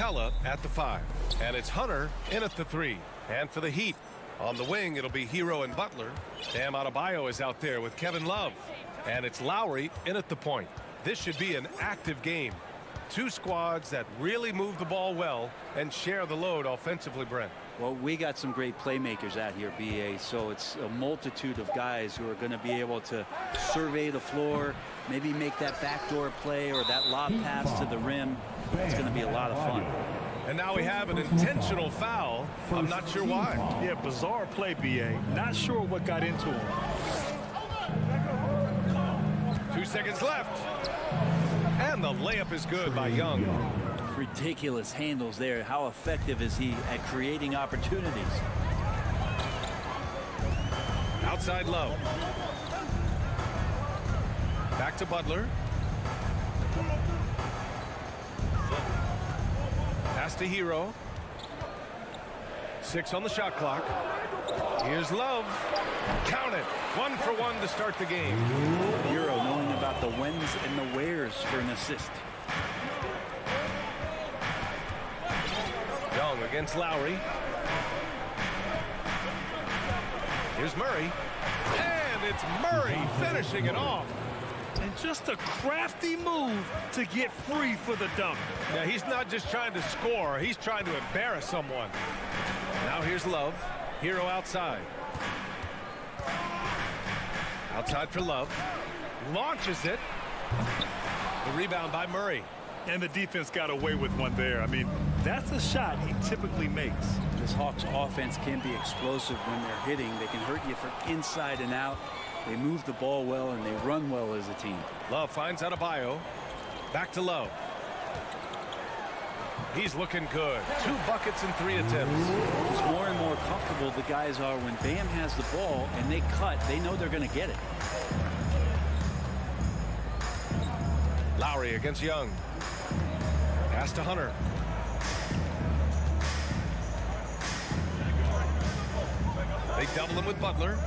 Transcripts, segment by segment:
Capella at the 5. And it's Hunter in at the 3. And for the Heat, on the wing, it'll be Hero and Butler. Bam Adebayo is out there with Kevin Love. And it's Lowry in at the point. This should be an active game. Two squads that really move the ball well and share the load offensively, Brent. Well, we got some great playmakers out here, BA, so it's a multitude of guys who are going to be able to survey the floor, maybe make that backdoor play or that lob pass to the rim. It's going to be a lot of fun. And now we have an intentional foul. I'm not sure why. Yeah, bizarre play, BA. Not sure what got into him. 2 seconds left. And the layup is good by Young. Ridiculous handles there. How effective is he at creating opportunities? Outside low. Back to Butler. Pass to Hero. 6 on the shot clock. Here's Love. Count it. 1 for 1 to start the game. Hero knowing about the whens and the wheres for an assist. Young against Lowry. Here's Murray. And it's Murray finishing it off. And just a crafty move to get free for the dunk. Yeah, he's not just trying to score. He's trying to embarrass someone. Now here's Love. Hero outside. Outside for Love. Launches it. The rebound by Murray. And the defense got away with one there. I mean, that's a shot he typically makes. This Hawks offense can be explosive when they're hitting. They can hurt you from inside and out. They move the ball well and they run well as a team. Love finds Adebayo. Back to Love. He's looking good. 2 buckets in 3 attempts. It's more and more comfortable the guys are when Bam has the ball and they cut. They know they're going to get it. Lowry against Young. Pass to Hunter. They double him with Butler.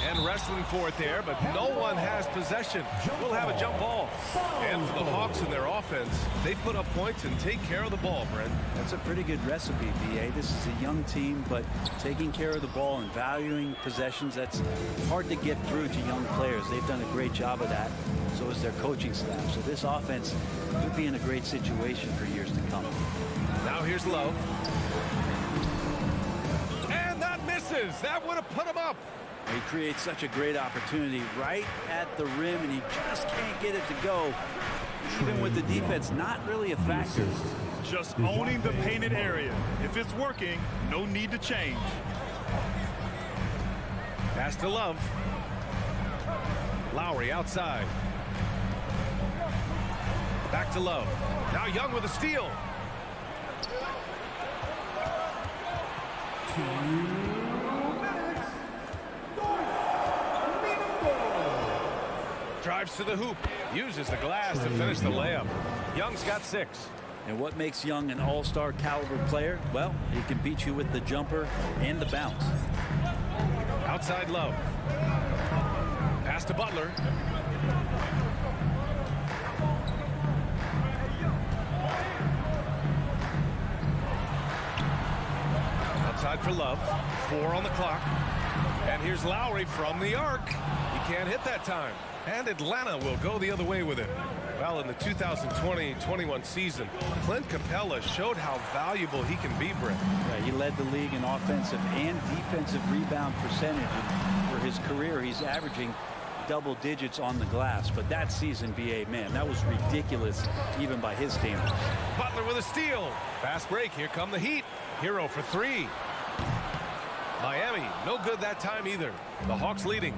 And wrestling for it there, but no one has possession. We'll have a jump ball. And for the Hawks in their offense, they put up points and take care of the ball, Brent. That's a pretty good recipe, BA. This is a young team, but taking care of the ball and valuing possessions, that's hard to get through to young players. They've done a great job of that. So is their coaching staff. So this offense could be in a great situation for years to come. Now here's Love. And that misses. That would have put him up. He creates such a great opportunity right at the rim, and he just can't get it to go. Even with the defense not really a factor. Just owning the painted area. If it's working, no need to change. Pass to Love. Lowry outside. Back to Love. Now Young with a steal. Drives to the hoop. Uses the glass to finish the layup. Young's got 6. And what makes Young an all-star caliber player? Well, he can beat you with the jumper and the bounce. Outside Love. Pass to Butler. Outside for Love. 4 on the clock. And here's Lowry from the arc. He can't hit that time. And Atlanta will go the other way with it. Well, in the 2020-21 season, Clint Capella showed how valuable he can be, Brent. Yeah, he led the league in offensive and defensive rebound percentage. And for his career, he's averaging double digits on the glass. But that season, BA, man, that was ridiculous, even by his standards. Butler with a steal. Fast break. Here come the Heat. Hero for 3. Miami, no good that time either. The Hawks leading.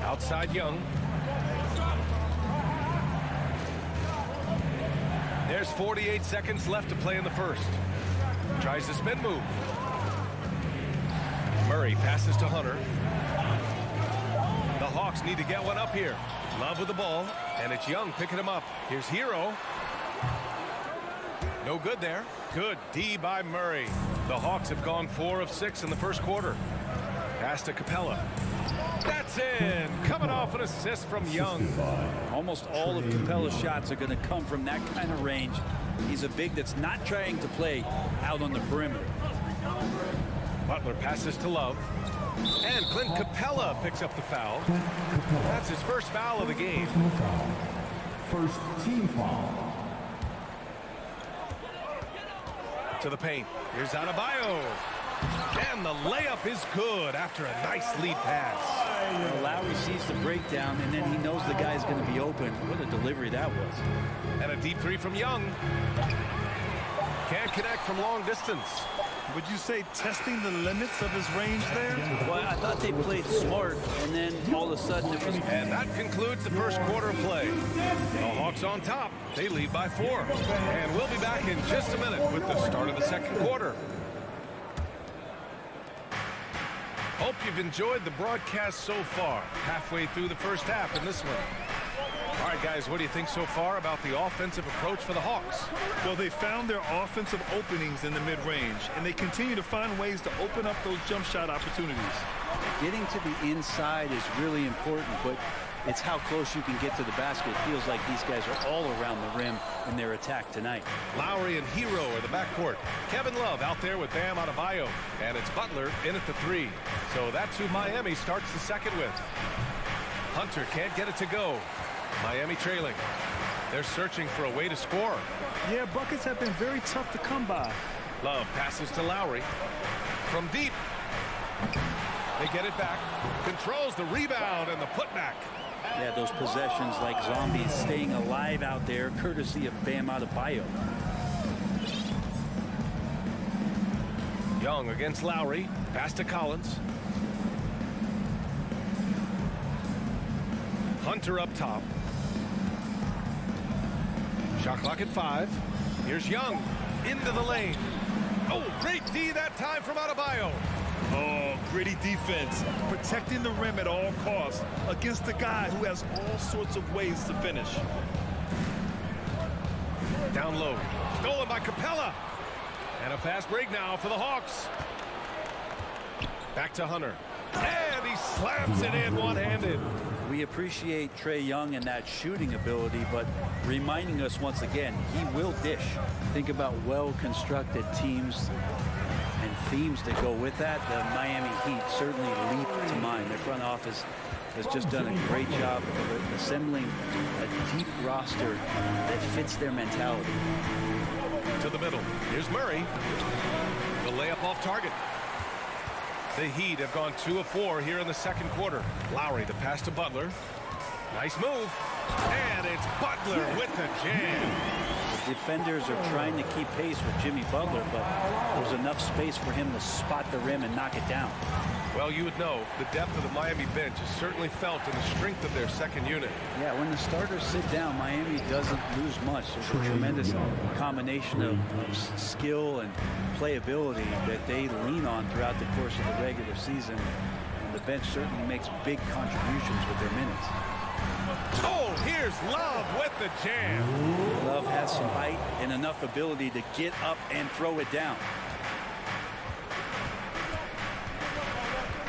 Outside Young. There's 48 seconds left to play in the first. Tries the spin move. Murray passes to Hunter. The Hawks need to get one up here. Love with the ball, and it's Young picking him up. Here's Hero. No good there. Good D by Murray. The Hawks have gone 4 of 6 in the first quarter. Pass to Capella. That's in. Coming off an assist from Young. Almost all of Capella's shots are going to come from that kind of range. He's a big that's not trying to play out on the perimeter. Butler passes to Love. And Clint Capella picks up the foul. That's his first foul of the game. First team foul. To the paint. Here's Adebayo. And the layup is good after a nice lead pass. Well, Lowry sees the breakdown, and then he knows the guy's going to be open. What a delivery that was. And a deep three from Young. Can't connect from long distance. Would you say testing the limits of his range there? Well, I thought they played smart, and then all of a sudden it was... And that concludes the first quarter of play. The Hawks on top. They lead by 4. And we'll be back in just a minute with the start of the second quarter. Hope you've enjoyed the broadcast so far. Halfway through the first half in this one. All right, guys, what do you think so far about the offensive approach for the Hawks? Well, they found their offensive openings in the mid-range, and they continue to find ways to open up those jump shot opportunities. Getting to the inside is really important, but it's how close you can get to the basket. It feels like these guys are all around the rim in their attack tonight. Lowry and Hero are the backcourt. Kevin Love out there with Bam Adebayo. And it's Butler in at the 3. So that's who Miami starts the second with. Hunter can't get it to go. Miami trailing. They're searching for a way to score. Yeah, buckets have been very tough to come by. Love passes to Lowry. From deep. They get it back. Controls the rebound and the putback. Yeah, those possessions like zombies staying alive out there, courtesy of Bam Adebayo. Young against Lowry. Pass to Collins. Hunter up top. Shot clock at 5. Here's Young into the lane. Oh, great D that time from Adebayo. Oh, gritty defense, protecting the rim at all costs against a guy who has all sorts of ways to finish. Down low. Stolen by Capella. And a fast break now for the Hawks. Back to Hunter. And he slams it in one-handed. We appreciate Trae Young and that shooting ability, but reminding us once again, he will dish. Think about well-constructed teams and themes that go with that. The Miami Heat certainly leap to mind. Their front office has just done a great job of assembling a deep roster that fits their mentality. To the middle. Here's Murray. The layup off target. The Heat have gone 2 of 4 here in the second quarter. Lowry, the pass to Butler. Nice move. And it's Butler with the jam. The defenders are trying to keep pace with Jimmy Butler, but there's enough space for him to spot the rim and knock it down. Well, you would know the depth of the Miami bench is certainly felt in the strength of their second unit. Yeah, when the starters sit down, Miami doesn't lose much. There's a tremendous combination of skill and playability that they lean on throughout the course of the regular season. And the bench certainly makes big contributions with their minutes. Oh, here's Love with the jam. Love has some height and enough ability to get up and throw it down.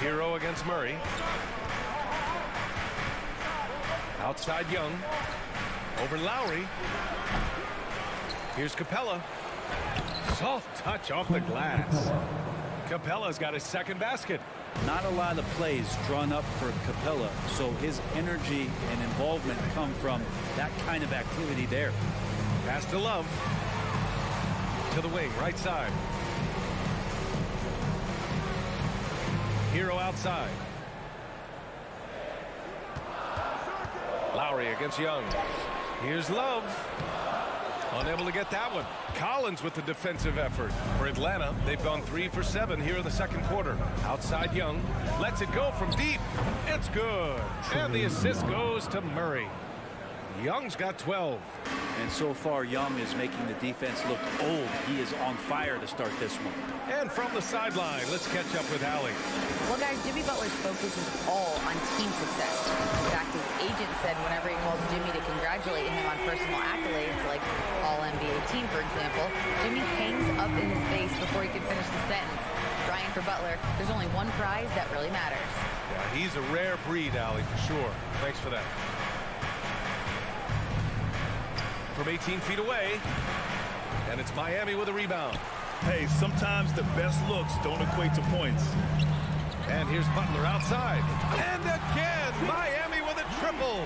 Hero against Murray. Outside Young. Over Lowry. Here's Capella. Soft touch off the glass. Capella's got his second basket. Not a lot of plays drawn up for Capella, so his energy and involvement come from that kind of activity there. Pass to Love. To the wing, right side. Hero outside. Lowry against Young. Here's Love. Unable to get that one. Collins with the defensive effort. For Atlanta, they've gone 3 for 7 here in the second quarter. Outside Young. Lets it go from deep. It's good. And the assist goes to Murray. Young's got 12. And so far, Young is making the defense look old. He is on fire to start this one. And from the sideline, let's catch up with Allie. Well, guys, Jimmy Butler's focus is all on team success. In fact, his agent said whenever he calls Jimmy to congratulate him on personal accolades, like All-NBA team, for example, Jimmy hangs up in his face before he can finish the sentence. Ryan, for Butler, there's only one prize that really matters. Yeah, he's a rare breed, Allie, for sure. Thanks for that. From 18 feet away, and it's Miami with a rebound. Hey, sometimes the best looks don't equate to points. And here's Butler outside. And again, Miami with a triple.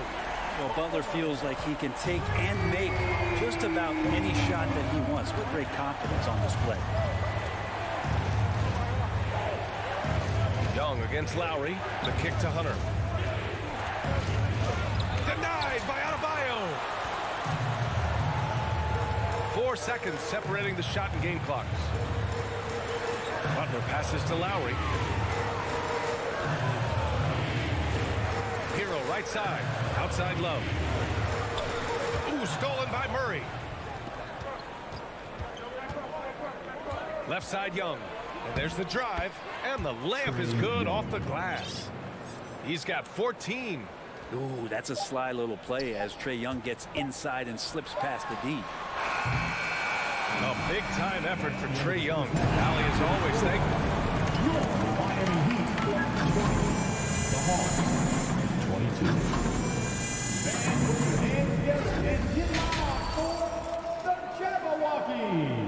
Well, Butler feels like he can take and make just about any shot that he wants with great confidence on display. Young against Lowry. The kick to Hunter. Denied by Adebayo. 4 seconds separating the shot and game clocks. Butler passes to Lowry. Hero right side. Outside Love. Ooh, stolen by Murray. Left side Young. And there's the drive. And the layup is good off the glass. He's got 14. Ooh, that's a sly little play as Trae Young gets inside and slips past the D. A big-time effort for Trae Young. Allie is always thankful. Miami Heat, 20. The Hawks, 22. Fans, put your hands together and get loud for the Jabberwockies.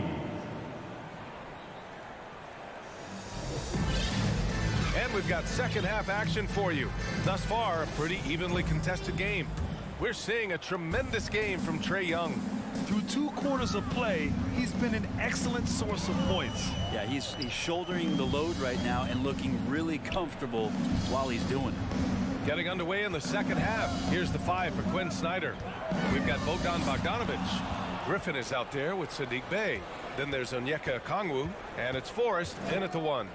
And we've got second half action for you. Thus far, a pretty evenly contested game. We're seeing a tremendous game from Trae Young. Through 2 quarters of play, he's been an excellent source of points. Yeah, he's shouldering the load right now and looking really comfortable while he's doing it. Getting underway in the second half. Here's the 5 for Quinn Snyder. We've got Bogdan Bogdanovic. Griffin is out there with Sadiq Bey. Then there's Onyeka Okongwu, and it's Forrest in at the 1.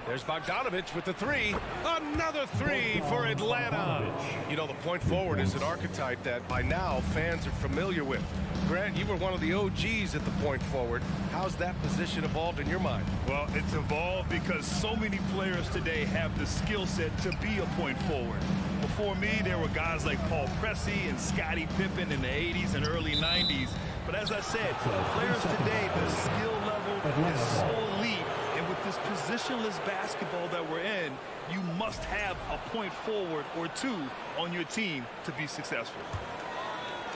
There's Bogdanovic with the 3. Another 3 for Atlanta. You know, the point forward is an archetype that by now fans are familiar with. Grant, you were one of the OGs at the point forward. How's that position evolved in your mind? Well, it's evolved because so many players today have the skill set to be a point forward. Before me, there were guys like Paul Pressey and Scottie Pippen in the 80s and early 90s. But as I said, players today, the skill level is so elite. And with this positionless basketball that we're in, you must have a point forward or 2 on your team to be successful.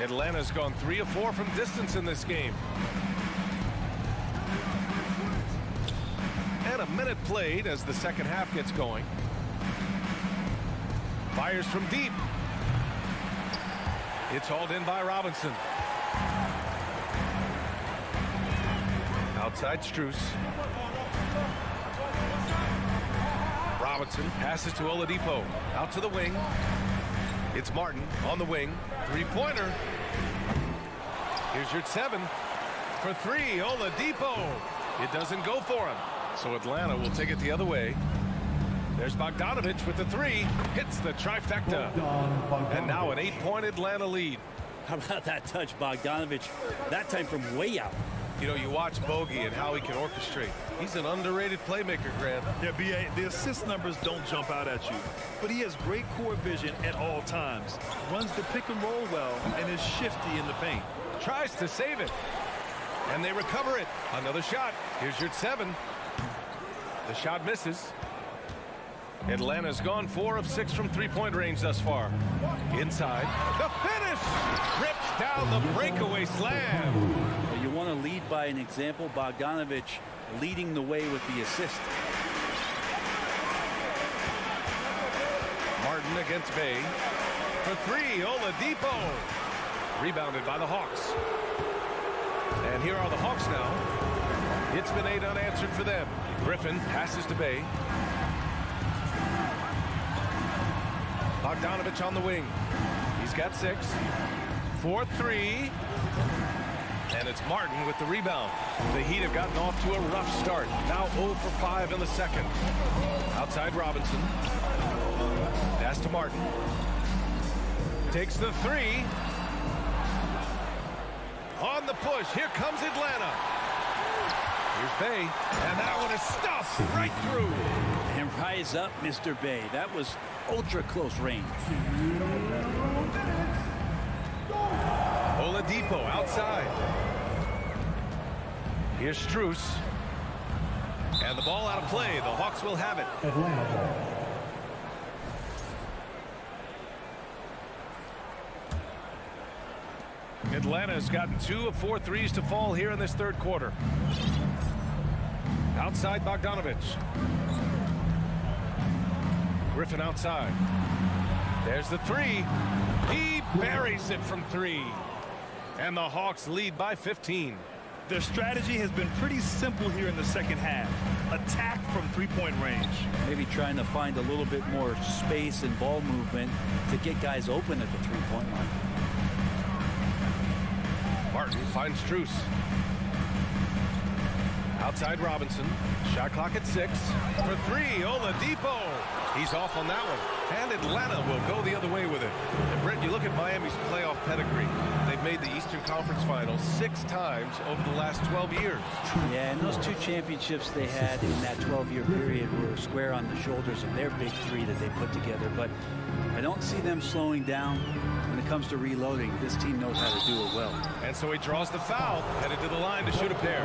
Atlanta's gone 3 of 4 from distance in this game. And a minute played as the second half gets going. Fires from deep. It's hauled in by Robinson. Outside Strus. Robinson passes to Oladipo. Out to the wing. It's Martin on the wing. 3-pointer. Here's your 7. For 3, Oladipo. It doesn't go for him. So Atlanta will take it the other way. There's Bogdanovic with the 3. Hits the trifecta. And now an 8-point Atlanta lead. How about that touch, Bogdanovic? That time from way out. You know, you watch Bogey and how he can orchestrate. He's an underrated playmaker, Grant. Yeah, B.A., the assist numbers don't jump out at you, but he has great court vision at all times. Runs the pick and roll well and is shifty in the paint. Tries to save it. And they recover it. Another shot. Here's your 7. The shot misses. Atlanta's gone 4 of 6 from 3-point range thus far. Inside. The finish! Rips down the breakaway slam. You want to lead by an example. Bogdanovic leading the way with the assist. Martin against Bay. For 3, Oladipo. Rebounded by the Hawks. And here are the Hawks now. It's been 8 unanswered for them. Griffin passes to Bay. Bogdanovic on the wing. He's got 6. 4-3. And it's Martin with the rebound. The Heat have gotten off to a rough start. Now 0 for 5 in the second. Outside Robinson. Pass to Martin. Takes the three. On the push, here comes Atlanta. Here's Bay, and that one is stuffed right through. And rise up, Mr. Bay. That was ultra close range. Oladipo outside. Here's Strus. And the ball out of play. The Hawks will have it. Atlanta ball. Atlanta's gotten 2 of 4 threes to fall here in this third quarter. Outside Bogdanovich. Griffin outside. There's the three. He buries it from 3. And the Hawks lead by 15. Their strategy has been pretty simple here in the second half. Attack from three-point range. Maybe trying to find a little bit more space and ball movement to get guys open at the three-point line. Martin finds Strus. Outside Robinson. Shot clock at 6. For 3, Oladipo. He's off on that one. And Atlanta will go the other way with it. And Brent, you look at Miami's playoff pedigree. They've made the Eastern Conference Finals 6 times over the last 12 years. Yeah, and those 2 championships they had in that 12-year period were square on the shoulders of their big 3 that they put together. But I don't see them slowing down when it comes to reloading. This team knows how to do it well. And so he draws the foul, headed to the line to shoot a pair.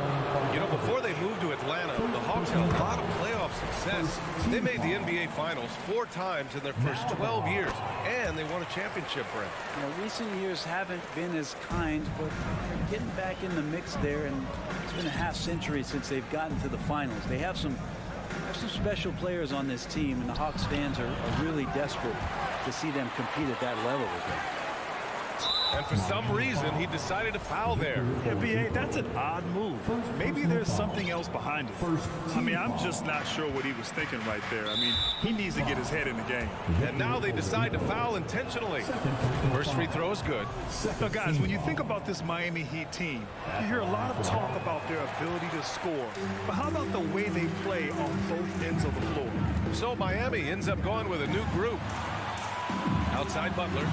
You know, before they moved to Atlanta, the Hawks had a lot of playoff success. They made the NBA Finals 4 times in their first 12 years, and they won a championship, Brent. You know, recent years haven't been as kind, but they're getting back in the mix there, and it's been a half century since they've gotten to the finals. They have some special players on this team, and the Hawks fans are really desperate to see them compete at that level again. And for some reason, he decided to foul there. Yeah, B.A., that's an odd move. Maybe there's something else behind it. I mean, I'm just not sure what he was thinking right there. I mean, he needs to get his head in the game. And now they decide to foul intentionally. First free throw is good. Now, guys, when you think about this Miami Heat team, you hear a lot of talk about their ability to score. But how about the way they play on both ends of the floor? So Miami ends up going with a new group. Outside Butler.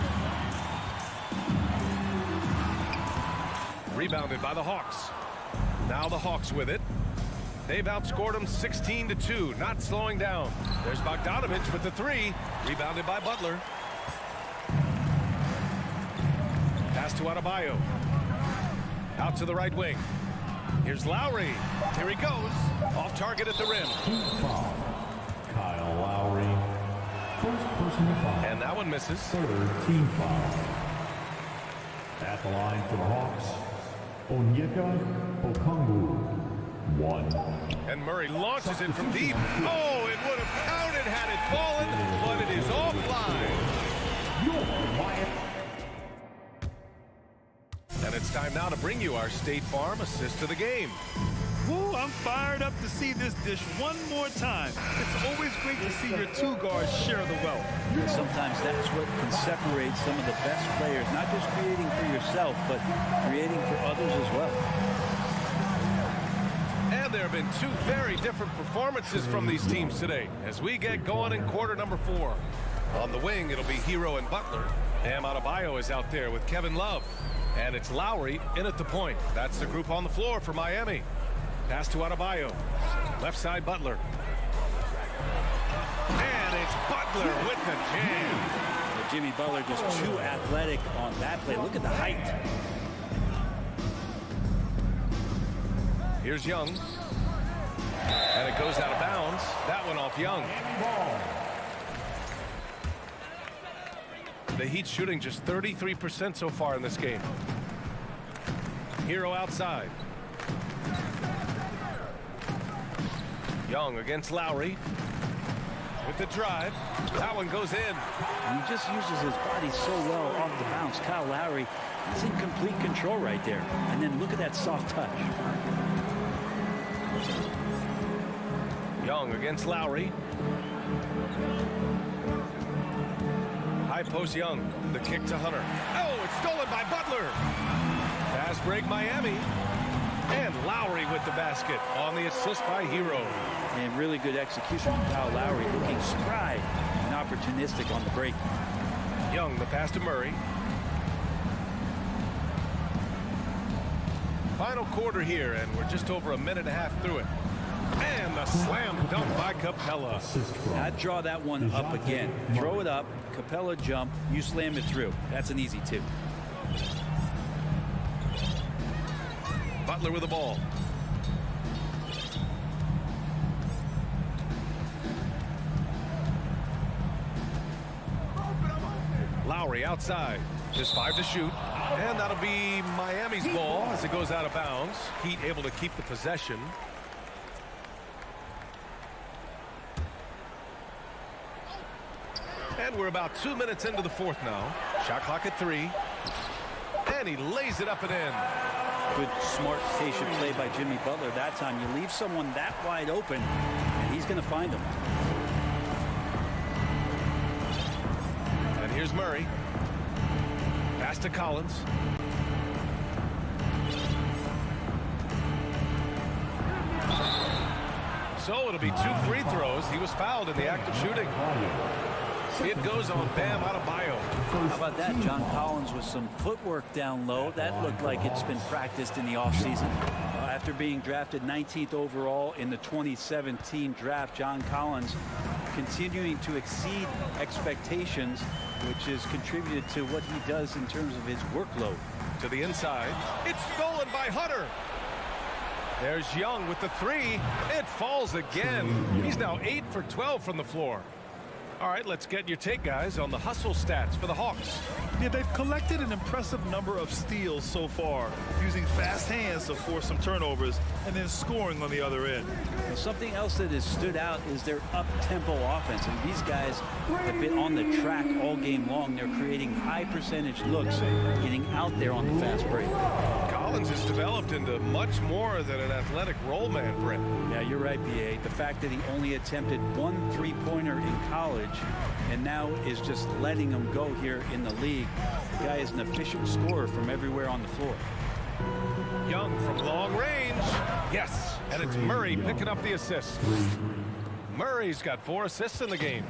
Rebounded by the Hawks. Now the Hawks with it. They've outscored them 16-2, not slowing down. There's Bogdanovich with the 3. Rebounded by Butler. Pass to Adebayo. Out to the right wing. Here's Lowry. Here he goes. Off target at the rim. Kyle Lowry. First personal foul. And that one misses. 3rd team foul. At the line for the Hawks, Onyeka Okongwu. 1. And Murray launches it from deep. Oh, it would have counted had it fallen, but it is offline. And it's time now to bring you our State Farm assist of the game. Woo, I'm fired up to see this dish one more time. It's always great to see your 2 guards share the wealth. Sometimes that's what can separate some of the best players, not just creating for yourself, but creating for others as well. And there have been 2 very different performances from these teams today as we get going in quarter number 4. On the wing, it'll be Hero and Butler. Bam Adebayo is out there with Kevin Love. And it's Lowry in at the point. That's the group on the floor for Miami. Pass to Adebayo. Left side, Butler. And it's Butler with the jam. But Jimmy Butler just too athletic on that play. Look at the height. Here's Young. And it goes out of bounds. That one off Young. The Heat shooting just 33% so far in this game. Hero outside. Young against Lowry. With the drive. That one goes in. And he just uses his body so well off the bounce. Kyle Lowry is in complete control right there. And then look at that soft touch. Young against Lowry. High post Young. The kick to Hunter. Oh, it's stolen by Butler. Fast break Miami. And Lowry with the basket on the assist by Hero. And really good execution from Kyle Lowry, looking spry and opportunistic on the break. Young, the pass to Murray. Final quarter here, and we're just over a minute and a half through it. And the slam dunk by Capella. I'd draw that one up again. Throw it up, Capella jump, you slam it through. That's an easy two. Butler with the ball. Lowry outside. Just 5 to shoot. And that'll be Miami's ball as it goes out of bounds. Heat able to keep the possession. And we're about 2 minutes into the fourth now. Shot clock at 3. And he lays it up and in. Good, smart, patient play by Jimmy Butler. That time you leave someone that wide open, and he's going to find them. And here's Murray. Pass to Collins. So it'll be 2 free throws. He was fouled in the act of shooting. It goes on Bam Adebayo. How about that? John Collins with some footwork down low. That looked like it's been practiced in the offseason. After being drafted 19th overall in the 2017 draft, John Collins continuing to exceed expectations, which has contributed to what he does in terms of his workload. To the inside. It's stolen by Hunter. There's Young with the 3. It falls again. He's now 8 for 12 from the floor. All right, let's get your take, guys, on the hustle stats for the Hawks. Yeah, they've collected an impressive number of steals so far, using fast hands to force some turnovers and then scoring on the other end. Well, something else that has stood out is their up-tempo offense. And these guys have been on the track all game long. They're creating high-percentage looks, getting out there on the fast break. Collins has developed into much more than an athletic roll man, Brent. Yeah, you're right, B.A. The fact that he only attempted 1 3-pointer in college and now is just letting him go here in the league. The guy is an efficient scorer from everywhere on the floor. Young from long range. Yes, and it's Murray picking up the assist. Murray's got 4 assists in the game.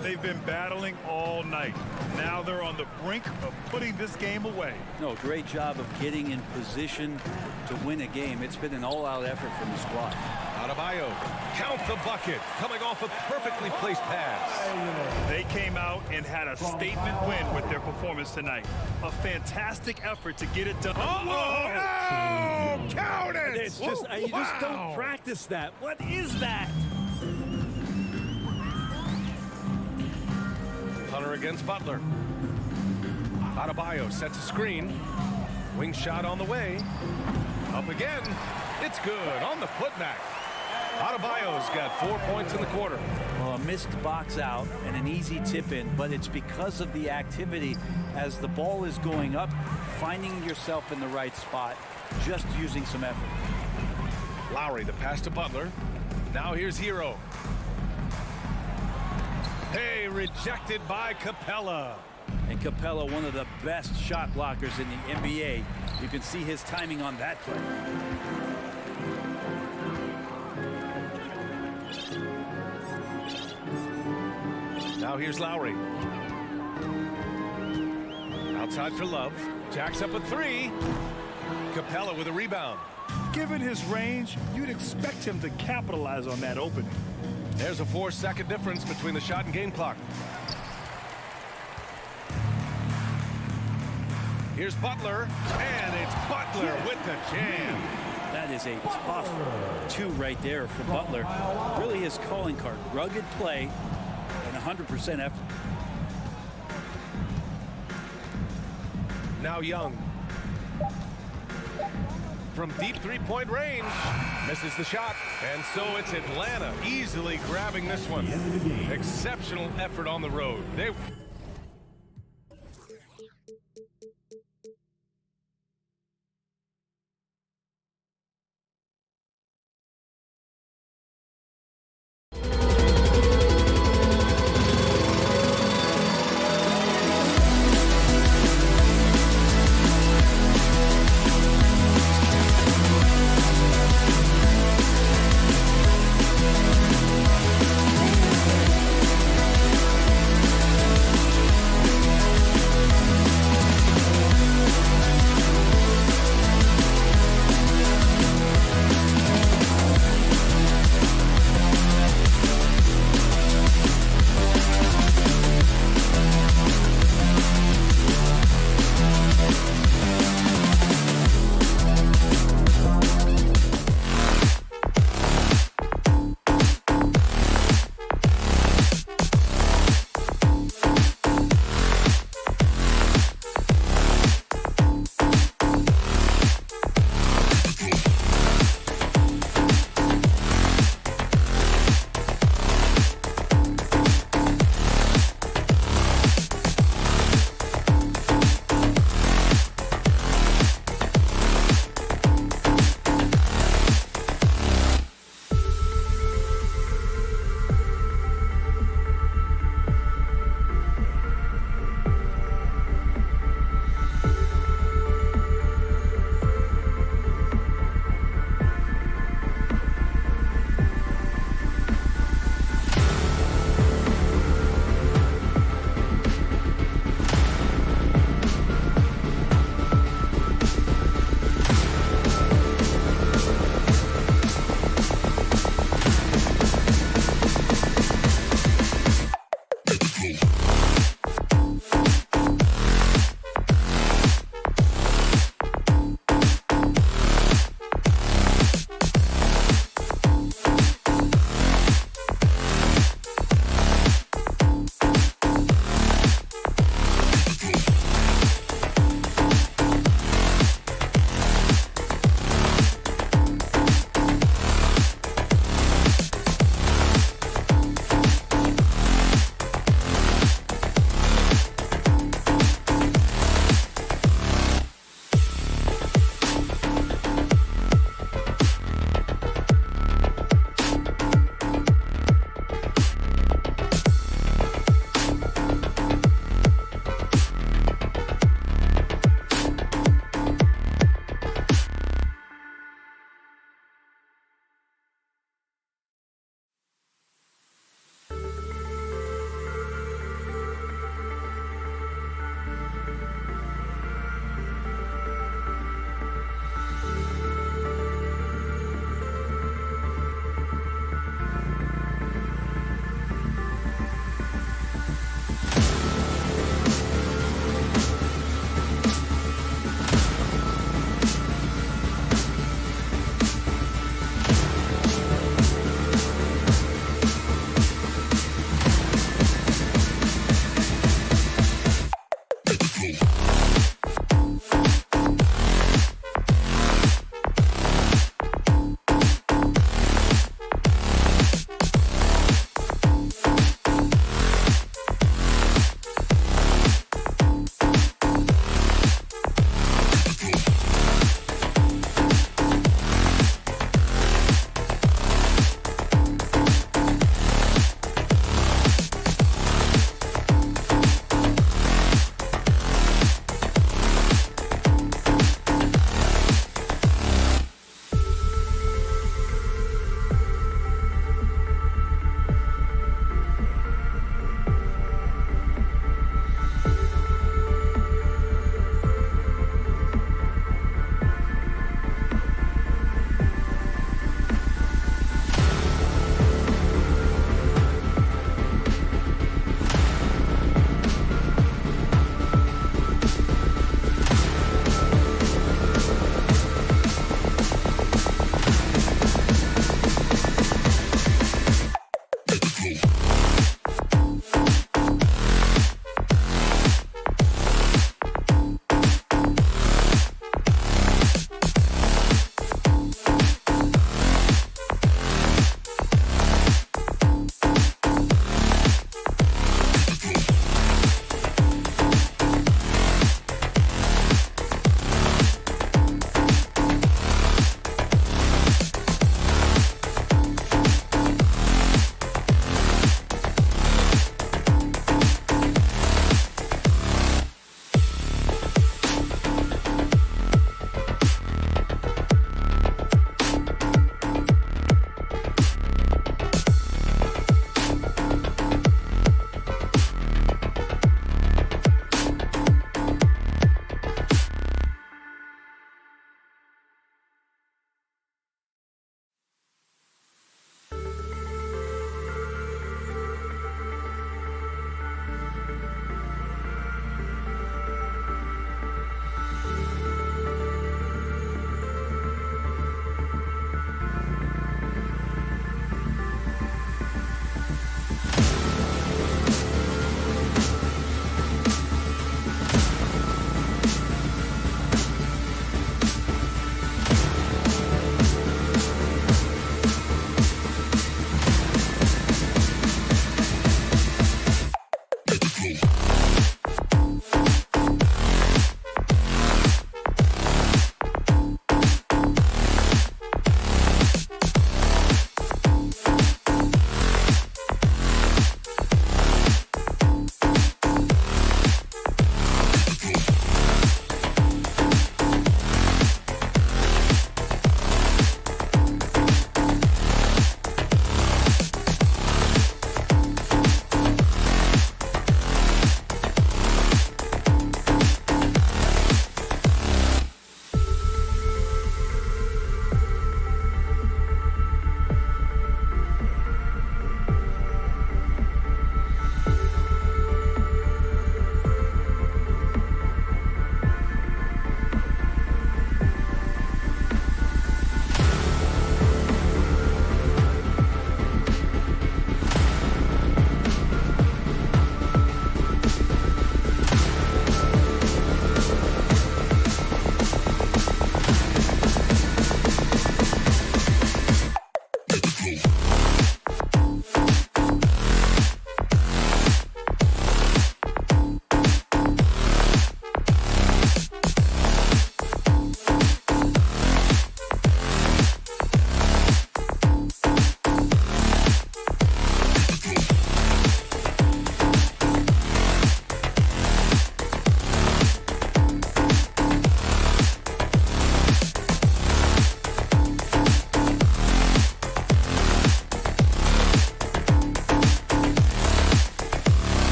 They've been battling all night. Now they're on the brink of putting this game away. No, great job of getting in position to win a game. It's been an all-out effort from the squad. Adebayo, count the bucket, coming off a perfectly placed pass. They came out and had a statement win with their performance tonight. A fantastic effort to get it done. Oh, count it! It's just, you just don't practice that. What is that? Hunter against Butler. Adebayo sets a screen. Wing shot on the way. Up again. It's good on the putback. Adebayo's got 4 points in the quarter. Well, a missed box out and an easy tip in, but it's because of the activity as the ball is going up, finding yourself in the right spot, just using some effort. Lowry, the pass to Butler. Now here's Hero. Hey, rejected by Capella. And Capella, one of the best shot blockers in the NBA. You can see his timing on that play. Now here's Lowry. Outside for Love. Jacks up a 3. Capella with a rebound. Given his range, you'd expect him to capitalize on that opening. There's a 4-second difference between the shot and game clock. Here's Butler, and it's Butler with the jam. That is a tough 2 right there for Butler. Really his calling card. Rugged play and 100% effort. Now Young. From deep 3-point range. Misses the shot. And so it's Atlanta easily grabbing this one. Exceptional effort on the road.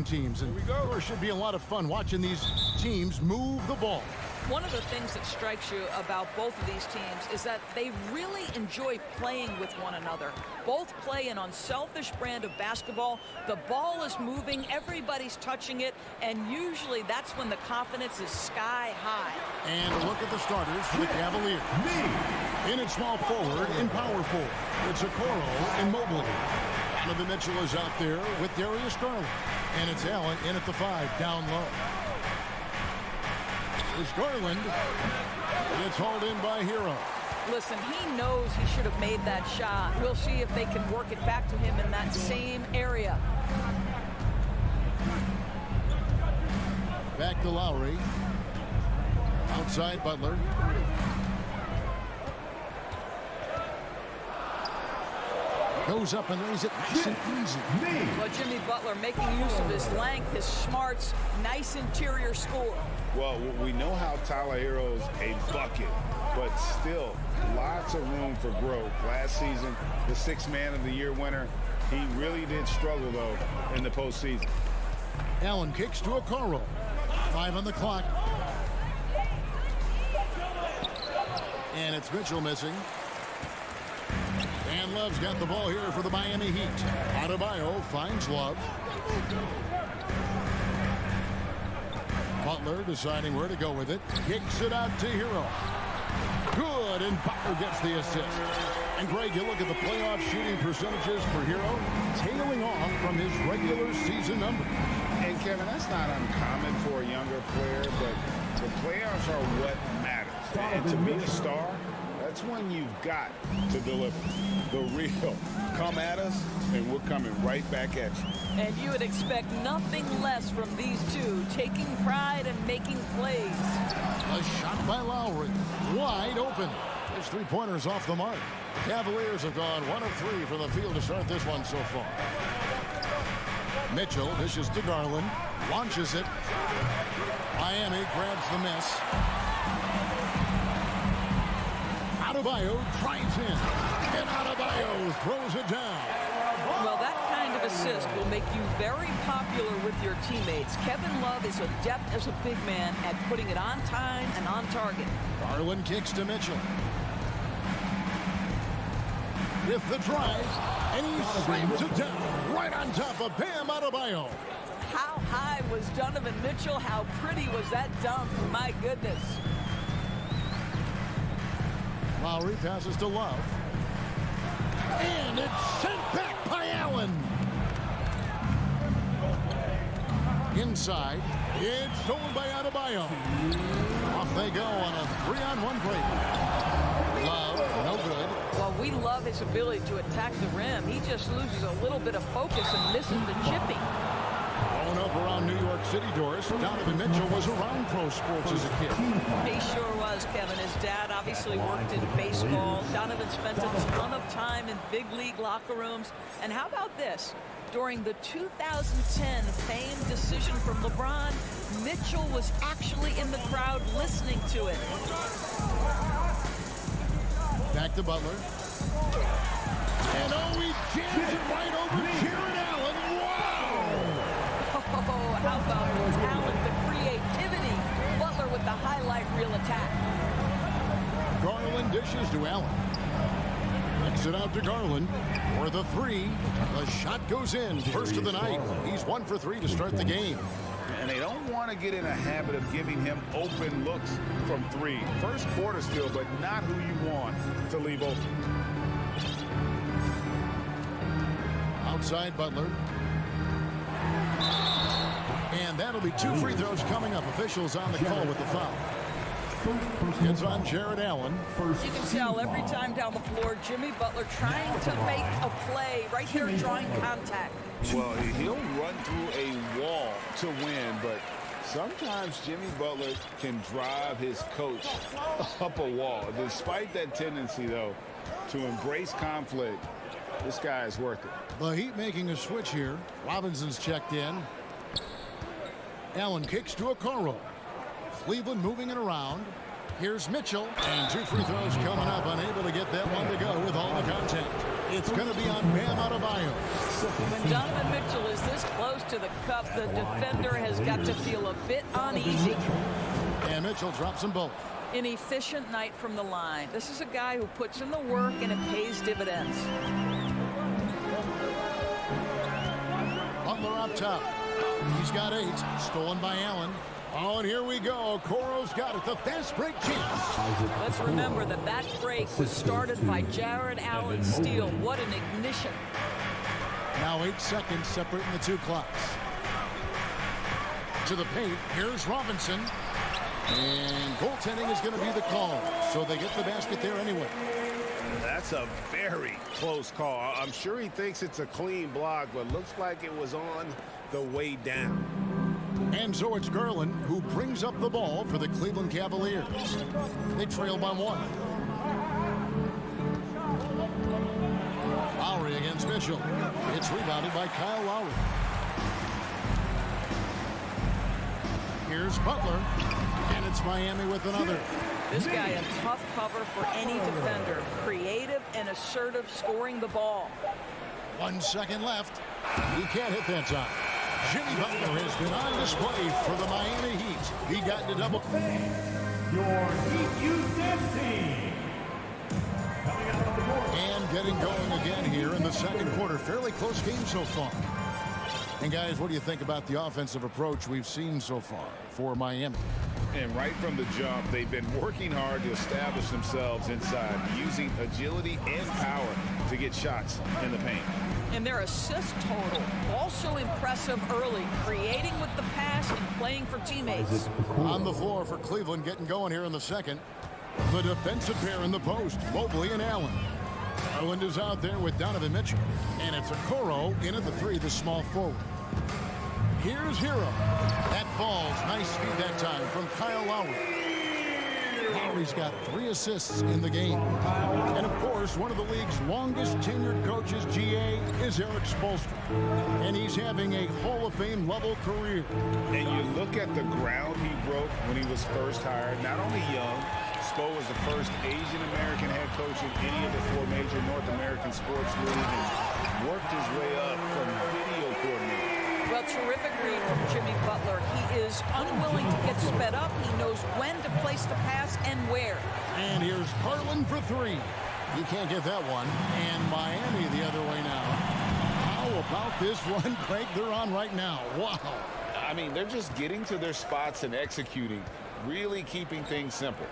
teams, and there should be a lot of fun watching these teams move the ball. One of the things that strikes you about both of these teams is that they really enjoy playing with one another. Both play an unselfish brand of basketball. The ball is moving, everybody's touching it, and usually that's when the confidence is sky high. And a look at the starters for the Cavaliers. In at small forward, in power forward, it's Okoro and Mobley. Donovan Mitchell is out there with Darius Garland. And it's Allen in at the 5, down low. It's Garland. It's hauled in by Hero. Listen, he knows he should have made that shot. We'll see if they can work it back to him in that same area. Back to Lowry. Outside Butler. Goes up and lays it nice and easy. Well, Jimmy Butler making use of his length, his smarts, nice interior score. Well, we know how Tyler Hero's a bucket, but still lots of room for growth. Last season, the 6th Man of the Year winner, he really did struggle, though, in the postseason. Allen kicks to Okoro. 5 on the clock. And it's Mitchell missing. And Love's got the ball here for the Miami Heat. Adebayo finds Love. Butler deciding where to go with it. Kicks it out to Hero. Good, and Butler gets the assist. And Greg, you look at the playoff shooting percentages for Hero, tailing off from his regular season number. And Kevin, that's not uncommon for a younger player, but the playoffs are what matters. And to be a star, that's when you've got to deliver. The real come at us, and we're coming right back at you. And you would expect nothing less from these two, taking pride and making plays. A shot by Lowry, wide open. His three-pointers off the mark. Cavaliers have gone 1 of 3 from the field to start this one so far. Mitchell dishes to Garland, launches it. Miami grabs the miss. Adebayo drives in, and Adebayo throws it down. Well, that kind of assist will make you very popular with your teammates. Kevin Love is adept as a big man at putting it on time and on target. Garland kicks to Mitchell. With the drive, and he slams it down right on top of Bam Adebayo. How high was Donovan Mitchell? How pretty was that dunk? My goodness. Lowry passes to Love. And it's sent back by Allen. Inside, it's stolen by Adebayo. Off they go on a 3-on-1 break. Love, no good. Well, we love his ability to attack the rim. He just loses a little bit of focus and misses the chipping. Growing up around New York City, Doris, Donovan Mitchell was around pro sports as a kid. He sure was, Kevin. His dad obviously worked in baseball. Donovan spent a ton of time in big league locker rooms. And how about this? During the 2010 famed decision from LeBron, Mitchell was actually in the crowd listening to it. Back to Butler. And he jams it right over Jared Allen. Oh, how about the talent, the creativity? Butler with the highlight reel attack. Garland dishes to Allen. Kicks it out to Garland for the 3. The shot goes in. First of the night. He's 1 for 3 to start the game. And they don't want to get in a habit of giving him open looks from 3. First quarter still, but not who you want to leave open. Outside Butler. And that'll be 2 free throws coming up. Officials on the call with the foul. It's on Jared Allen. You can tell every time down the floor, Jimmy Butler trying to make a play right here, drawing contact. Well, he'll run through a wall to win, but sometimes Jimmy Butler can drive his coach up a wall. Despite that tendency, though, to embrace conflict, this guy is worth it. The Heat making a switch here. Robinson's checked in. Allen kicks to Okoro. Cleveland moving it around. Here's Mitchell, and 2 free throws coming up, unable to get that one to go with all the contact. It's going to be on Bam Adebayo. When Donovan Mitchell is this close to the cup, the defender has got to feel a bit uneasy. And Mitchell drops them both. An efficient night from the line. This is a guy who puts in the work and it pays dividends. Butler up top. He's got 8. Stolen by Allen. Oh, and here we go. Coro's got it. The fast break chance. Let's remember that that break was started by Jared Allen's steal. What an ignition. Now 8 seconds separating the 2 clocks. To the paint. Here's Robinson. And goaltending is going to be the call. So they get the basket there anyway. That's a very close call. I'm sure he thinks it's a clean block, but looks like it was on the way down. And so it's Garland who brings up the ball for the Cleveland Cavaliers. They trail by 1. Lowry against Mitchell. It's rebounded by Kyle Lowry. Here's Butler. And it's Miami with another. This guy a tough cover for any defender. Creative and assertive scoring the ball. 1 second left. He can't hit that time. Jimmy Butler has been on display for the Miami Heat. He got into double. Your Heat Youth Dance Team. Coming out on the board. And getting going again here in the second quarter. Fairly close game so far. And guys, what do you think about the offensive approach we've seen so far for Miami? And right from the jump, they've been working hard to establish themselves inside, using agility and power to get shots in the paint. And their assist total, also impressive early, creating with the pass and playing for teammates. On the floor for Cleveland, getting going here in the second. The defensive pair in the post, Mobley and Allen. Garland is out there with Donovan Mitchell. And it's Okoro in at the 3, the small forward. Here's Hero. That ball's nice feed that time from Kyle Lowry. Lowry's got 3 assists in the game. And of course, one of the league's longest tenured coaches, GA, is Eric Spoelstra. And he's having a Hall of Fame level career. And you look at the ground he broke when he was first hired. Not only young, Spo was the first Asian American head coach in any of the 4 major North American sports leagues and worked his way up from video coordinator. Well, terrific read from Jimmy Butler. He is unwilling to get sped up. He knows when to place the pass and where. And here's Garland for 3. He can't get that one. And Miami the other way now. How about this run, Craig, they're on right now? Wow. I mean, they're just getting to their spots and executing, really keeping things simple.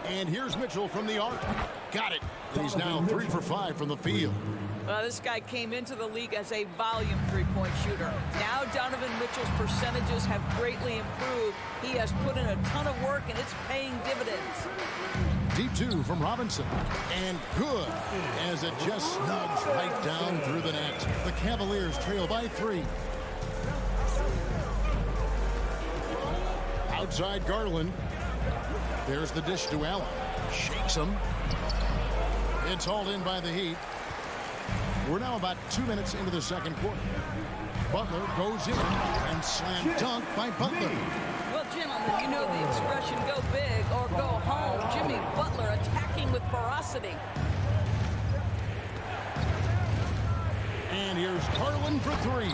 And here's Mitchell from the arc. Got it. He's now 3 for 5 from the field. This guy came into the league as a volume three-point shooter. Now Donovan Mitchell's percentages have greatly improved. He has put in a ton of work, and it's paying dividends. Deep 2 from Robinson. And good as it just snugs right down through the net. The Cavaliers trail by 3. Outside Garland. There's the dish to Allen. Shakes him. It's hauled in by the Heat. We're now about 2 minutes into the second quarter. Butler goes in and slam dunk by Butler. Well, gentlemen, you know the expression go big or go home. Jimmy Butler attacking with ferocity. And here's Garland for 3.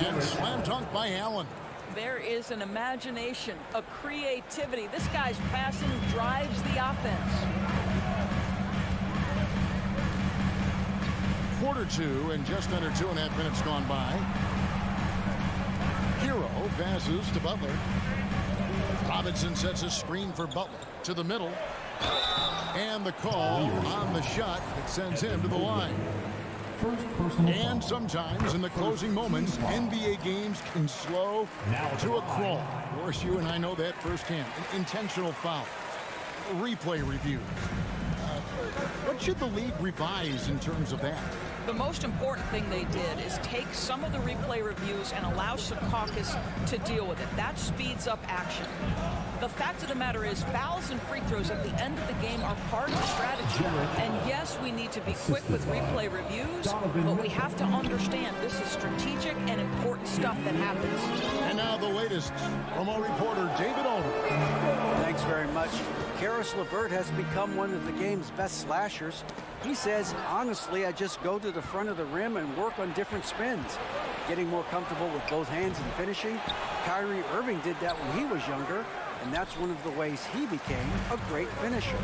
And slam dunk by Allen. There is an imagination, a creativity. This guy's passing drives the offense. Quarter 2 and just under 2.5 minutes gone by. Hero passes to Butler. Robinson sets a screen for Butler to the middle. And the call on the shot that sends him to the line. And sometimes in the closing moments, NBA games can slow to a crawl. Of course, you and I know that firsthand. An intentional foul. Replay review. What should the league revise in terms of that? The most important thing they did is take some of the replay reviews and allow Secaucus to deal with it. That speeds up action. The fact of the matter is fouls and free throws at the end of the game are part of the strategy. And yes, we need to be quick with replay reviews, but we have to understand this is strategic and important stuff that happens. And now the latest from our reporter, David Aldridge. Thanks very much. Karis LeVert has become one of the game's best slashers. He says, honestly, I just go to the front of the rim and work on different spins. Getting more comfortable with both hands and finishing. Kyrie Irving did that when he was younger, and that's one of the ways he became a great finisher.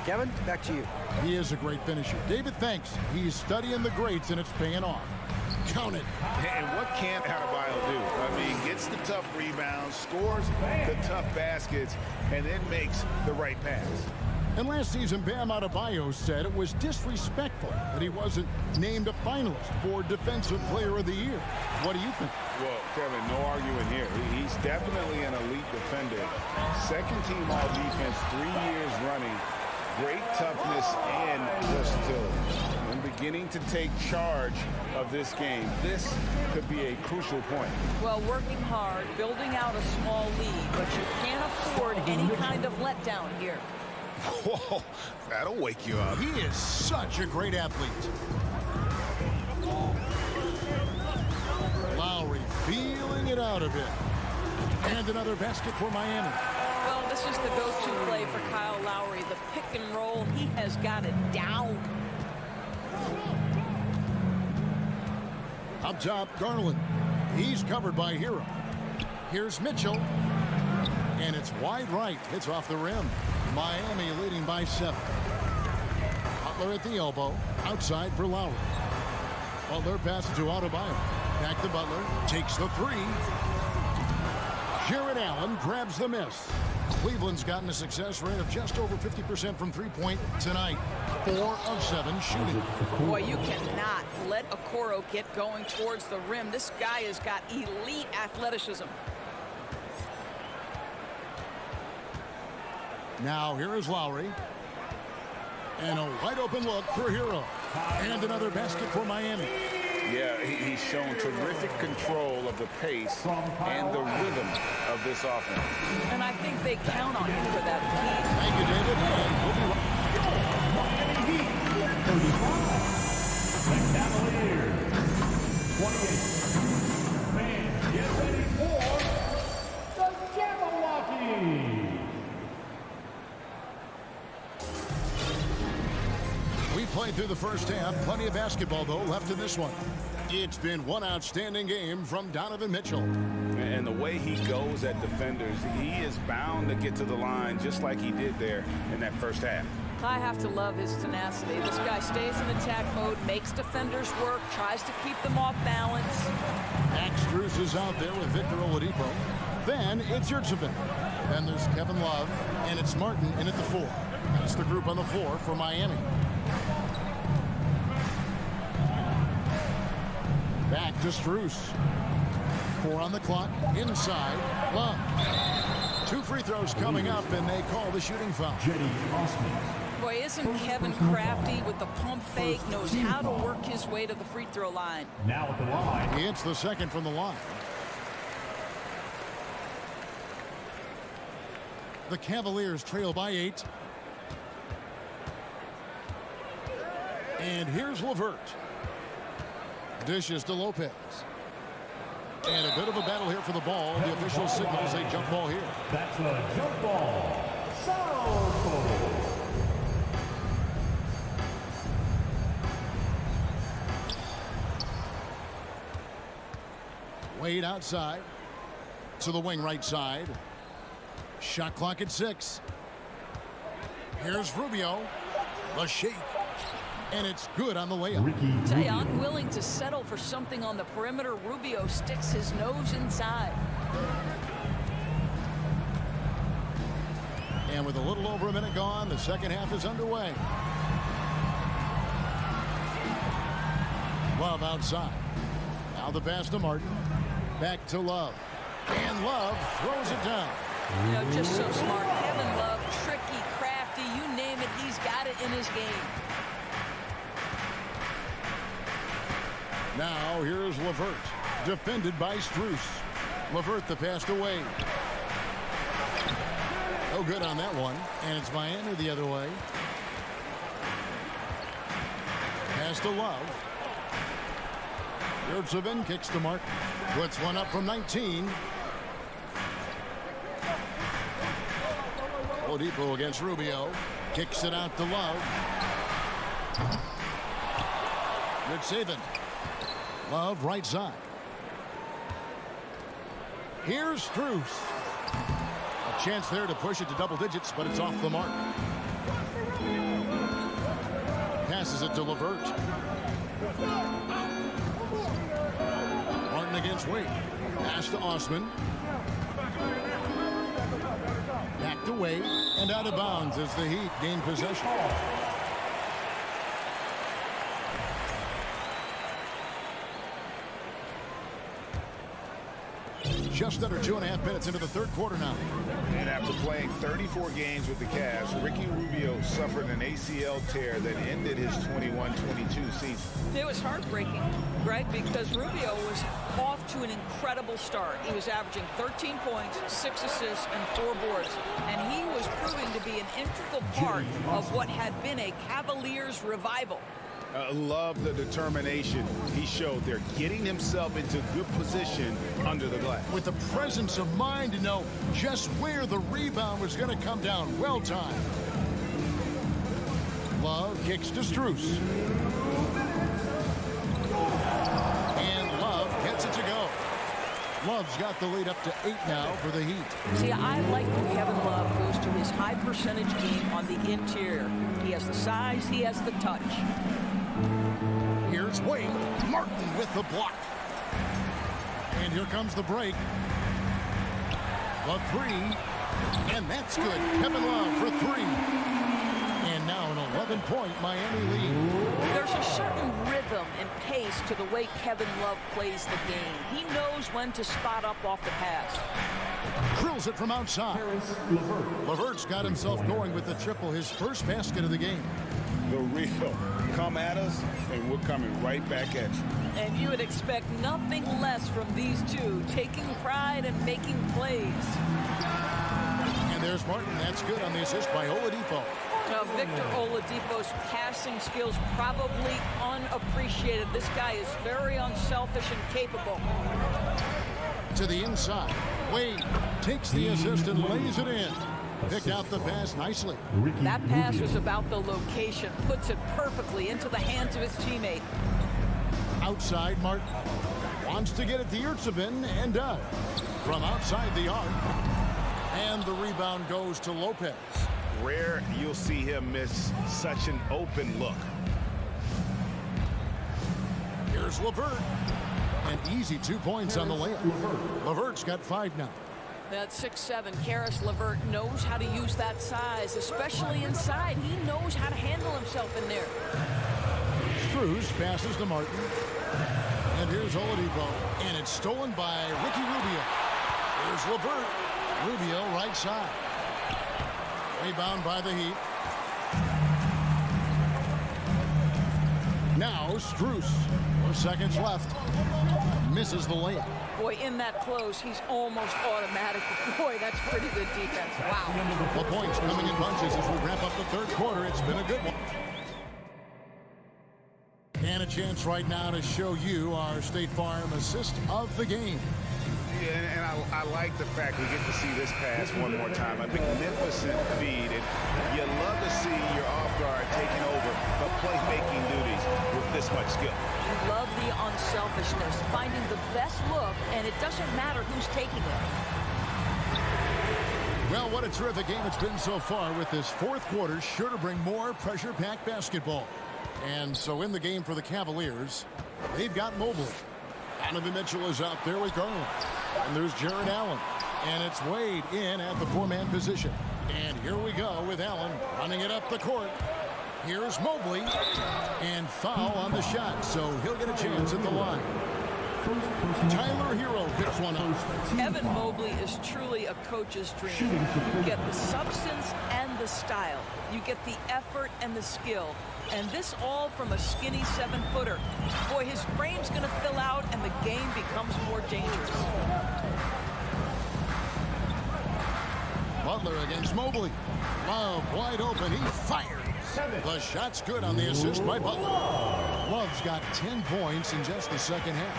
Kevin, back to you. He is a great finisher. David, thanks. He's studying the greats, and it's paying off. Count it. And what can't Adebayo do? I mean, gets the tough rebounds, scores the tough baskets, and then makes the right pass. And last season, Bam Adebayo said it was disrespectful that he wasn't named a finalist for Defensive Player of the Year. What do you think? Well, Kevin, no arguing here. He's definitely an elite defender. Second team all defense, 3 years running. Great toughness and versatility. And beginning to take charge of this game. This could be a crucial point. Well, working hard, building out a small lead, but you can't afford any kind of letdown here. Whoa, that'll wake you up. He is such a great athlete. Lowry feeling it out a bit. And another basket for Miami. Well, this is the go-to play for Kyle Lowry. The pick and roll, he has got it down. Up top, Garland. He's covered by Hero. Here's Mitchell. And it's wide right. Hits off the rim. Miami leading by 7. Butler at the elbow. Outside for Lowry. Butler passes to Adebayo. Back to Butler. Takes the 3. Jared Allen grabs the miss. Cleveland's gotten a success rate of just over 50% from three-point tonight. 4 of 7 shooting. Boy, you cannot let Okoro get going towards the rim. This guy has got elite athleticism. Now here is Lowry. And a wide open look for Hero. And another basket for Miami. Yeah, he's shown terrific control of the pace and the rhythm of this offense. And I think they count on him for that. Thank you, David. And we'll be right Miami Heat, 35. The Cavaliers, 28. Man, get ready for the Jabberwockies. We played through the first half. Plenty of basketball, though, left in this one. It's been one outstanding game from Donovan Mitchell. And the way he goes at defenders, he is bound to get to the line just like he did there in that first half. I have to love his tenacity. This guy stays in attack mode, makes defenders work, tries to keep them off balance. Max Strus is out there with Victor Oladipo. Then it's Yurtseven. Then there's Kevin Love, and it's Martin in at the 4. That's the group on the floor for Miami. Back to Strus. 4 on the clock. Inside. Love. 2 free throws coming up, and they call the shooting foul. Boy, isn't Kevin crafty with the pump fake, knows how to work his way to the free throw line. Now at the line. He hits the second from the line. The Cavaliers trail by 8. And here's LeVert. Dishes to Lopez. And a bit of a battle here for the ball. The official signals a jump ball here. That's a jump ball. So Wade outside to the wing right side. Shot clock at 6. Here's Rubio. The shake. And it's good on the layup. Tell you, unwilling to settle for something on the perimeter. Rubio sticks his nose inside. And with a little over a minute gone, the second half is underway. Love outside. Now the pass to Martin. Back to Love. And Love throws it down. You know, just so smart. Kevin Love, tricky, crafty, you name it, he's got it in his game. Now here's Levert, defended by Strus. Levert the pass away. No good on that one, and it's Miami the other way. Pass to Love. Yurtseven kicks to Mark. Puts one up from 19. Oladipo against Rubio. Kicks it out to Love. Yurtseven. Love right side. Here's Strus. A chance there to push it to double digits, but it's off the mark. Passes it to Levert. Martin against Wade. Pass to Osman. Back to Wade and out of bounds as the Heat gain possession. Just under 2.5 minutes into the third quarter now. And after playing 34 games with the Cavs, Ricky Rubio suffered an ACL tear that ended his 21-22 season. It was heartbreaking, Greg, because Rubio was off to an incredible start. He was averaging 13 points, 6 assists, and 4 boards. And he was proving to be an integral part of what had been a Cavaliers revival. Love the determination he showed there, getting himself into good position under the glass. With the presence of mind to know just where the rebound was going to come down. Well timed. Love kicks to Strus. And Love gets it to go. Love's got the lead up to 8 now for the Heat. See, I like when Kevin Love goes to his high percentage game on the interior. He has the size, he has the touch. Here's Wade. Martin with the block. And here comes the break. The three. And that's good. Kevin Love for 3. And now an 11-point Miami lead. There's a certain rhythm and pace to the way Kevin Love plays the game. He knows when to spot up off the pass. Drills it from outside. Levert's got himself going with the triple, his first basket of the game. The real come at us, and we're coming right back at you. And you would expect nothing less from these two, taking pride and making plays. And there's Martin. That's good on the assist by Oladipo. Now, Victor Oladipo's passing skills probably unappreciated. This guy is very unselfish and capable. To the inside. Wade takes the assist and lays it in. Picked out the pass nicely. That pass was about the location. Puts it perfectly into the hands of his teammate. Outside, Martin wants to get it to Yurtseven and does. From outside the arc. And the rebound goes to Lopez. Rare you'll see him miss such an open look. Here's Levert. An easy 2 points on the layup. Levert's got 5 now. That 6'7" Karis LeVert knows how to use that size, especially inside. He knows how to handle himself in there. Strus passes to Martin. And here's Oladipo. And it's stolen by Ricky Rubio. Here's LeVert. Rubio right side. Rebound by the Heat. Now Strus. 4 seconds left. Misses the layup. Boy, in that close, he's almost automatic. Boy, that's pretty good defense. Wow. The points coming in bunches as we wrap up the third quarter. It's been a good one. And a chance right now to show you our State Farm assist of the game. Yeah, and I like the fact we get to see this pass one more time. A magnificent feed. And you love to see your off guard taking over the playmaking duties with this much skill. You love the unselfishness, finding the best look, and it doesn't matter who's taking it. Well, what a terrific game it's been so far, with this fourth quarter sure to bring more pressure-packed basketball. And so in the game for the Cavaliers, they've got Mobley. Donovan Mitchell is out there with Garland. And there's Jared Allen. And it's Wade in at the 4-man position. And here we go with Allen running it up the court. Here's Mobley. And foul on the shot, so he'll get a chance at the line. Tyler Hero picks one up. Evan Mobley is truly a coach's dream. You get the substance and the style. You get the effort and the skill. And this all from a skinny 7-footer. Boy, his frame's going to fill out and the game becomes more dangerous. Butler against Mobley. Love wide open. He fires. The shot's good on the assist by Butler. Love's got 10 points in just the second half.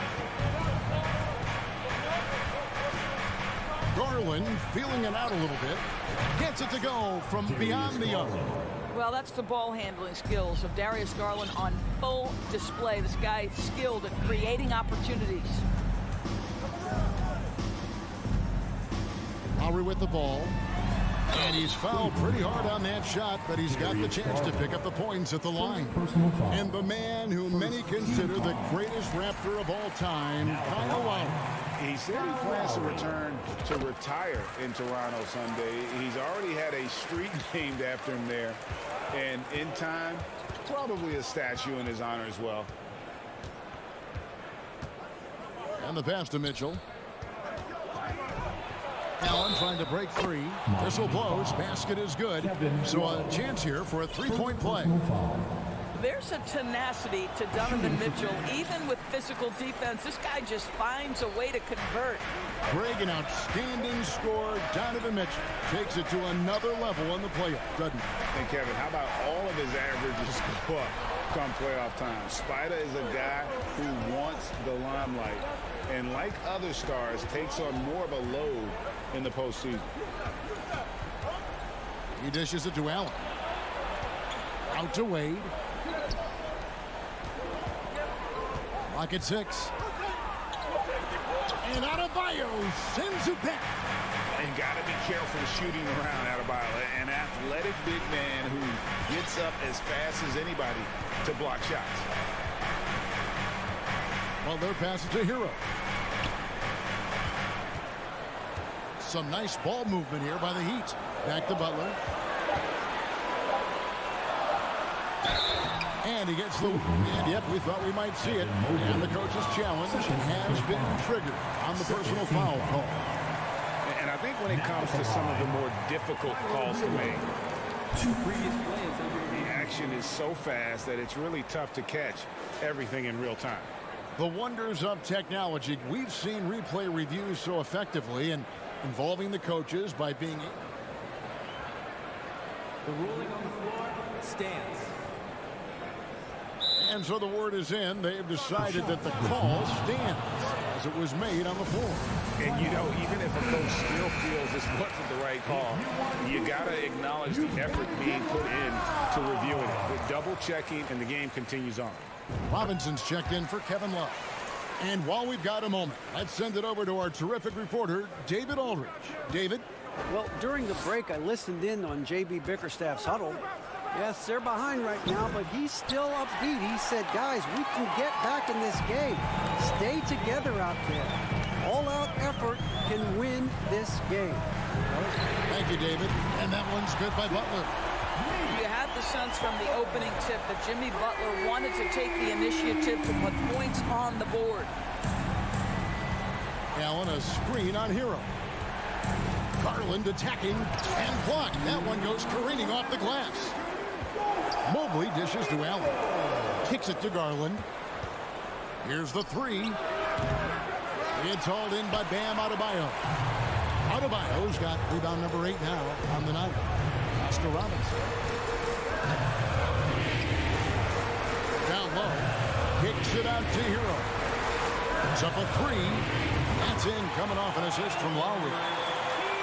Garland feeling it out a little bit. Gets it to go from beyond the arc. Well, that's the ball handling skills of Darius Garland on full display. This guy is skilled at creating opportunities. Lowry with the ball. And he's fouled pretty hard on that shot, but he's got the chance to pick up the points at the line. And the man who many consider the greatest Raptor of all time, Kyle Lowry. He said he plans to return to retire in Toronto Sunday. He's already had a street named after him there. And in time, probably a statue in his honor as well. And the pass to Mitchell. Allen trying to break free. Whistle blows. Basket is good. So a chance here for a three-point play. There's a tenacity to Donovan Mitchell. Even with physical defense, this guy just finds a way to convert. Greg, an outstanding scorer. Donovan Mitchell takes it to another level in the playoffs, doesn't he? And Kevin, how about all of his averages go up come playoff time? Spider is a guy who wants the limelight. And like other stars, takes on more of a load in the postseason. He dishes it to Allen. Out to Wade. Lock at 6. And Adebayo sends it back. And got to be careful shooting around Adebayo. An athletic big man who gets up as fast as anybody to block shots. Well, their pass it to Hero. Some nice ball movement here by the Heat. Back to Butler. And he gets the... And yep, we thought we might see it. And the coach's challenge has been triggered on the personal foul call. And I think when it comes to some of the more difficult calls to make, the action is so fast that it's really tough to catch everything in real time. The wonders of technology. We've seen replay reviews so effectively and involving the coaches by being... The ruling on the floor stands. And so the word is in. They've decided that the call stands as it was made on the floor. And, you know, even if a coach still feels this wasn't the right call, you got to acknowledge the effort being put in to reviewing it. With double checking, and the game continues on. Robinson's checked in for Kevin Love. And while we've got a moment, let's send it over to our terrific reporter, David Aldridge. David? Well, during the break, I listened in on J.B. Bickerstaff's huddle. Yes, they're behind right now, but he's still upbeat. He said, guys, we can get back in this game. Stay together out there. All-out effort can win this game. Thank you, David. And that one's good by Butler. You had the sense from the opening tip that Jimmy Butler wanted to take the initiative to put points on the board. Allen, a screen on Hero. Garland attacking and blocked. That one goes careening off the glass. Mobley dishes to Allen. Kicks it to Garland. Here's the three. It's hauled in by Bam Adebayo. Adebayo's got rebound number 8 now on the night. Oscar Robinson. Down low. Kicks it out to Hero. It's up a 3. That's in, coming off an assist from Lowry.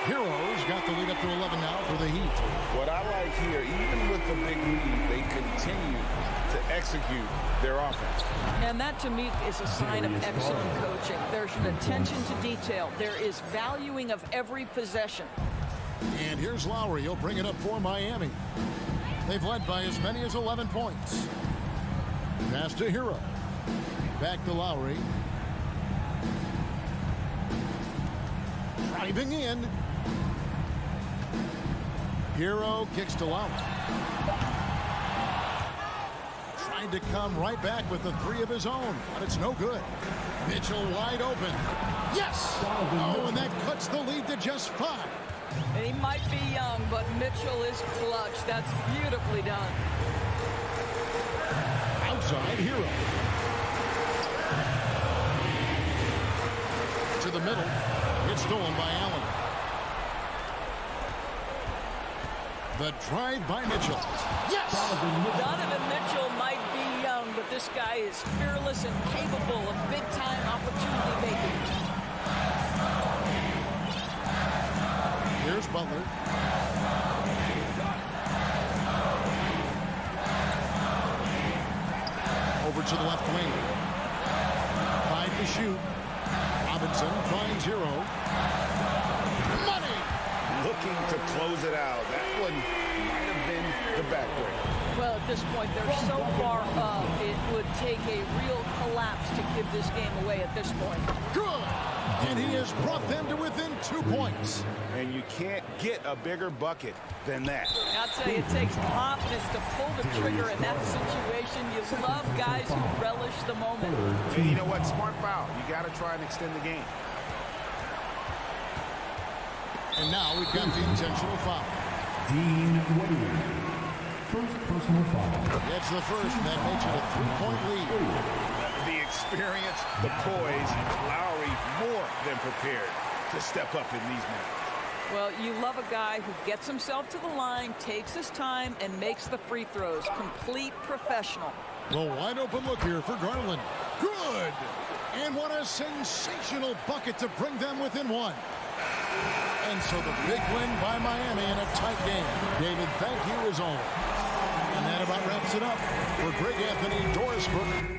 Hero's got the lead up to 11 now for the Heat. What I like here, even with the big lead, they continue to execute their offense. And that, to me, is a sign of excellent coaching. There's an attention to detail. There is valuing of every possession. And here's Lowry. He'll bring it up for Miami. They've led by as many as 11 points. Pass to Hero. Back to Lowry. Driving in. Hero kicks to Lowry. tried to come right back with the three of his own, but it's no good. Mitchell wide open. Yes! Oh, and that cuts the lead to just 5. He might be young, but Mitchell is clutch. That's beautifully done. Outside Hero. To the middle. It's stolen by Allen. The drive by Mitchell. Yes! Donovan Mitchell might be young, but this guy is fearless and capable of big-time opportunity making. Here's Butler. Over to the left wing. 5 to shoot. Robinson finds Hero. Money! Looking to close it out. That one might have been the backbreaker. Well, at this point, they're so far up, it would take a real collapse to give this game away at this point. Good! And he has brought them to within 2 points. And you can't get a bigger bucket than that. I'll tell you, it takes confidence to pull the trigger in that situation. You love guys who relish the moment. And you know what? Smart foul. You got to try and extend the game. And now we've got the intentional foul. Dean Whittier. First personal foul. That's the first, and that makes it a 3-point lead. The experience, the poise, Lowry more than prepared to step up in these moments. Well, you love a guy who gets himself to the line, takes his time, and makes the free throws. Complete professional. The wide open look here for Garland. Good! And what a sensational bucket to bring them within 1. And so the big win by Miami in a tight game. David, thank you as always. And that about wraps it up for Greg Anthony, Doris Brooker.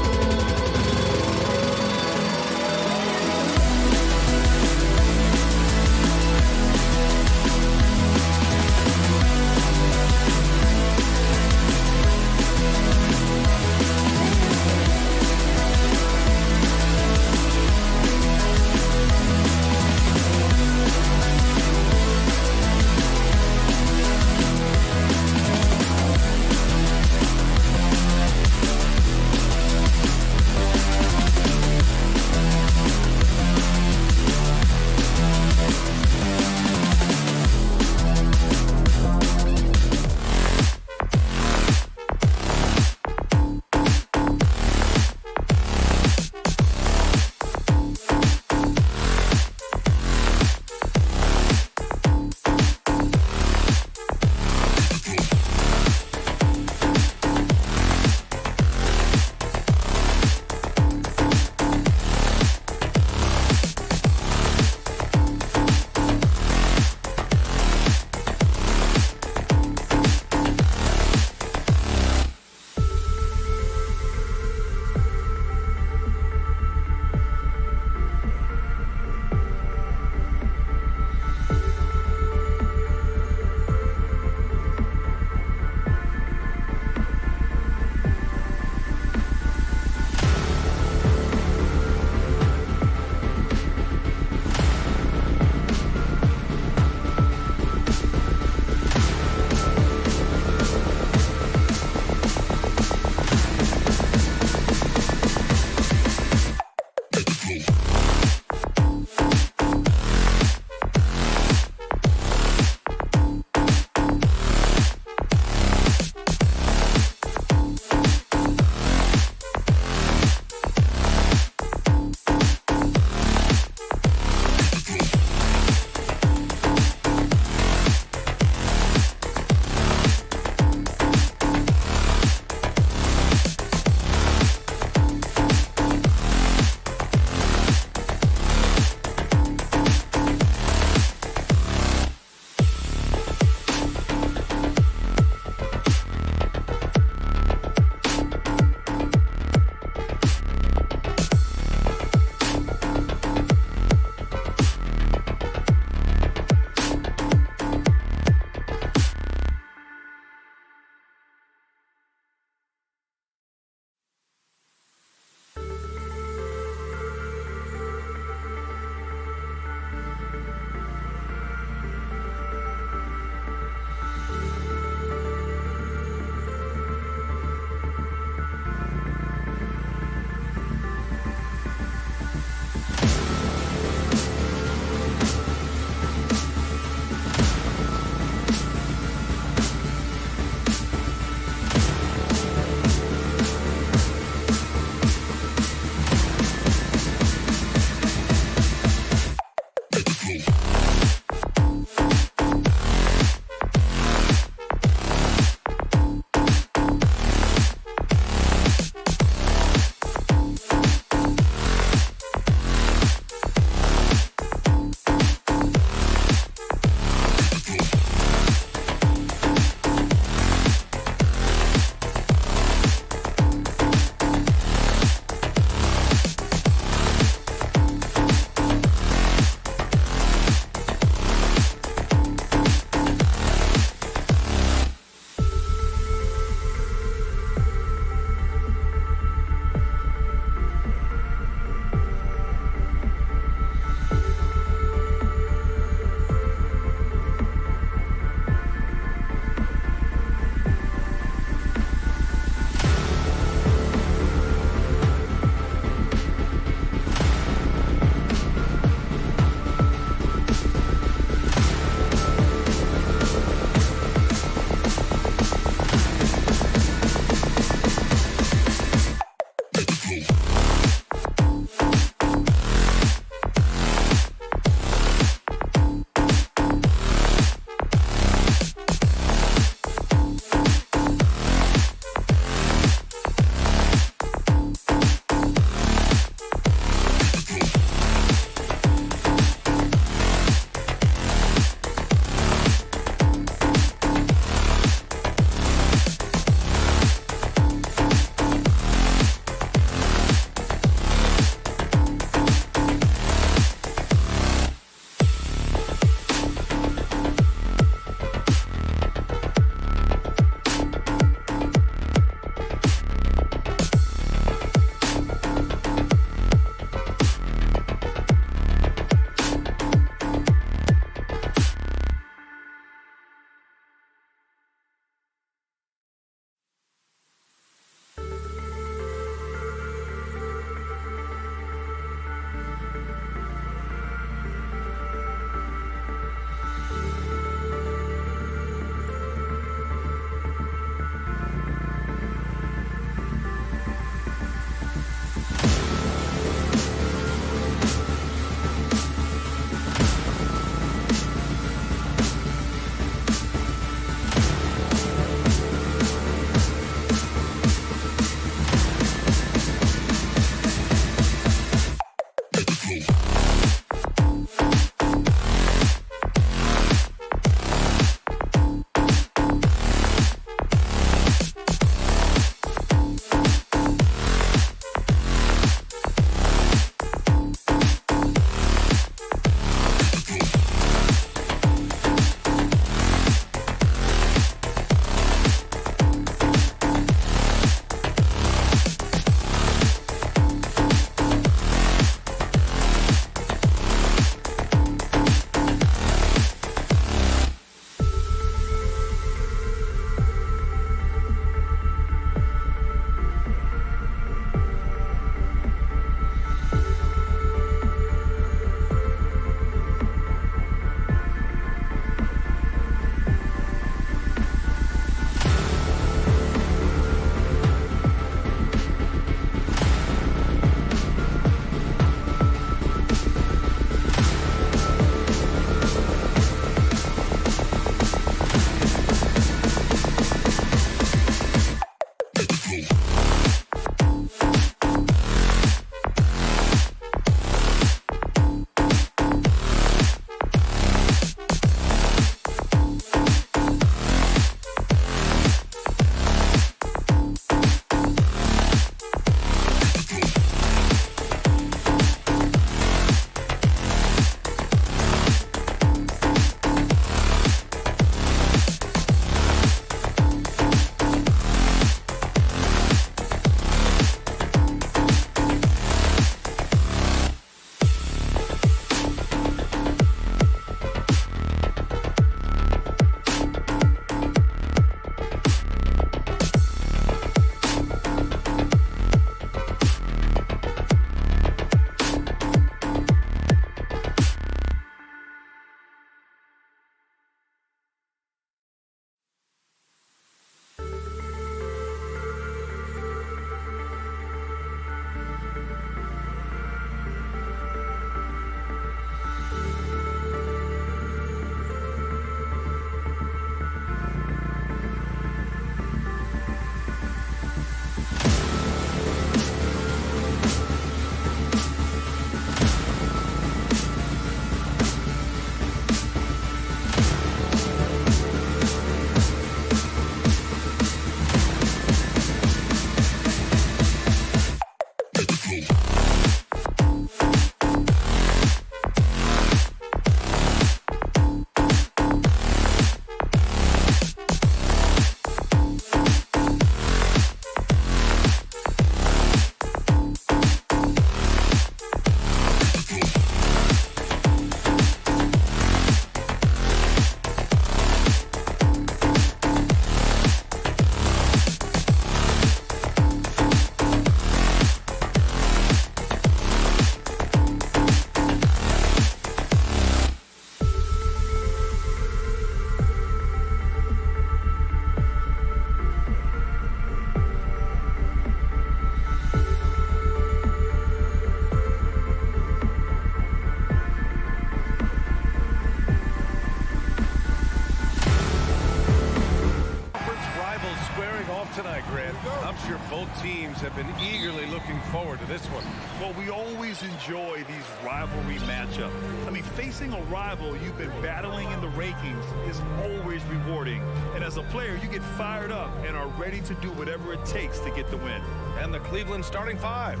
I'm sure both teams have been eagerly looking forward to this one. Well, we always enjoy these rivalry matchups. I mean, facing a rival you've been battling in the rankings is always rewarding. And as a player, you get fired up and are ready to do whatever it takes to get the win. And the Cleveland starting five.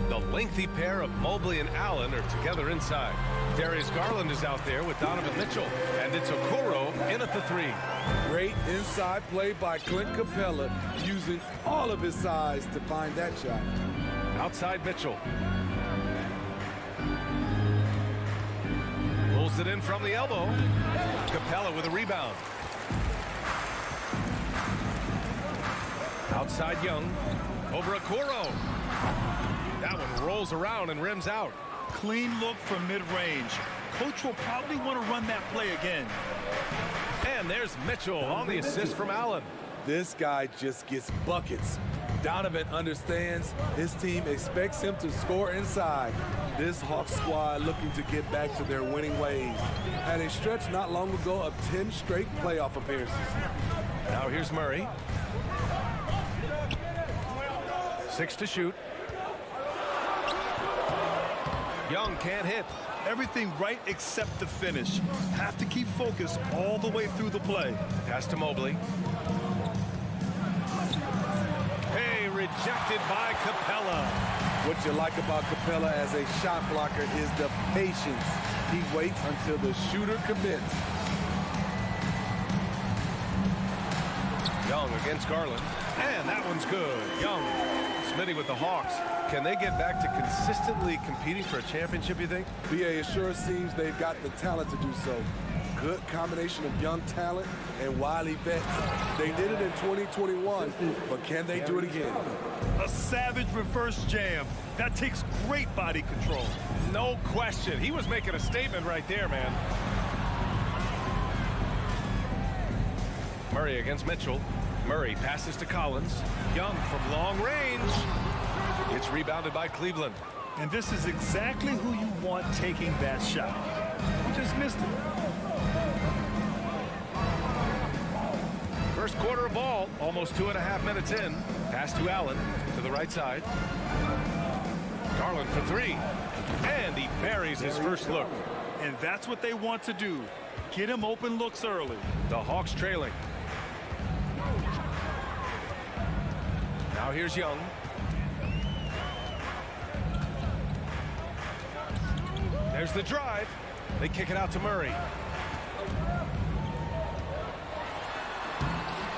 The lengthy pair of Mobley and Allen are together inside. Darius Garland is out there with Donovan Mitchell. And it's Okoro in at the three. Great inside play by Clint Capella, using all of his size to find that shot. Outside Mitchell. Pulls it in from the elbow. Capella with a rebound. Outside Young. Over Okoro. That one rolls around and rims out. Clean look from mid-range. Coach will probably want to run that play again. And there's Mitchell on the assist from Allen. This guy just gets buckets. Donovan understands his team expects him to score inside. This Hawks squad looking to get back to their winning ways. Had a stretch not long ago of 10 straight playoff appearances. Now here's Murray. 6 to shoot. Young can't hit. Everything right except the finish. Have to keep focused all the way through the play. Pass to Mobley. Hey, rejected by Capella. What you like about Capella as a shot blocker is the patience. He waits until the shooter commits. Young against Garland. And that one's good. Young. Smitty with the Hawks. Can they get back to consistently competing for a championship, you think? BA, it sure seems they've got the talent to do so. Good combination of young talent and wily vets. They did it in 2021, but can they do it again? A savage reverse jam. That takes great body control. No question. He was making a statement right there, man. Murray against Mitchell. Murray passes to Collins. Young from long range. It's rebounded by Cleveland. And this is exactly who you want taking that shot. You just missed it. First quarter of ball, almost 2.5 minutes in. Pass to Allen to the right side. Garland for three. And he buries his first look. And that's what they want to do. Get him open looks early. The Hawks trailing. Now here's Young. There's the drive. They kick it out to Murray.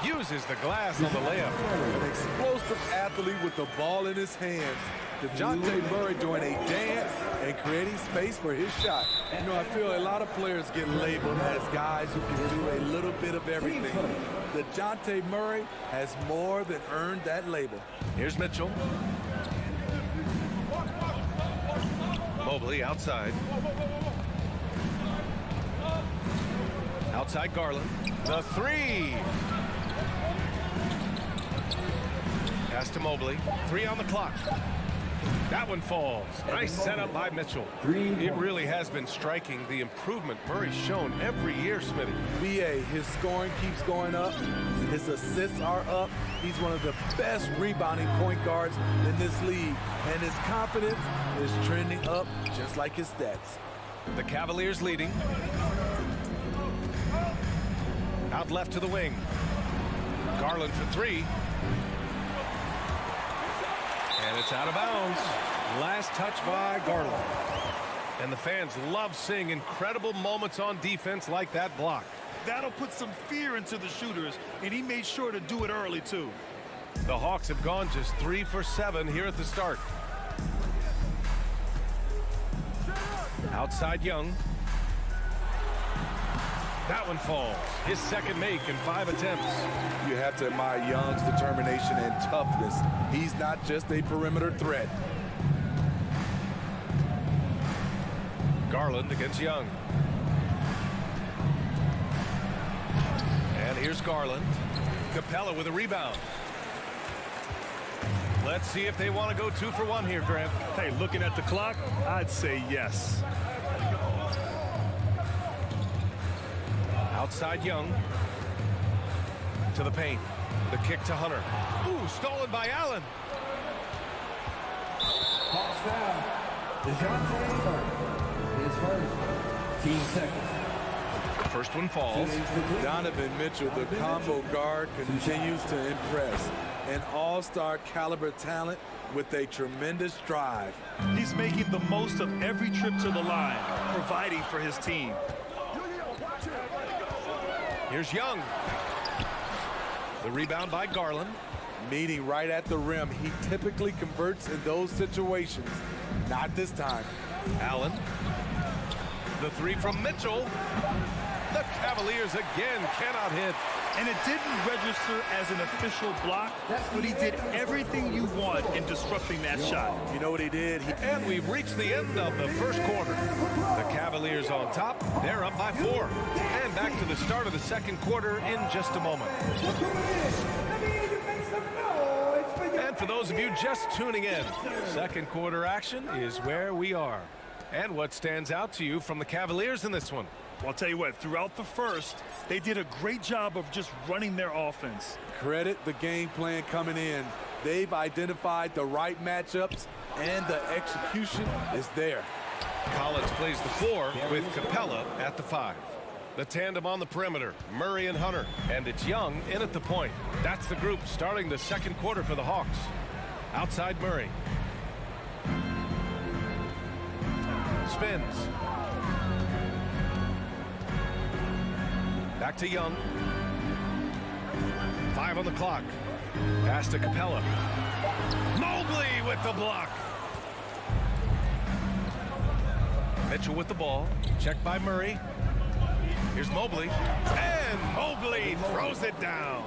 Uses the glass on the layup. An explosive athlete with the ball in his hands. DeJounte Murray doing a dance and creating space for his shot. You know, I feel a lot of players get labeled as guys who can do a little bit of everything. DeJounte Murray has more than earned that label. Here's Mitchell. Mobley outside. Outside Garland. The three. Pass to Mobley. 3 on the clock. That one falls. Nice setup by Mitchell. It really has been striking the improvement Murray's shown every year, Smitty. BA, his scoring keeps going up. His assists are up. He's one of the best rebounding point guards in this league. And his confidence is trending up just like his stats. The Cavaliers leading. Out left to the wing. Garland for three. And it's out of bounds. Last touch by Garland. And the fans love seeing incredible moments on defense like that block. That'll put some fear into the shooters, and he made sure to do it early, too. The Hawks have gone just 3 for 7 here at the start. Outside Young. That one falls. His second make in 5 attempts. You have to admire Young's determination and toughness. He's not just a perimeter threat. Garland against Young. And here's Garland. Capella with a rebound. Let's see if they want to go 2 for 1 here, Grant. Hey, looking at the clock, I'd say yes. Outside Young. To the paint. The kick to Hunter. Ooh, stolen by Allen. Hawks foul. Dejounte Murray is first. Team seconds. The first one falls. Donovan Mitchell, the combo guard, continues to impress. An all-star caliber talent with a tremendous drive. He's making the most of every trip to the line, providing for his team. Here's Young. The rebound by Garland. Meeting right at the rim. He typically converts in those situations. Not this time. Allen. The three from Mitchell. The Cavaliers again cannot hit. And it didn't register as an official block, but he did everything you want in disrupting that shot. You know what he did? And we've reached the end of the first quarter. The Cavaliers on top. They're up by 4. And back to the start of the second quarter in just a moment. And for those of you just tuning in, second quarter action is where we are. And what stands out to you from the Cavaliers in this one? Well, I'll tell you what, throughout the first, they did a great job of just running their offense. Credit the game plan coming in. They've identified the right matchups, and the execution is there. Collins plays the 4 with Capella at the 5. The tandem on the perimeter, Murray and Hunter. And it's Young in at the point. That's the group starting the second quarter for the Hawks. Outside Murray. Spins. Back to Young. 5 on the clock. Pass to Capella. Mobley with the block. Mitchell with the ball. Checked by Murray. Here's Mobley. And Mobley throws it down.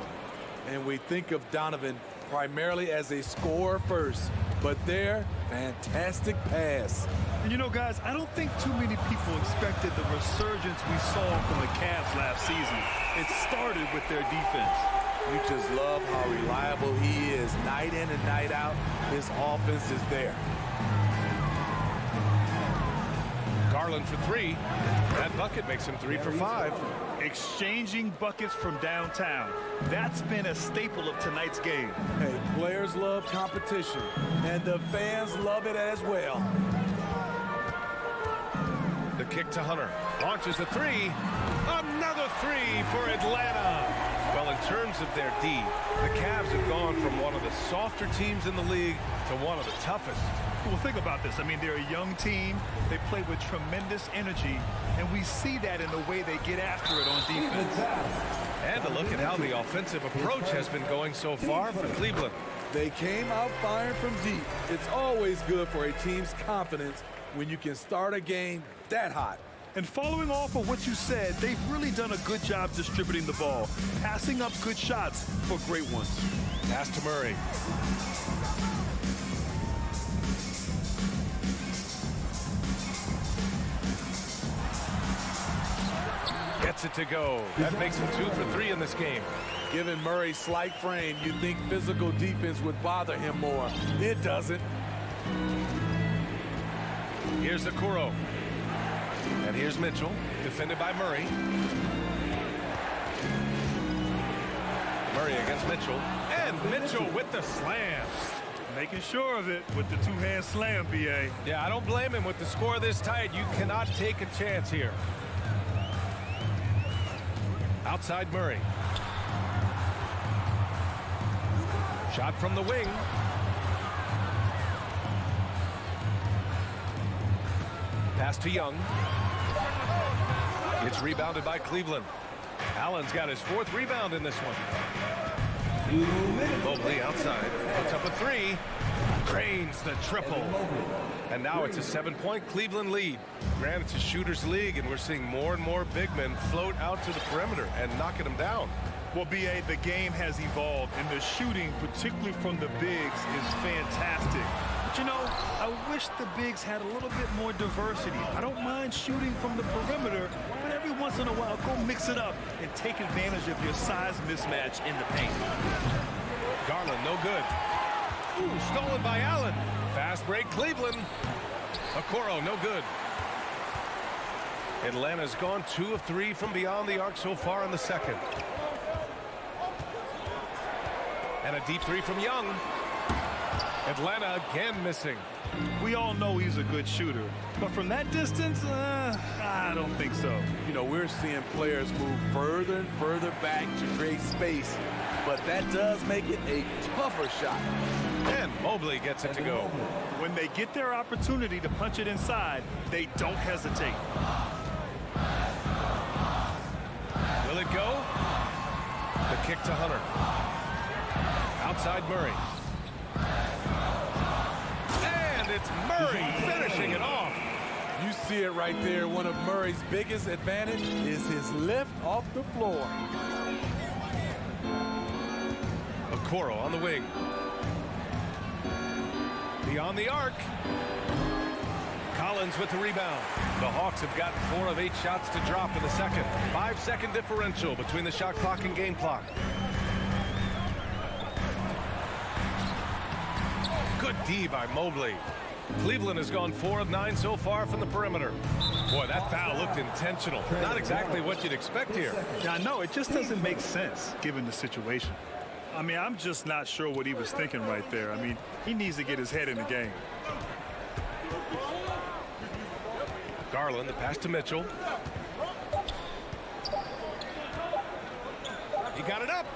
And we think of Donovan primarily as a scorer first, but their fantastic pass. And you know, guys, I don't think too many people expected the resurgence we saw from the Cavs last season. It started with their defense. We just love how reliable he is. Night in and night out, his offense is there. Garland for 3. That bucket makes him 3 for 5. Exchanging buckets from downtown. That's been a staple of tonight's game. Hey, players love competition, and the fans love it as well. The kick to Hunter. Launches a 3. Another 3 for Atlanta. Well, in terms of their D, the Cavs have gone from one of the softer teams in the league to one of the toughest. Well, think about this. I mean, they're a young team. They play with tremendous energy, and we see that in the way they get after it on defense. And to look at how the offensive approach has been going so far for Cleveland. They came out firing from deep. It's always good for a team's confidence when you can start a game that hot. And following off of what you said, they've really done a good job distributing the ball, passing up good shots for great ones. Pass to Murray. Gets it to go. That makes him 2 for 3 in this game. Given Murray's slight frame, you'd think physical defense would bother him more. It doesn't. Here's Okoro. And here's Mitchell, defended by Murray. Murray against Mitchell. And Mitchell with the slam. Making sure of it with the two-hand slam, B.A. Yeah, I don't blame him. With the score this tight, you cannot take a chance here. Outside Murray. Shot from the wing. Pass to Young. It's rebounded by Cleveland. Allen's got his 4th rebound in this one. Mobley outside. Puts up a 3. Drains the triple. And now it's a 7-point Cleveland lead. Granted, it's a shooter's league, and we're seeing more and more big men float out to the perimeter and knocking them down. Well, B.A., the game has evolved, and the shooting, particularly from the bigs, is fantastic. But, you know, I wish the bigs had a little bit more diversity. I don't mind shooting from the perimeter, but every once in a while, go mix it up and take advantage of your size mismatch in the paint. Garland, no good. Ooh, stolen by Allen. Fast break, Cleveland. Okoro, no good. Atlanta's gone 2 of 3 from beyond the arc so far in the second. And a deep three from Young. Atlanta again missing. We all know he's a good shooter, but from that distance, I don't think so. You know, we're seeing players move further and further back to create space, but that does make it a tougher shot. And Mobley gets it to go. When they get their opportunity to punch it inside, they don't hesitate. Will it go? The kick to Hunter. Outside Murray. And it's Murray finishing it off. You see it right there. One of Murray's biggest advantage is his lift off the floor. Okoro on the wing. Beyond the arc. Collins with the rebound. The Hawks have gotten 4 of 8 shots to drop in the second. 5-second differential between the shot clock and game clock. Good D by Mobley. Cleveland has gone 4 of 9 so far from the perimeter. Boy, that foul looked intentional. Not exactly what you'd expect here. Yeah, I know. It just doesn't make sense given the situation. I mean, I'm just not sure what he was thinking right there. I mean, he needs to get his head in the game. Garland, the pass to Mitchell. He got it up.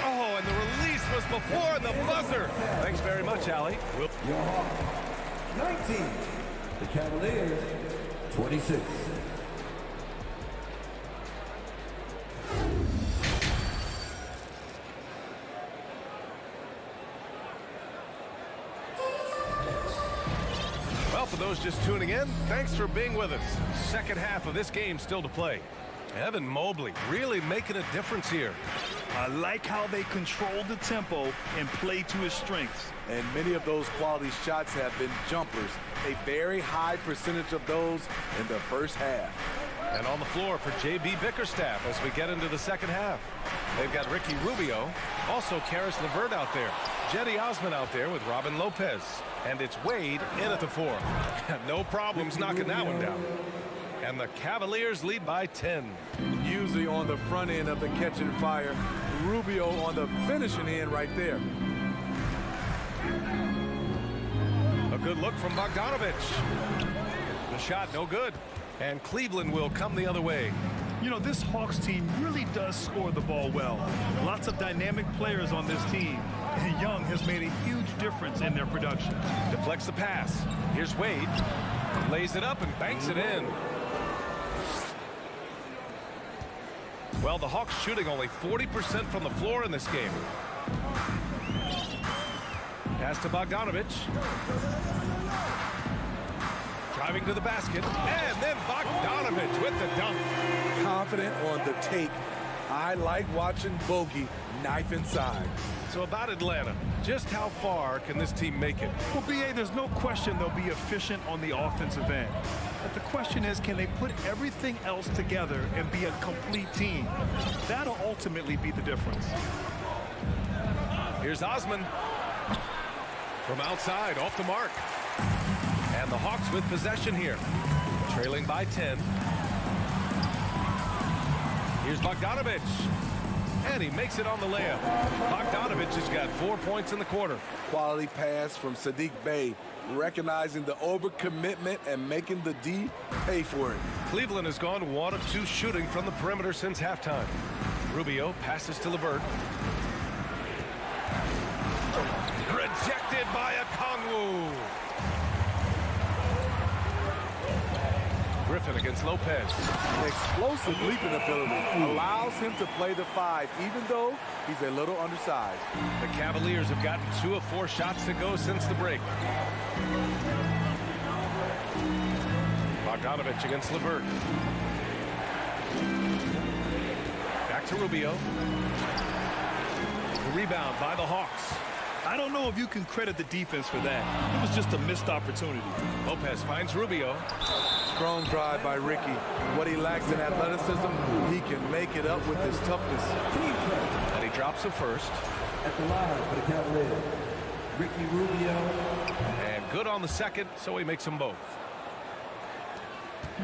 Oh, and the release was before the buzzer. Thanks very much, Allie. Your Hawks, 19. The Cavaliers, 26. Well, for those just tuning in, thanks for being with us. Second half of this game still to play. Evan Mobley really making a difference here. I like how they control the tempo and play to his strengths. And many of those quality shots have been jumpers. A very high percentage of those in the first half. And on the floor for J.B. Bickerstaff as we get into the second half. They've got Ricky Rubio, also Karis LeVert out there. Jetty Osman out there with Robin Lopez. And it's Wade in at the 4. No problems knocking that one down. And the Cavaliers lead by 10. Usually on the front end of the catch and fire. Rubio on the finishing end right there. A good look from Bogdanovich. The shot no good. And Cleveland will come the other way. You know, this Hawks team really does score the ball well. Lots of dynamic players on this team. And Young has made a huge difference in their production. Deflects the pass. Here's Wade. Lays it up and banks it in. Well, the Hawks shooting only 40% from the floor in this game. Pass to Bogdanovich. Driving to the basket. And then Bogdanovich with the dunk. Confident on the take. I like watching Bogey knife inside. So about Atlanta, just how far can this team make it? Well, B.A., there's no question they'll be efficient on the offensive end. But the question is, can they put everything else together and be a complete team? That'll ultimately be the difference. Here's Osman. From outside, off the mark. And the Hawks with possession here. Trailing by 10. Here's Bogdanovich. And he makes it on the layup. Bogdanovich has got 4 points in the quarter. Quality pass from Sadiq Bey, recognizing the overcommitment and making the D pay for it. Cleveland has gone 1 of 2 shooting from the perimeter since halftime. Rubio passes to LeVert. Rejected by Okongwu. Griffin against Lopez. Explosive leaping ability allows him to play the 5, even though he's a little undersized. The Cavaliers have gotten 2 of 4 shots to go since the break. Bogdanovich against LeVert. Back to Rubio. The rebound by the Hawks. I don't know if you can credit the defense for that. It was just a missed opportunity. Lopez finds Rubio. Strong drive by Ricky. What he lacks in athleticism, he can make it up with his toughness. And he drops the first. At the line for the Cavaliers, Ricky Rubio. And good on the second, so he makes them both.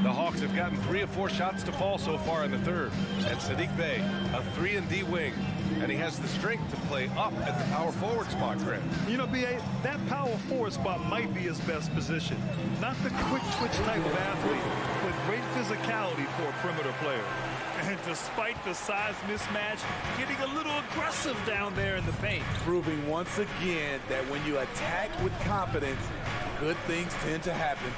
The Hawks have gotten 3 of 4 shots to fall so far in the third. And Sadiq Bey, a 3-and-D wing. And he has the strength to play up at the power forward spot, Grant. You know, B.A., that power forward spot might be his best position. Not the quick twitch type of athlete, but great physicality for a perimeter player. And despite the size mismatch, getting a little aggressive down there in the paint. Proving once again that when you attack with confidence, good things tend to happen.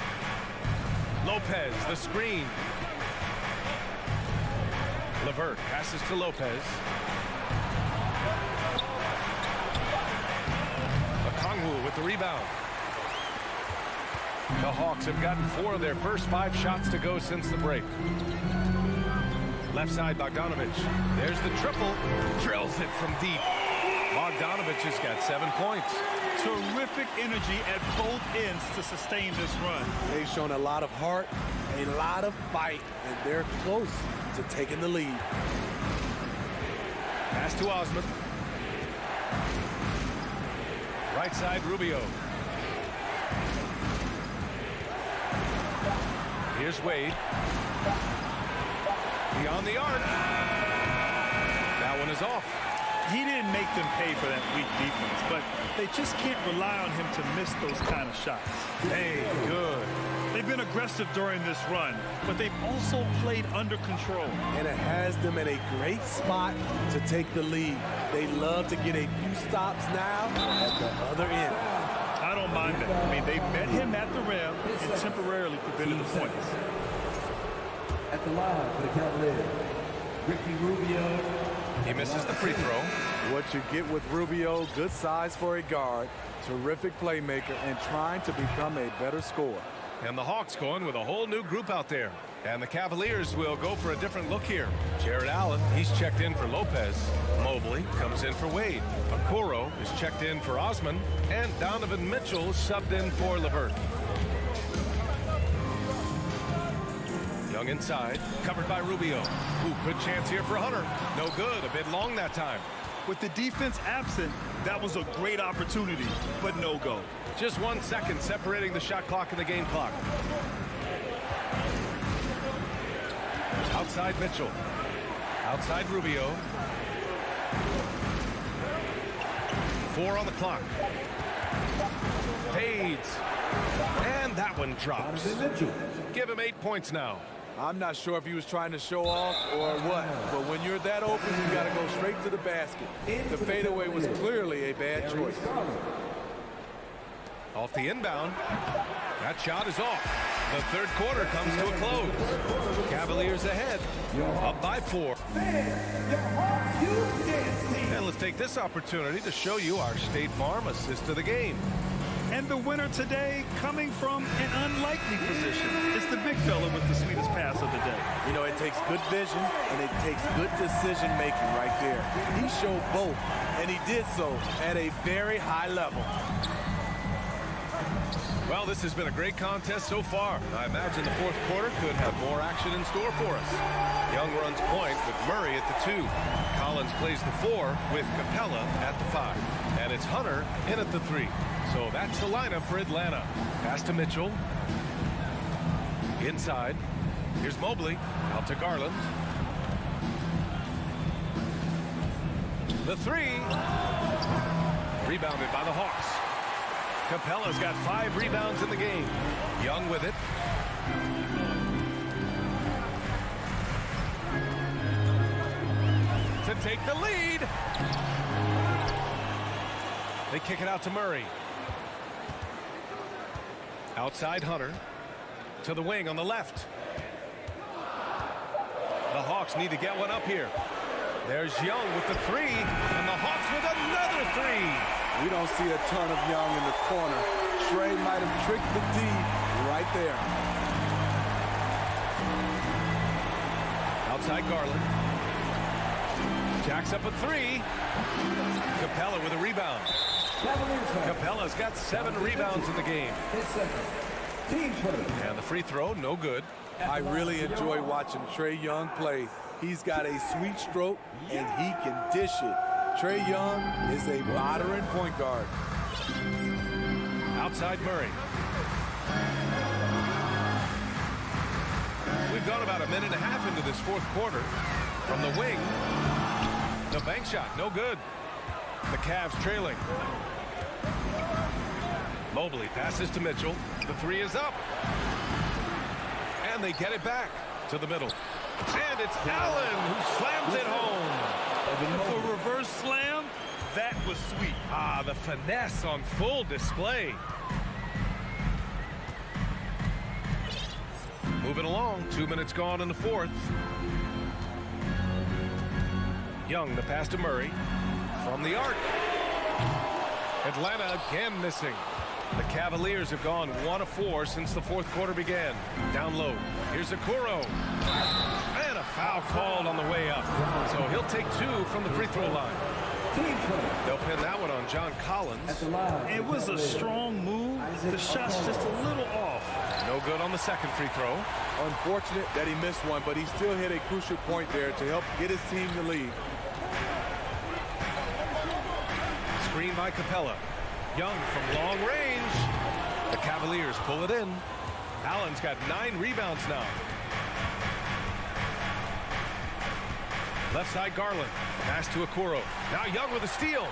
Lopez, the screen. Levert passes to Lopez. Okongwu with the rebound. The Hawks have gotten 4 of their first 5 shots to go since the break. Left side, Bogdanovich. There's the triple. Drills it from deep. Bogdanovich has got 7 points. Terrific energy at both ends to sustain this run. They've shown a lot of heart, a lot of fight, and they're close to taking the lead. Pass to Osman. Right side, Rubio. Here's Wade. Beyond the arc. That one is off. He didn't make them pay for that weak defense, but they just can't rely on him to miss those kind of shots. Hey, good. They've been aggressive during this run, but they've also played under control. And it has them in a great spot to take the lead. They love to get a few stops now at the other end. I don't mind that. I mean, they met him at the rim and temporarily prevented the points. At the line for the Cavaliers, Ricky Rubio. He misses the free throw. What you get with Rubio, good size for a guard, terrific playmaker, and trying to become a better scorer. And the Hawks going with a whole new group out there. And the Cavaliers will go for a different look here. Jared Allen, he's checked in for Lopez. Mobley comes in for Wade. Okoro is checked in for Osman. And Donovan Mitchell subbed in for Levert. Young inside, covered by Rubio. Ooh, good chance here for Hunter. No good, a bit long that time. With the defense absent, that was a great opportunity, but no go. Just 1 second separating the shot clock and the game clock. Outside Mitchell. Outside Rubio. 4 on the clock. Fades. And that one drops. Give him 8 points now. I'm not sure if he was trying to show off or what, but when you're that open, you got to go straight to the basket. The fadeaway was clearly a bad choice. Off the inbound. That shot is off. The third quarter comes to a close. Cavaliers ahead, up by 4. And let's take this opportunity to show you our State Farm assist of the game. And the winner today, coming from an unlikely position, is the big fella with the sweetest pass of the day. You know, it takes good vision and it takes good decision making right there. He showed both, and he did so at a very high level. Well, this has been a great contest so far. I imagine the fourth quarter could have more action in store for us. Young runs point with Murray at the 2. Collins plays the 4 with Capella at the 5. And it's Hunter in at the 3. So that's the lineup for Atlanta. Pass to Mitchell. Inside. Here's Mobley. Out to Garland. The 3. Rebounded by the Hawks. Capella's got 5 rebounds in the game. Young with it. To take the lead. They kick it out to Murray. Outside Hunter. To the wing on the left. The Hawks need to get one up here. There's Young with the 3. And the Hawks with another 3. We don't see a ton of Young in the corner. Trey might have tricked the D right there. Outside Garland. Jacks up a 3. Capella with a rebound. Capella's got 7 rebounds in the game. And the free throw, no good. I really enjoy watching Trae Young play. He's got a sweet stroke, and he can dish it. Trae Young is a modern point guard. Outside Murray. We've gone about a minute and a half into this fourth quarter. From the wing. The bank shot, no good. The Cavs trailing. Mobley passes to Mitchell. The three is up. And they get it back to the middle. And it's Allen who slams it home. The reverse slam, that was sweet. Ah, the finesse on full display. Moving along, 2 minutes gone in the fourth. Young, the pass to Murray. From the arc. Atlanta again missing. The Cavaliers have gone 1 of 4 since the fourth quarter began. Down low. Here's Okoro. And a foul called on the way up. So he'll take 2 from the free throw line. They'll pin that one on John Collins. It was a strong move. The shot's just a little off. No good on the second free throw. Unfortunate that he missed one, but he still hit a crucial point there to help get his team the lead. Screen by Capella. Young from long range. The Cavaliers pull it in. Allen's got 9 rebounds now. Left side Garland. Pass to Okoro. Now Young with a steal.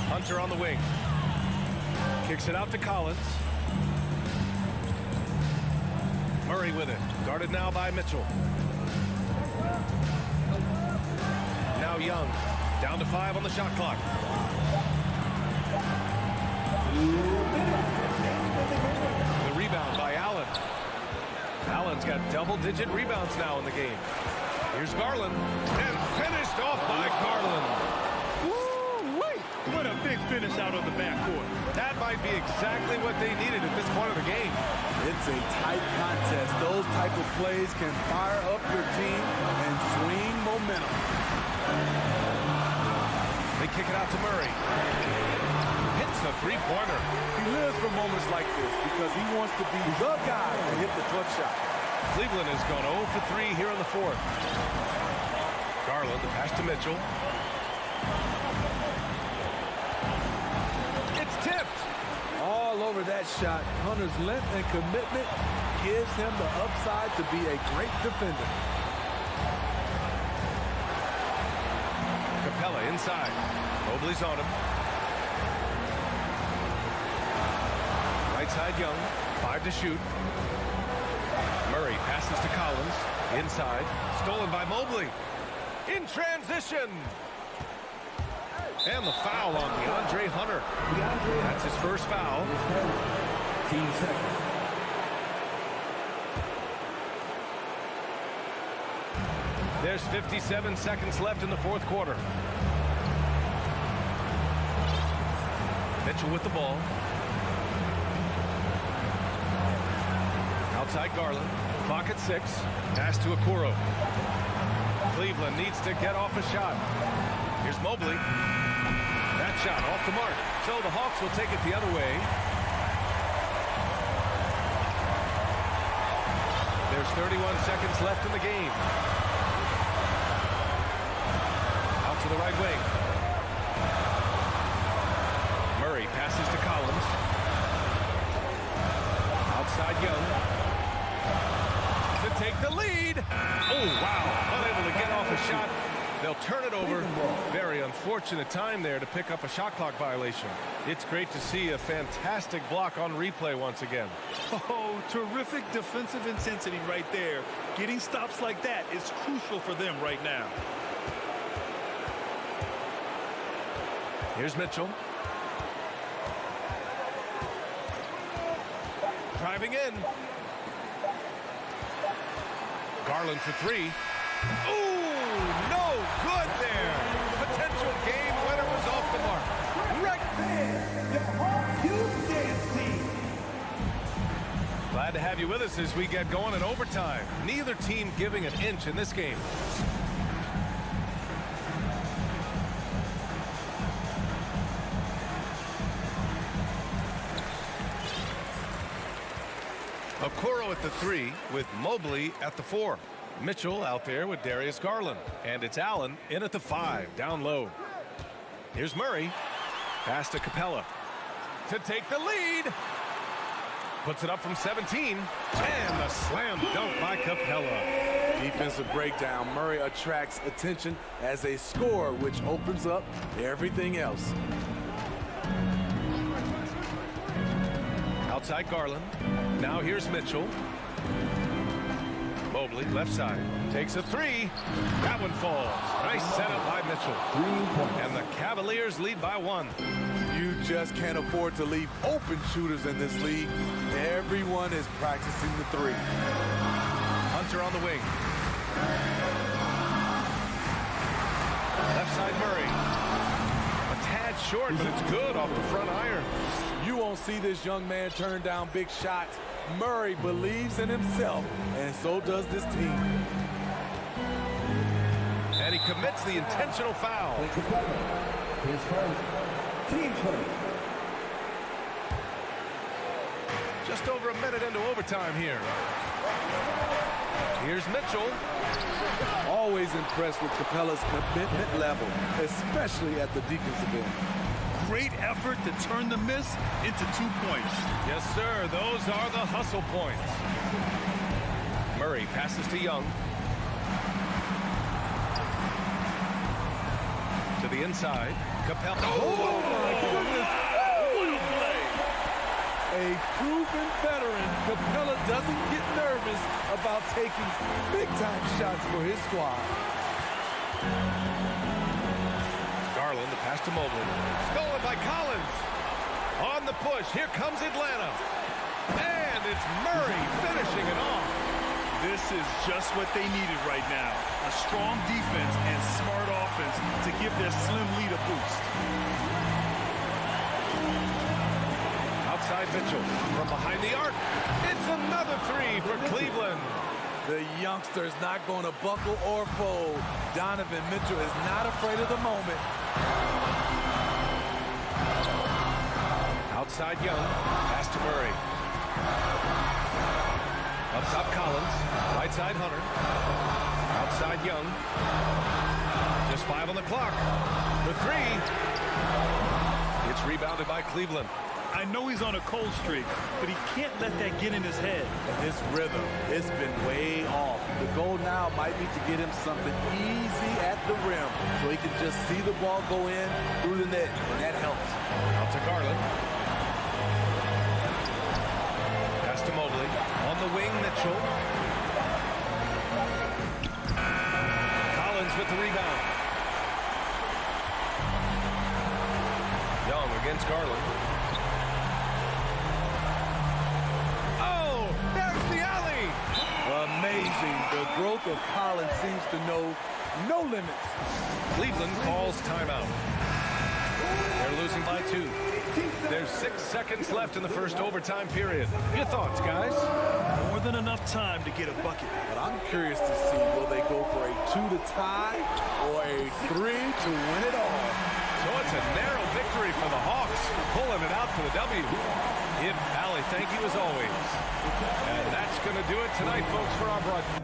Hunter on the wing. Kicks it out to Collins. Murray with it. Guarded now by Mitchell. Now Young. Down to 5 on the shot clock. The rebound by Allen. Allen's got double-digit rebounds now in the game. Here's Garland. And finished off by Garland. Woo-wee! What a big finish out of the backcourt. That might be exactly what they needed at this point of the game. It's a tight contest. Those type of plays can fire up your team and swing momentum. They kick it out to Murray. Hits a three-pointer. He lives for moments like this because he wants to be the guy to hit the clutch shot. Cleveland has gone 0 for 3 here in the fourth. Garland, the pass to Mitchell. It's tipped. All over that shot. Hunter's length and commitment gives him the upside to be a great defender. Capella inside. Mobley's on him. Right side Young. 5 to shoot. Murray passes to Collins. Inside. Stolen by Mobley. In transition. And the foul on DeAndre Hunter. That's his first foul. Team seconds. There's 57 seconds left in the fourth quarter. Mitchell with the ball. Outside Garland. Clock at 6. Pass to Okoro. Cleveland needs to get off a shot. Here's Mobley. That shot off the mark. So the Hawks will take it the other way. There's 31 seconds left in the game. Out to the right wing. Murray passes to Collins. Outside Young. To take the lead. Oh, wow. Unable to get off a shot. They'll turn it over. Very unfortunate time there to pick up a shot clock violation. It's great to see a fantastic block on replay once again. Oh, terrific defensive intensity right there. Getting stops like that is crucial for them right now. Here's Mitchell. Driving in. Garland for 3. Ooh, no good there. Potential game winner was off the mark. Right there, the Hawks Youth Dance Team. Glad to have you with us as we get going in overtime. Neither team giving an inch in this game. Okoro at the 3 with Mobley at the 4. Mitchell out there with Darius Garland. And it's Allen in at the 5, down low. Here's Murray. Pass to Capella. To take the lead. Puts it up from 17. And the slam dunk by Capella. Defensive breakdown. Murray attracts attention as a scorer, which opens up everything else. Outside Garland. Now here's Mitchell. Mobley, left side, takes a three. That one falls. Nice setup by Mitchell. And the Cavaliers lead by 1. You just can't afford to leave open shooters in this league. Everyone is practicing the three. Hunter on the wing. Left side Murray. A tad short, but it's good off the front iron. You won't see this young man turn down big shots. Murray believes in himself, and so does this team. And he commits the intentional foul. His first, team first. Just over a minute into overtime here. Here's Mitchell. Always impressed with Capella's commitment level, especially at the defensive end. Great effort to turn the miss into 2 points. Yes, sir. Those are the hustle points. Murray passes to Young. To the inside. Capella. Oh, my goodness. What a play. A proven veteran, Capella doesn't get nervous about taking big-time shots for his squad. Garland, the pass to Mobley. Stolen by Collins. On the push. Here comes Atlanta. And it's Murray finishing it off. This is just what they needed right now. A strong defense and smart offense to give their slim lead a boost. Outside Mitchell from behind the arc. It's another three for Cleveland. The youngster's not going to buckle or fold. Donovan Mitchell is not afraid of the moment. Outside Young. Pass to Murray. Up top Collins. Right side Hunter. Outside Young. Just 5 on the clock. The three. It's rebounded by Cleveland. I know he's on a cold streak, but he can't let that get in his head. And his rhythm, it's been way off. The goal now might be to get him something easy at the rim so he can just see the ball go in through the net, and that helps. Out to Garland. Pass to Mobley. On the wing, Mitchell. Collins with the rebound. Young against Garland. Amazing. The growth of Collins seems to know no limits. Cleveland calls timeout. They're losing by 2. There's 6 seconds left in the first overtime period. Your thoughts, guys? More than enough time to get a bucket. But I'm curious to see, will they go for a 2 to tie or a 3 to win it all? So it's a narrow victory for the Hawks, pulling it out for the W. Ib Valley, thank you as always. And that's going to do it tonight, folks, for our broadcast.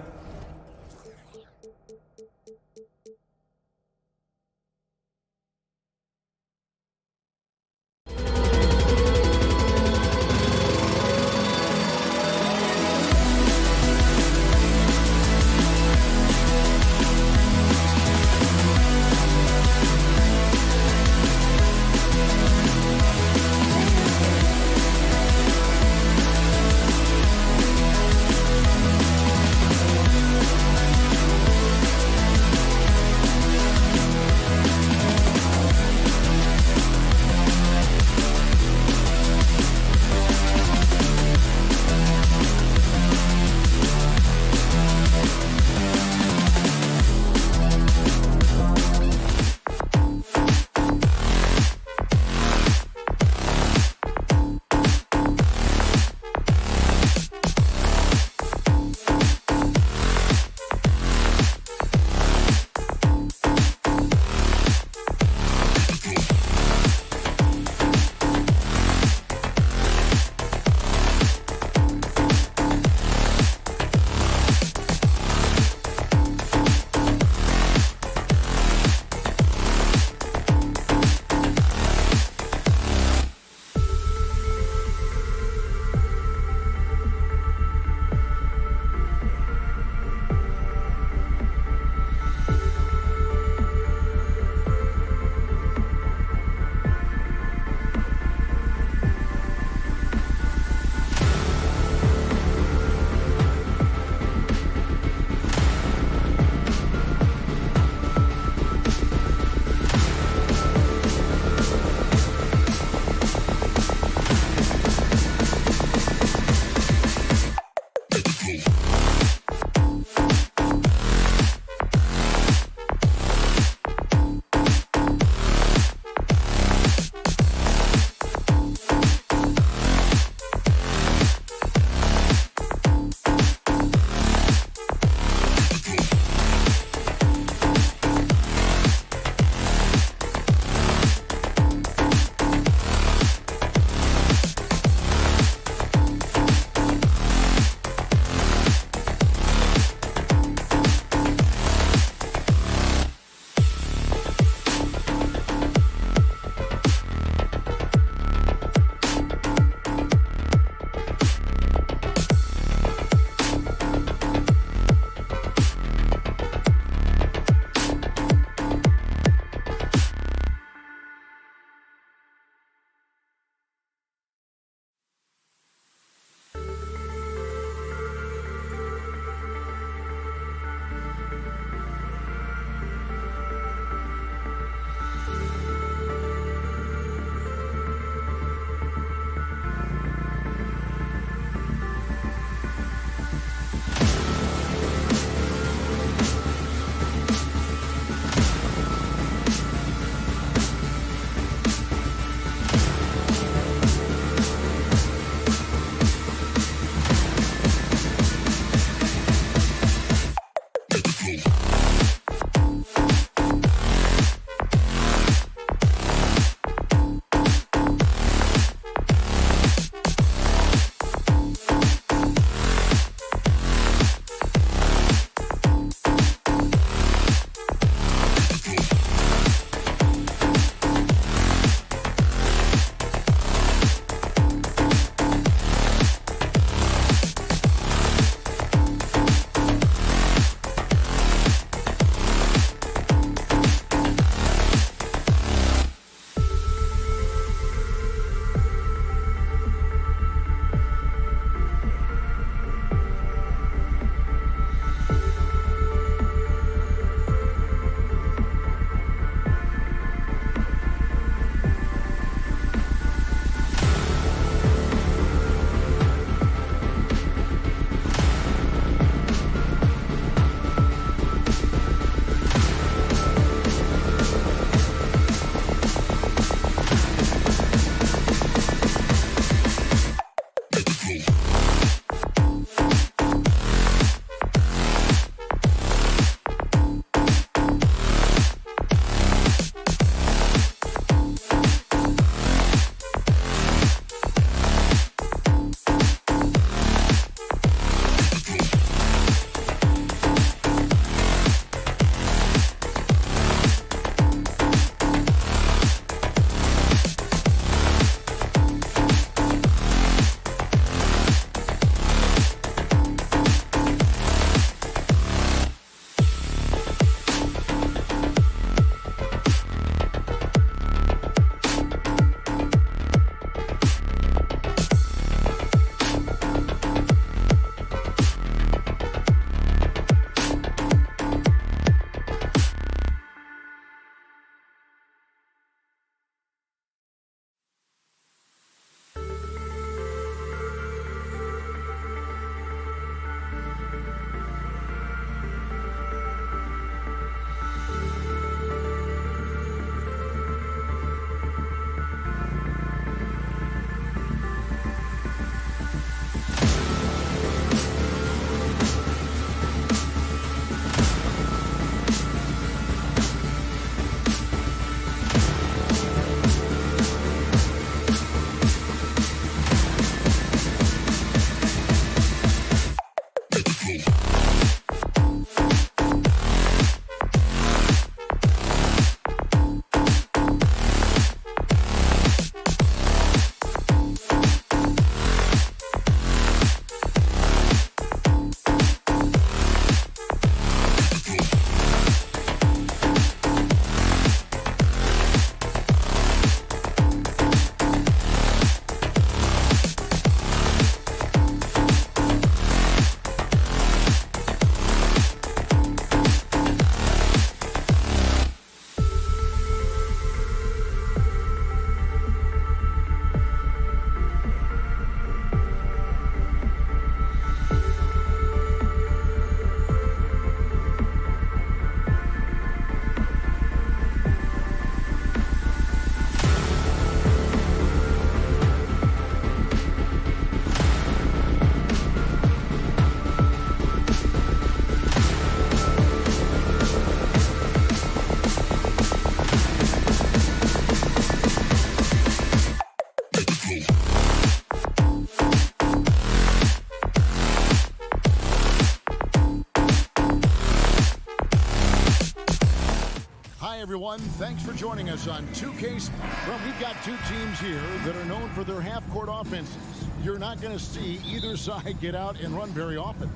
everyone. Thanks for joining us on 2K. Well, we've got two teams here that are known for their half-court offenses. You're not going to see either side get out and run very often.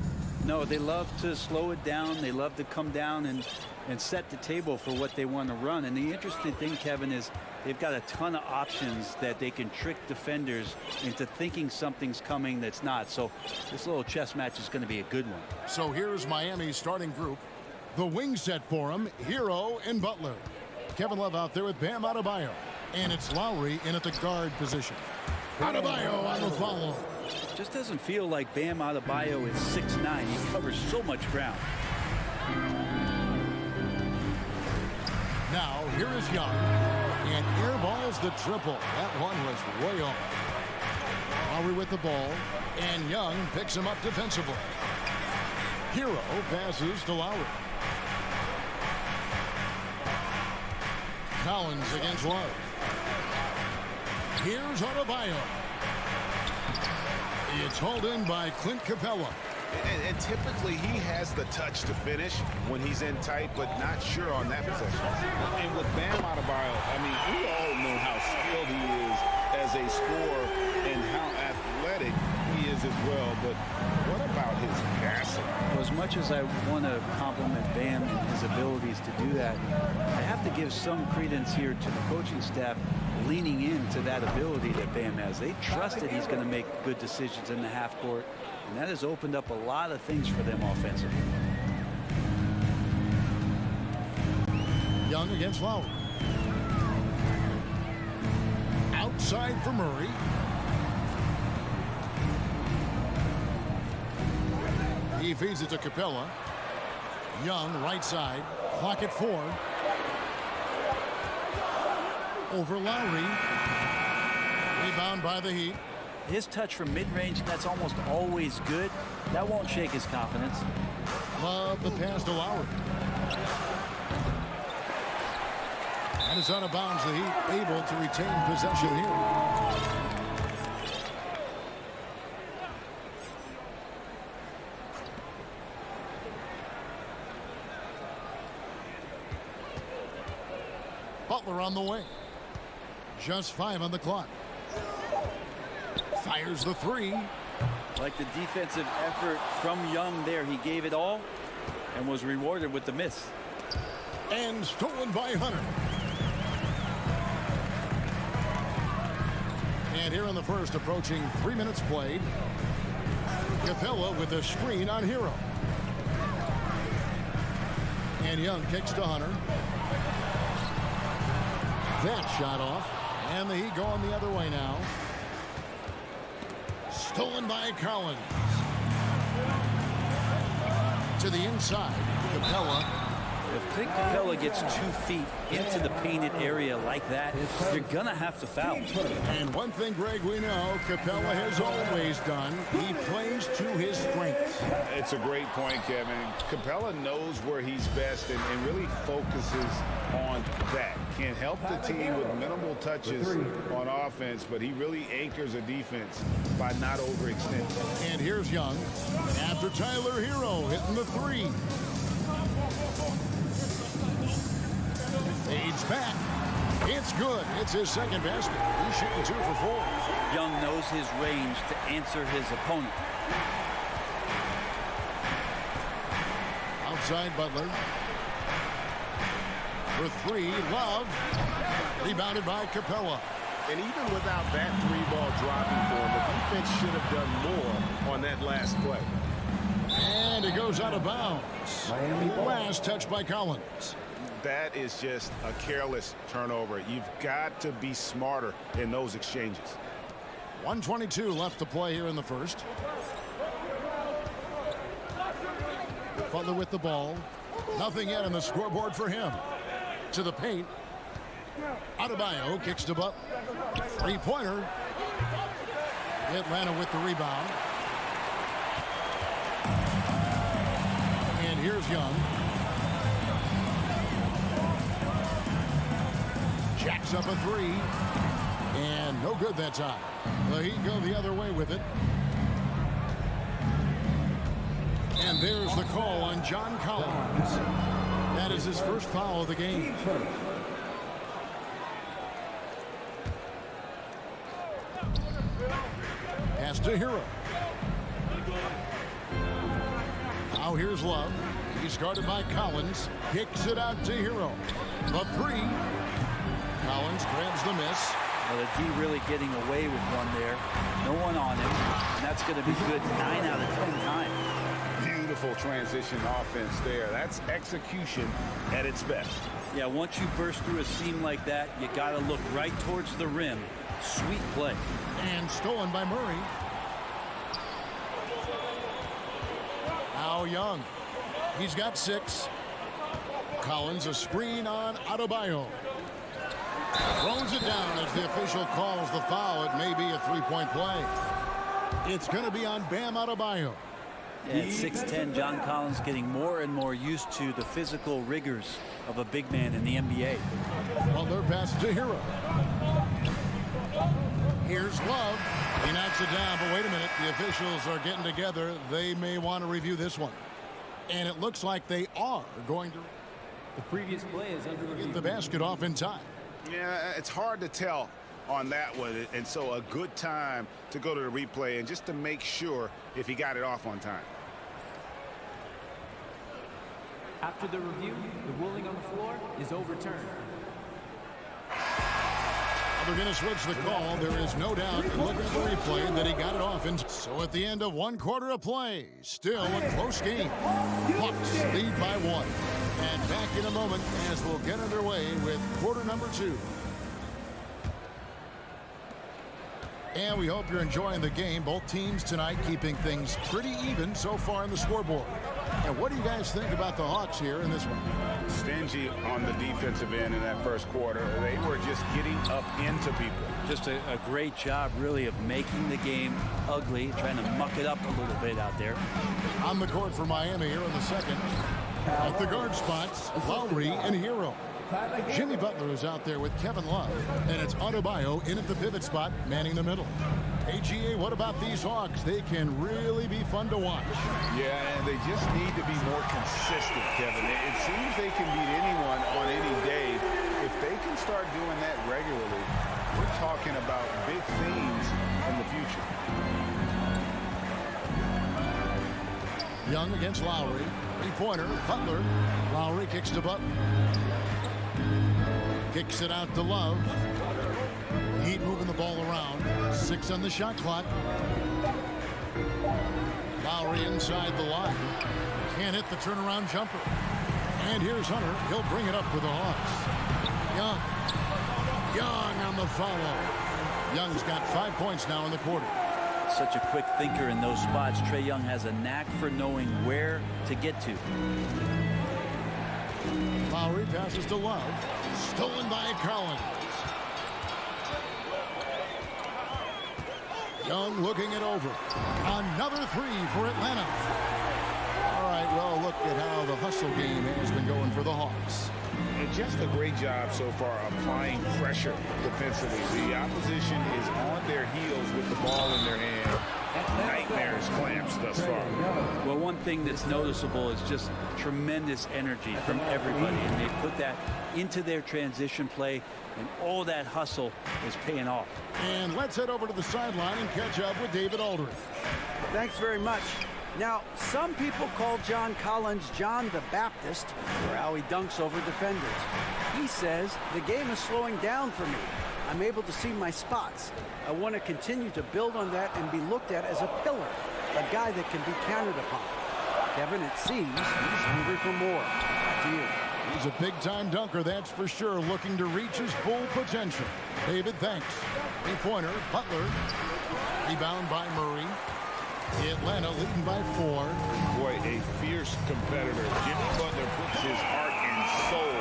No, they love to slow it down. They love to come down and set the table for what they want to run. And the interesting thing, Kevin, is they've got a ton of options that they can trick defenders into thinking something's coming that's not. So this little chess match is going to be a good one. So here's Miami's starting group. The wing set for him, Hero and Butler. Kevin Love out there with Bam Adebayo. And it's Lowry in at the guard position. Adebayo on the follow. It just doesn't feel like Bam Adebayo is 6'9". He covers so much ground. Now, here is Young. And airballs the triple. That one was way off. Lowry with the ball. And Young picks him up defensively. Hero passes to Lowry. Collins against Love. Here's Adebayo. It's hauled in by Clint Capella. And typically he has the touch to finish when he's in tight, but not sure on that possession. And with Bam Adebayo, I mean, we all know how skilled he is as a scorer and how athletic he is as well. But what about his passing? Well, as much as I want to compliment Bam and his abilities to do that, I have to give some credence here to the coaching staff leaning into that ability that Bam has. They trust that he's going to make good decisions in the half court, and that has opened up a lot of things for them offensively. Young against Lowry. Outside for Murray. He feeds it to Capella. Young right side. Clock at 4. Over Lowry. Rebound by the Heat. His touch from mid-range, that's almost always good. That won't shake his confidence. Love the pass to Lowry. And it's out of bounds. The Heat able to retain possession here. Butler on the wing. Just 5 on the clock. Fires the 3. Like the defensive effort from Young there. He gave it all and was rewarded with the miss. And stolen by Hunter. And here in the first, approaching 3 minutes played. Capella with a screen on Hero. And Young kicks to Hunter. That shot off. And the Heat going the other way now. Stolen by Collins. To the inside. Capella. If Clint Capella gets 2 feet into the painted area like that, you're going to have to foul. And one thing, Greg, we know Capella has always done. He plays to his strengths. It's a great point, Kevin. Capella knows where he's best and really focuses on that. Can't help the team with minimal touches on offense, but he really anchors a defense by not overextending. And here's Young. After Tyler Hero hitting the 3. Fades back. It's good. It's his second basket. He's shooting 2 for 4. Young knows his range to answer his opponent. Outside Butler. For 3, Love. Rebounded by Capella. And even without that 3-ball dropping for him, the defense should have done more on that last play. And it goes out of bounds. Last touch by Collins. That is just a careless turnover. You've got to be smarter in those exchanges. 1:22 left to play here in the first. Butler with the ball. Nothing yet on the scoreboard for him. To the paint. Adebayo kicks to Butler. 3-pointer. Atlanta with the rebound. And here's Young. Jacks up a 3. And no good that time. The Heat go the other way with it. And there's the call on John Collins. That is his first foul of the game. pass to Hero. Now here's Love. He's guarded by Collins. Kicks it out to Hero. The three. Collins grabs the miss. Well, the D really getting away with one there. No one on him. And that's going to be good 9 out of 10 times. Beautiful transition offense there. That's execution at its best. Yeah, once you burst through a seam like that, you got to look right towards the rim. Sweet play. And stolen by Murray. Now Young. He's got 6. Collins a screen on Adebayo. Throws it down as the official calls the foul. It may be a three-point play. It's going to be on Bam Adebayo. Yeah, at 6'10", John Collins getting more and more used to the physical rigors of a big man in the NBA. Butler passes to Hero. Here's Love. He knocks it down, but wait a minute. The officials are getting together. They may want to review this one. And it looks like they are going to The previous play is under review. get the basket off in time. Yeah, it's hard to tell on that one, and so a good time to go to the replay and just to make sure if he got it off on time. After the review, the ruling on the floor is overturned. They're going to switch the call. There is no doubt, looking at the replay, that he got it off. And so at the end of 1 quarter of play, still a close game. Bucks lead by 1. And back in a moment as we'll get underway with quarter number 2. And we hope you're enjoying the game. Both teams tonight keeping things pretty even so far in the scoreboard. And what do you guys think about the Hawks here in this one? Stingy on the defensive end in that first quarter. They were just getting up into people. Just a great job, really, of making the game ugly, trying to muck it up a little bit out there. On the court for Miami here in the second. At the guard spots, Lowry and Hero. Jimmy Butler is out there with Kevin Love. And it's Adebayo in at the pivot spot, manning the middle. AGA, what about these Hawks? They can really be fun to watch. Yeah, and they just need to be more consistent, Kevin. It seems they can beat anyone on any day. If they can start doing that regularly, we're talking about big things in the future. Young against Lowry. Three-pointer, Butler. Lowry kicks to Butler. Kicks it out to Love. Heat moving the ball around. 6 on the shot clock. Lowry inside the line. Can't hit the turnaround jumper. And here's Hunter. He'll bring it up for the Hawks. Young on the follow. Young's got 5 points now in the quarter. Such a quick thinker in those spots. Trae Young has a knack for knowing where to get to. Lowry passes to Love. Stolen by Collins. Young looking it over. Another 3 for Atlanta. All right, well, look at how the hustle game has been going for the Hawks. And just a great job so far applying pressure defensively. The opposition is on their heels with the ball in their hand. Nightmares clamps thus far. Well, one thing that's noticeable is just tremendous energy from everybody, and they put that into their transition play, and all that hustle is paying off. And let's head over to the sideline and catch up with David Aldridge. Thanks very much. Now, some people call John Collins John the Baptist for how he dunks over defenders. He says, the game is slowing down for me. I'm able to see my spots. I want to continue to build on that and be looked at as a pillar, a guy that can be counted upon. Kevin, it seems he's hungry for more. Back to you. He's a big-time dunker, that's for sure, looking to reach his full potential. David, thanks. Three-pointer, Butler. Rebound by Murray. Atlanta leading by 4. Boy, a fierce competitor. Jimmy Butler puts his heart and soul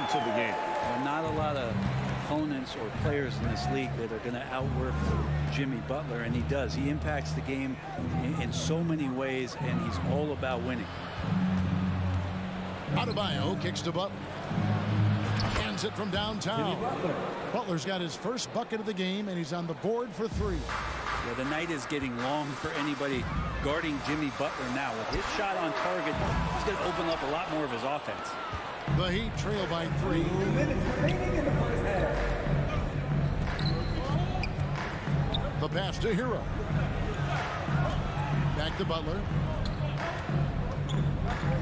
into the game. Well, not a lot of opponents or players in this league that are going to outwork Jimmy Butler, and he does. He impacts the game in so many ways, and he's all about winning. Adebayo kicks to Butler. Hands it from downtown. Butler's got his first bucket of the game, and he's on the board for 3. Yeah, the night is getting long for anybody guarding Jimmy Butler now. With his shot on target, he's going to open up a lot more of his offense. The Heat trail by 3. The pass to Hero. Back to Butler.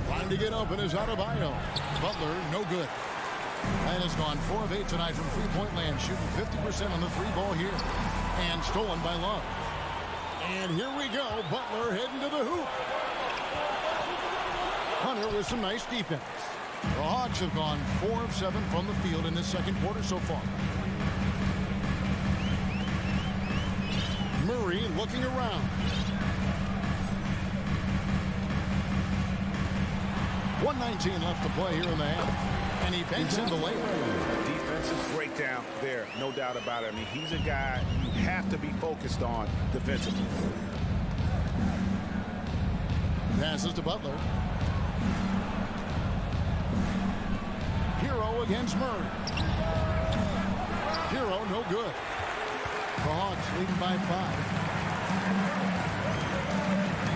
Trying to get open is Adebayo. Butler, no good. And has gone 4 of 8 tonight from three-point land, shooting 50% on the three ball here. And stolen by Love. And here we go. Butler heading to the hoop. Hunter with some nice defense. The Hawks have gone 4 of 7 from the field in this second quarter so far. Murray looking around. 1:19 left to play here in the half. And he banks in the layup. Defensive breakdown there, no doubt about it. I mean, he's a guy you have to be focused on defensively. Passes to Butler. Hero against Murray. Hero, no good. The Hawks leading by 5.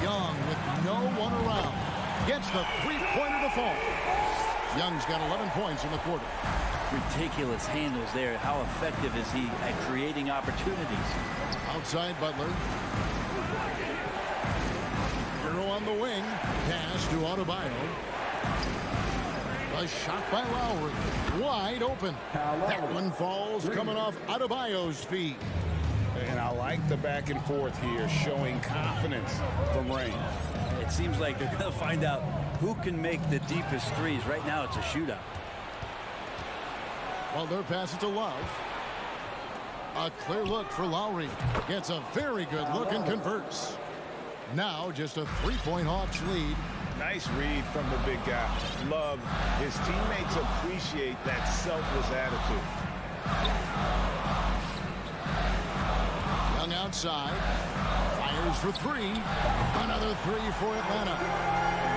Young with no one around. Gets the three-pointer to fall. Young's got 11 points in the quarter. Ridiculous handles there. How effective is he at creating opportunities? Outside Butler. Hero on the wing. Pass to Adebayo. A shot by Lowry. Wide open. That one falls coming off Adebayo's feet. And I like the back and forth here, showing confidence from range. It seems like they're going to find out who can make the deepest threes. Right now, it's a shootout. Butler passes to Love. A clear look for Lowry. Gets a very good look and converts. Now just a three-point Hawks lead. Nice read from the big guy. Love. His teammates appreciate that selfless attitude. Young outside. Fires for 3. Another 3 for Atlanta.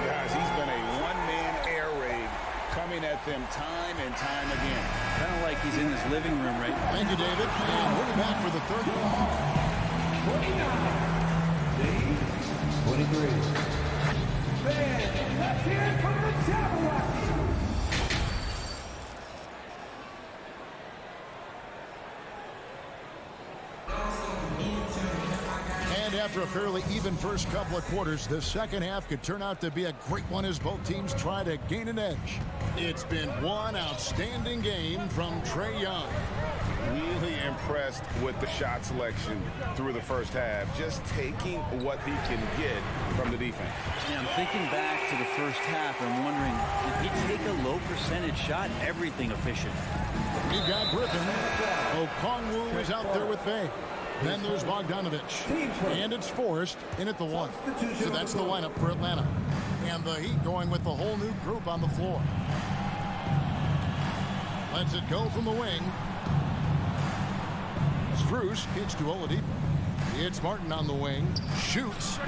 Guys, he's been a one-man air raid coming at them time and time again. Kind of like he's in his living room right now. Thank you, David. And we'll be back for the third one. 23. Let's hear it from the Cavaliers. And after a fairly even first couple of quarters, the second half could turn out to be a great one as both teams try to gain an edge. It's been one outstanding game from Trae Young. Really impressed with the shot selection through the first half, just taking what he can get from the defense. Yeah, I'm thinking back to the first half and I'm wondering, did he take a low percentage shot? Everything efficient. You've got Griffin. Okongwu is out there with Bay. Then there's Bogdanovich. And it's Forrest in at the 1. So that's the lineup for Atlanta. And the Heat going with the whole new group on the floor. Lets it go from the wing. Strus kicks to Oladipo. It's Martin on the wing. Shoots.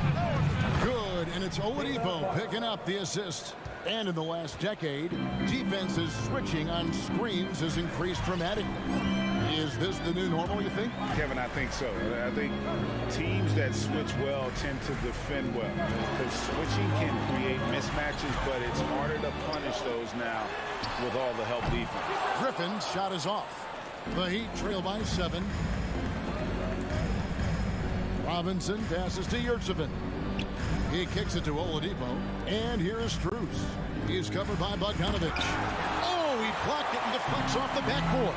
Good. And it's Oladipo picking up the assist. And in the last decade, defenses switching on screens has increased dramatically. Is this the new normal, you think? Kevin, I think so. I think teams that switch well tend to defend well. Because switching can create mismatches, but it's harder to punish those now with all the help defense. Griffin's shot is off. The Heat trail by 7. Robinson passes to Yurtsevin. He kicks it to Oladipo. And here is Strus. He's covered by Bogdanovich. Oh, he blocked it and deflects off the backboard.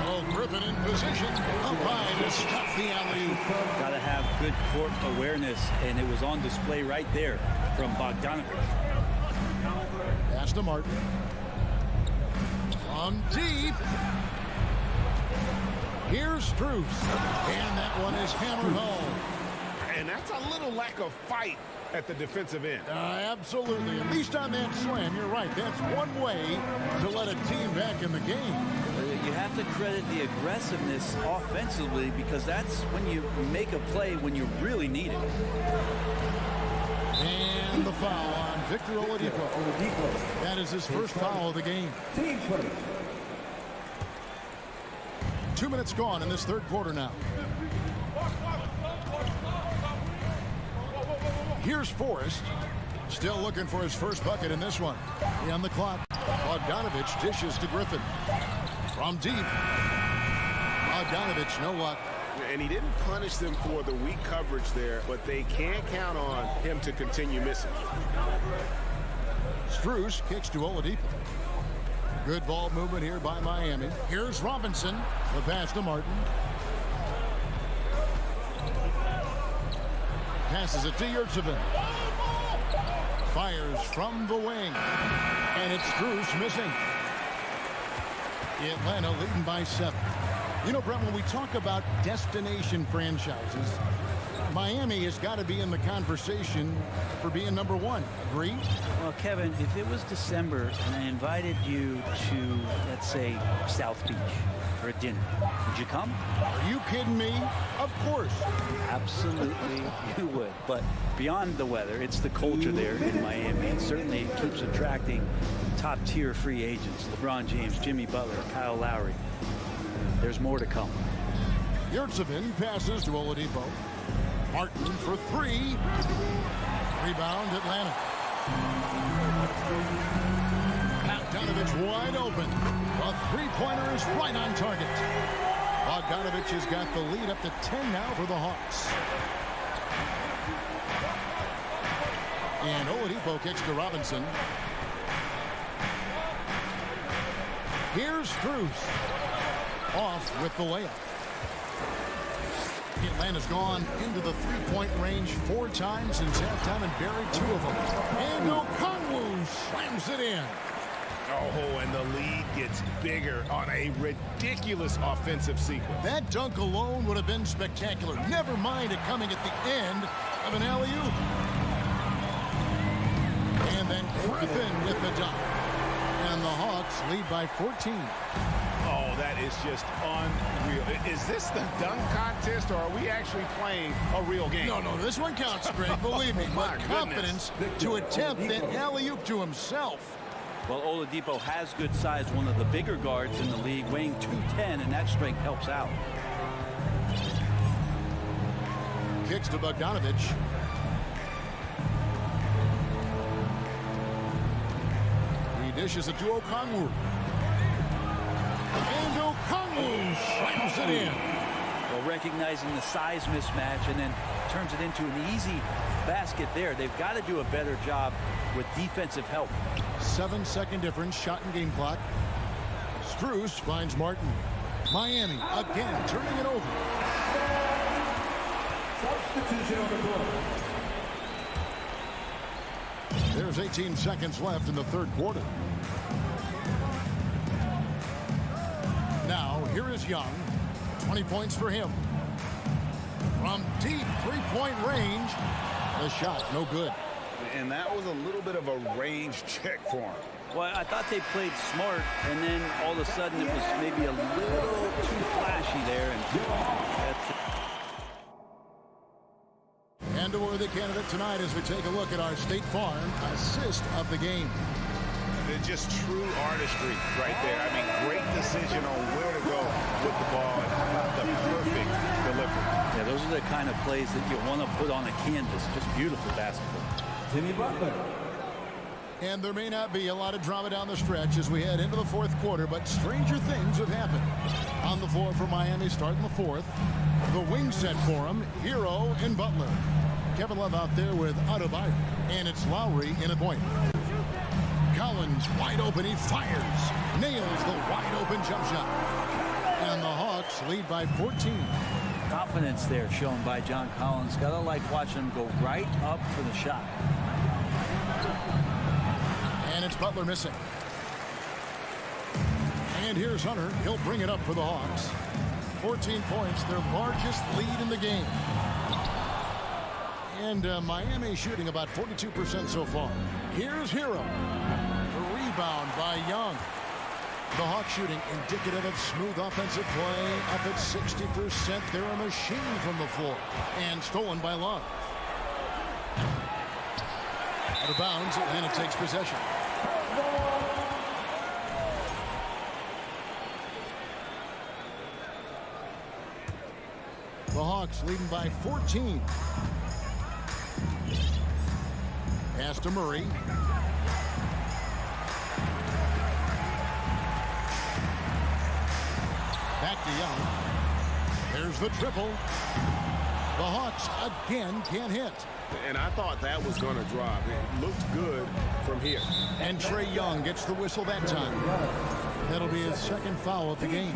Oh, Griffin in position. Up high to stop the alley-oop. Got to have good court awareness, and it was on display right there from Bogdanovich. Pass to Martin. From deep. Here's Strus. And that one is hammered home. And that's a little lack of fight at the defensive end. Absolutely. At least on that slam, you're right. That's one way to let a team back in the game. You have to credit the aggressiveness offensively because that's when you make a play when you really need it. And the foul on Victor Oladipo. That is his first foul of the game. 2 minutes gone in this third quarter now. Here's Forrest. Still looking for his first bucket in this one. On the clock. Bogdanovich dishes to Griffin. From deep. Bogdanovich, no luck. And he didn't punish them for the weak coverage there, but they can't count on him to continue missing. Strus kicks to Oladipo. Good ball movement here by Miami. Here's Robinson. The pass to Martin. Passes it to Yurtsevin. Fires from the wing. And it's Strus missing. Atlanta leading by 7. You know, Brett, when we talk about destination franchises, Miami has got to be in the conversation for being number 1. Agree? Well, Kevin, if it was December and I invited you to, let's say, South Beach for a dinner, would you come? Are you kidding me? Of course. Absolutely, you would. But beyond the weather, it's the culture there in Miami. And certainly it keeps attracting top-tier free agents. LeBron James, Jimmy Butler, Kyle Lowry. There's more to come. Yurtsevin passes to Oladipo. Martin for 3. Rebound, Atlanta. Bogdanovich wide open. A three-pointer is right on target. Bogdanovich has got the lead up to 10 now for the Hawks. And Oladipo kicks to Robinson. Here's Strus. Off with the layup. Atlanta's gone into the three-point range 4 times since halftime and buried 2 of them. And Okongwu slams it in. Oh, and the lead gets bigger on a ridiculous offensive sequence. That dunk alone would have been spectacular. Never mind it coming at the end of an alley-oop. And then Griffin with the dunk. And the Hawks lead by 14. Oh, that is just unreal. Is this the dunk contest, or are we actually playing a real game? No, this one counts, Greg. Believe me. But confidence to attempt that alley-oop to himself. Well, Oladipo has good size, one of the bigger guards in the league, weighing 210, and that strength helps out. Kicks to Bogdanovich. He dishes it to Okongwu. And Okongwu slams it in. Well, recognizing the size mismatch and then turns it into an easy basket there. They've got to do a better job with defensive help. 7-second difference, shot and game clock. Strus finds Martin. Miami again turning it over. Substitution on the court. There's 18 seconds left in the third quarter. Now, here is Young. 20 points for him. From deep three-point range, the shot no good. And that was a little bit of a range check for him. Well, I thought they played smart, and then all of a sudden it was maybe a little too flashy there. And a worthy candidate tonight as we take a look at our State Farm assist of the game. It's just true artistry right there. I mean, great decision on where to go with the ball and how about the perfect delivery. Yeah, those are the kind of plays that you want to put on a canvas. Just beautiful basketball. Jimmy Butler. And there may not be a lot of drama down the stretch as we head into the fourth quarter, but stranger things have happened. On the floor for Miami starting the fourth. The wing set for him, Hero and Butler. Kevin Love out there with Adebayo. And it's Lowry in a point. Collins wide open, he fires. Nails the wide open jump shot. And the Hawks lead by 14. Confidence there shown by John Collins. Gotta like watching him go right up for the shot. And it's Butler missing. And here's Hunter. He'll bring it up for the Hawks. 14 points, their largest lead in the game. And Miami shooting about 42% so far. Here's Hero. The rebound by Young. The Hawks shooting indicative of smooth offensive play. Up at 60%. They're a machine from the floor. And stolen by Love. Out of bounds, Atlanta takes possession. The Hawks leading by 14. Pass to Murray. Back to Young. There's the triple. The Hawks again can't hit. And I thought that was going to drop. It looked good from here. And Trae Young gets the whistle that time. That'll be his second foul of the game.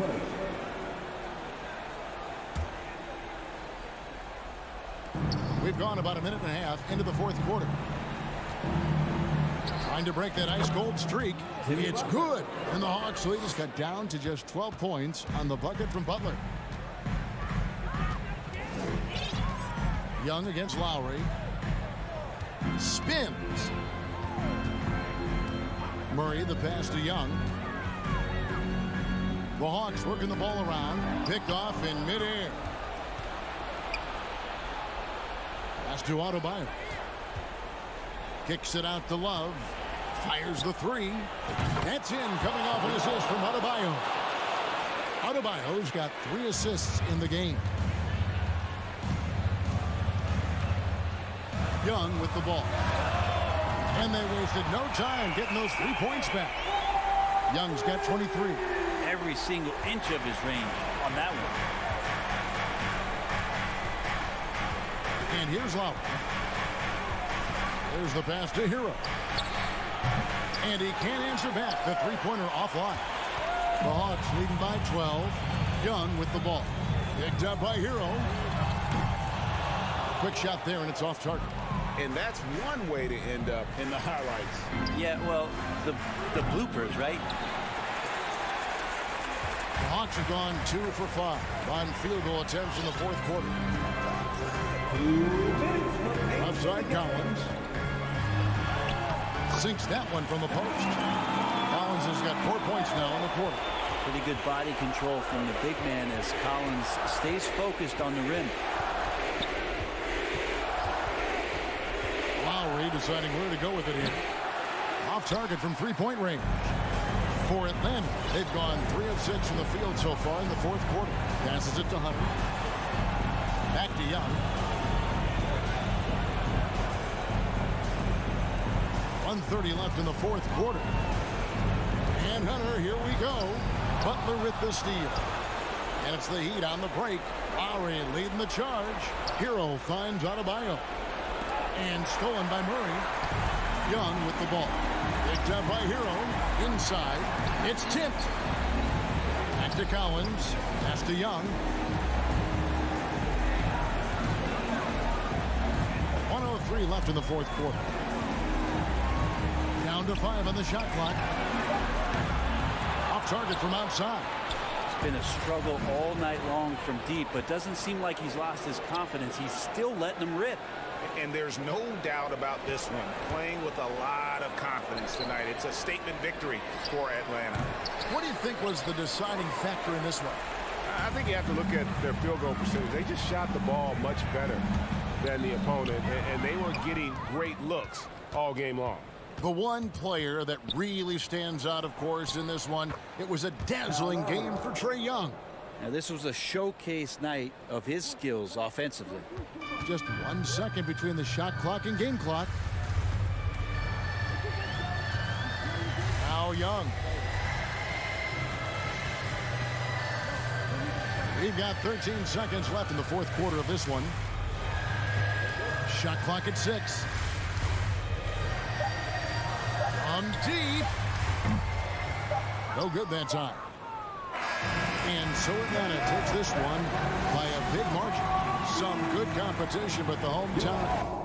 We've gone about a minute and a half into the fourth quarter. Trying to break that ice-cold streak. It's good. And the Hawks lead is cut down to just 12 points on the bucket from Butler. Young against Lowry. Spins. Murray, the pass to Young. The Hawks working the ball around. Picked off in midair. Pass to Adebayo. Kicks it out to Love. Fires the three. That's in, coming off an assist from Adebayo. Adebayo's got 3 assists in the game. Young with the ball. And they wasted no time getting those 3 points back. Young's got 23. Every single inch of his range on that one. And here's Lowry. There's the pass to Hero. And he can't answer back. The three-pointer offline. The Hawks leading by 12. Young with the ball. Picked up by Hero. Quick shot there, and it's off target. And that's one way to end up in the highlights. Yeah, well, the bloopers, right? The Hawks have gone 2 for 5 on field goal attempts in the fourth quarter. Offside Collins. Sinks that one from the post. Collins has got 4 points now in the quarter. Pretty good body control from the big man as Collins stays focused on the rim. Lowry deciding where to go with it here. Off target from three-point range. For Atlanta, they've gone 3 of 6 from the field so far in the fourth quarter. Passes it to Hunter. Back to Young. 1:30 left in the fourth quarter. And Hunter, here we go. Butler with the steal. And it's the Heat on the break. Lowry leading the charge. Hero finds Adebayo. And stolen by Murray. Young with the ball. Picked up by Hero. Inside. It's tipped. Back to Collins. Pass to Young. 1:03 left in the fourth quarter. Down to 5 on the shot clock. Off target from outside. It's been a struggle all night long from deep, but doesn't seem like he's lost his confidence. He's still letting them rip. And there's no doubt about this one. Playing with a lot of confidence tonight. It's a statement victory for Atlanta. What do you think was the deciding factor in this one? I think you have to look at their field goal percentage. They just shot the ball much better than the opponent, and they were getting great looks all game long. The one player that really stands out, of course, in this one, it was a dazzling game for Trae Young. Now, this was a showcase night of his skills offensively. Just 1 second between the shot clock and game clock. Now Young. We've got 13 seconds left in the fourth quarter of this one. Shot clock at 6. From deep. No good that time. And so Atlanta takes this one by a big margin. Some good competition, but the hometown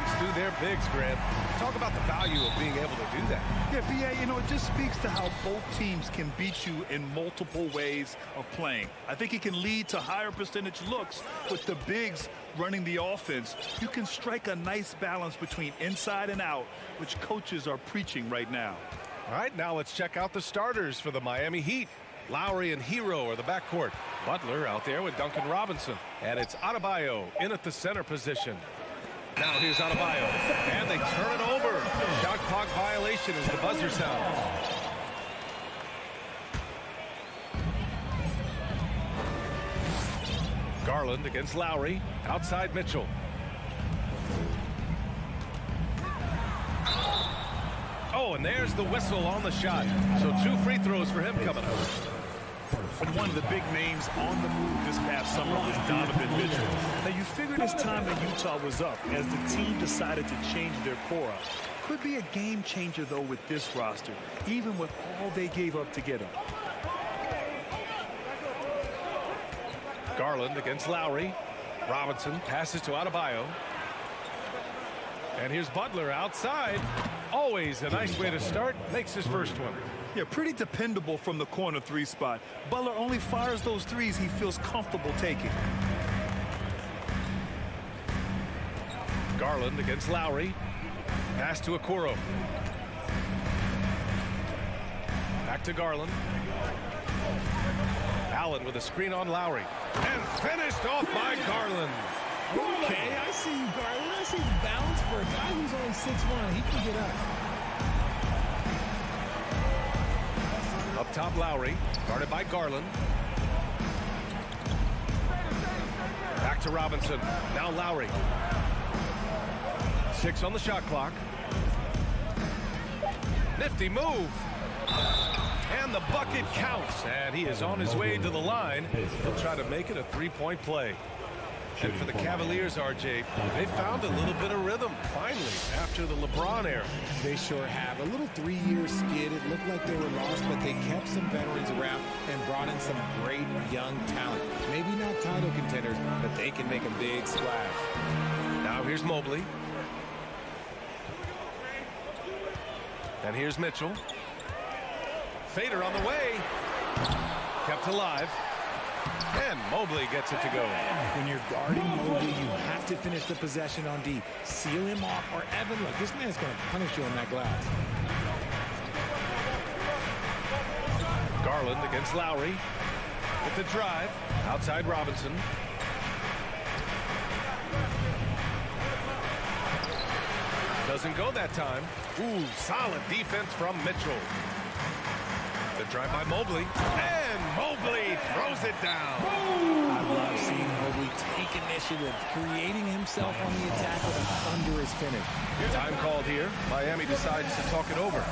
runs through their bigs, Grant. Talk about the value of being able to do that. Yeah, B.A., it just speaks to how both teams can beat you in multiple ways of playing. I think it can lead to higher percentage looks with the bigs running the offense. You can strike a nice balance between inside and out, which coaches are preaching right now. All right, now let's check out the starters for the Miami Heat. Lowry and Hero are the backcourt. Butler out there with Duncan Robinson. And it's Adebayo in at the center position. Now here's Adebayo. And they turn it over. Shot clock violation as the buzzer sounds. Garland against Lowry. Outside Mitchell. Oh, and there's the whistle on the shot. So 2 free throws for him coming up. One of the big names on the move this past summer was Donovan Mitchell. Now, you figured his time in Utah was up as the team decided to change their core up. Could be a game changer, though, with this roster, even with all they gave up to get him. Garland against Lowry. Robinson passes to Adebayo. And here's Butler outside. Always a nice way to start. Makes his first one. Yeah, pretty dependable from the corner 3 spot. Butler only fires those threes he feels comfortable taking. Garland against Lowry. Pass to Okoro. Back to Garland. Allen with a screen on Lowry. And finished off by Garland. Okay, I see you, Garland. I see the balance for a guy who's only 6'1". He can get up. Up top, Lowry, guarded by Garland. Back to Robinson. Now Lowry. 6 on the shot clock. Nifty move. And the bucket counts. And he is on his way to the line. He'll try to make it a 3-point play. And for the Cavaliers, RJ, they found a little bit of rhythm, finally, after the LeBron era. They sure have. A little 3-year skid. It looked like they were lost, but they kept some veterans around and brought in some great young talent. Maybe not title contenders, but they can make a big splash. Now here's Mobley. And here's Mitchell. Fader on the way. Kept alive. And Mobley gets it to go. When you're guarding Mobley, you have to finish the possession on D. Seal him off, or Evan, look, this man's going to punish you on that glass. Garland against Lowry. With the drive. Outside Robinson. Doesn't go that time. Ooh, solid defense from Mitchell. The drive by Mobley. And Mobley throws it down. I love seeing Mobley take initiative, creating himself on the attack with a thunderous finish. Time called here. Miami decides to talk it over.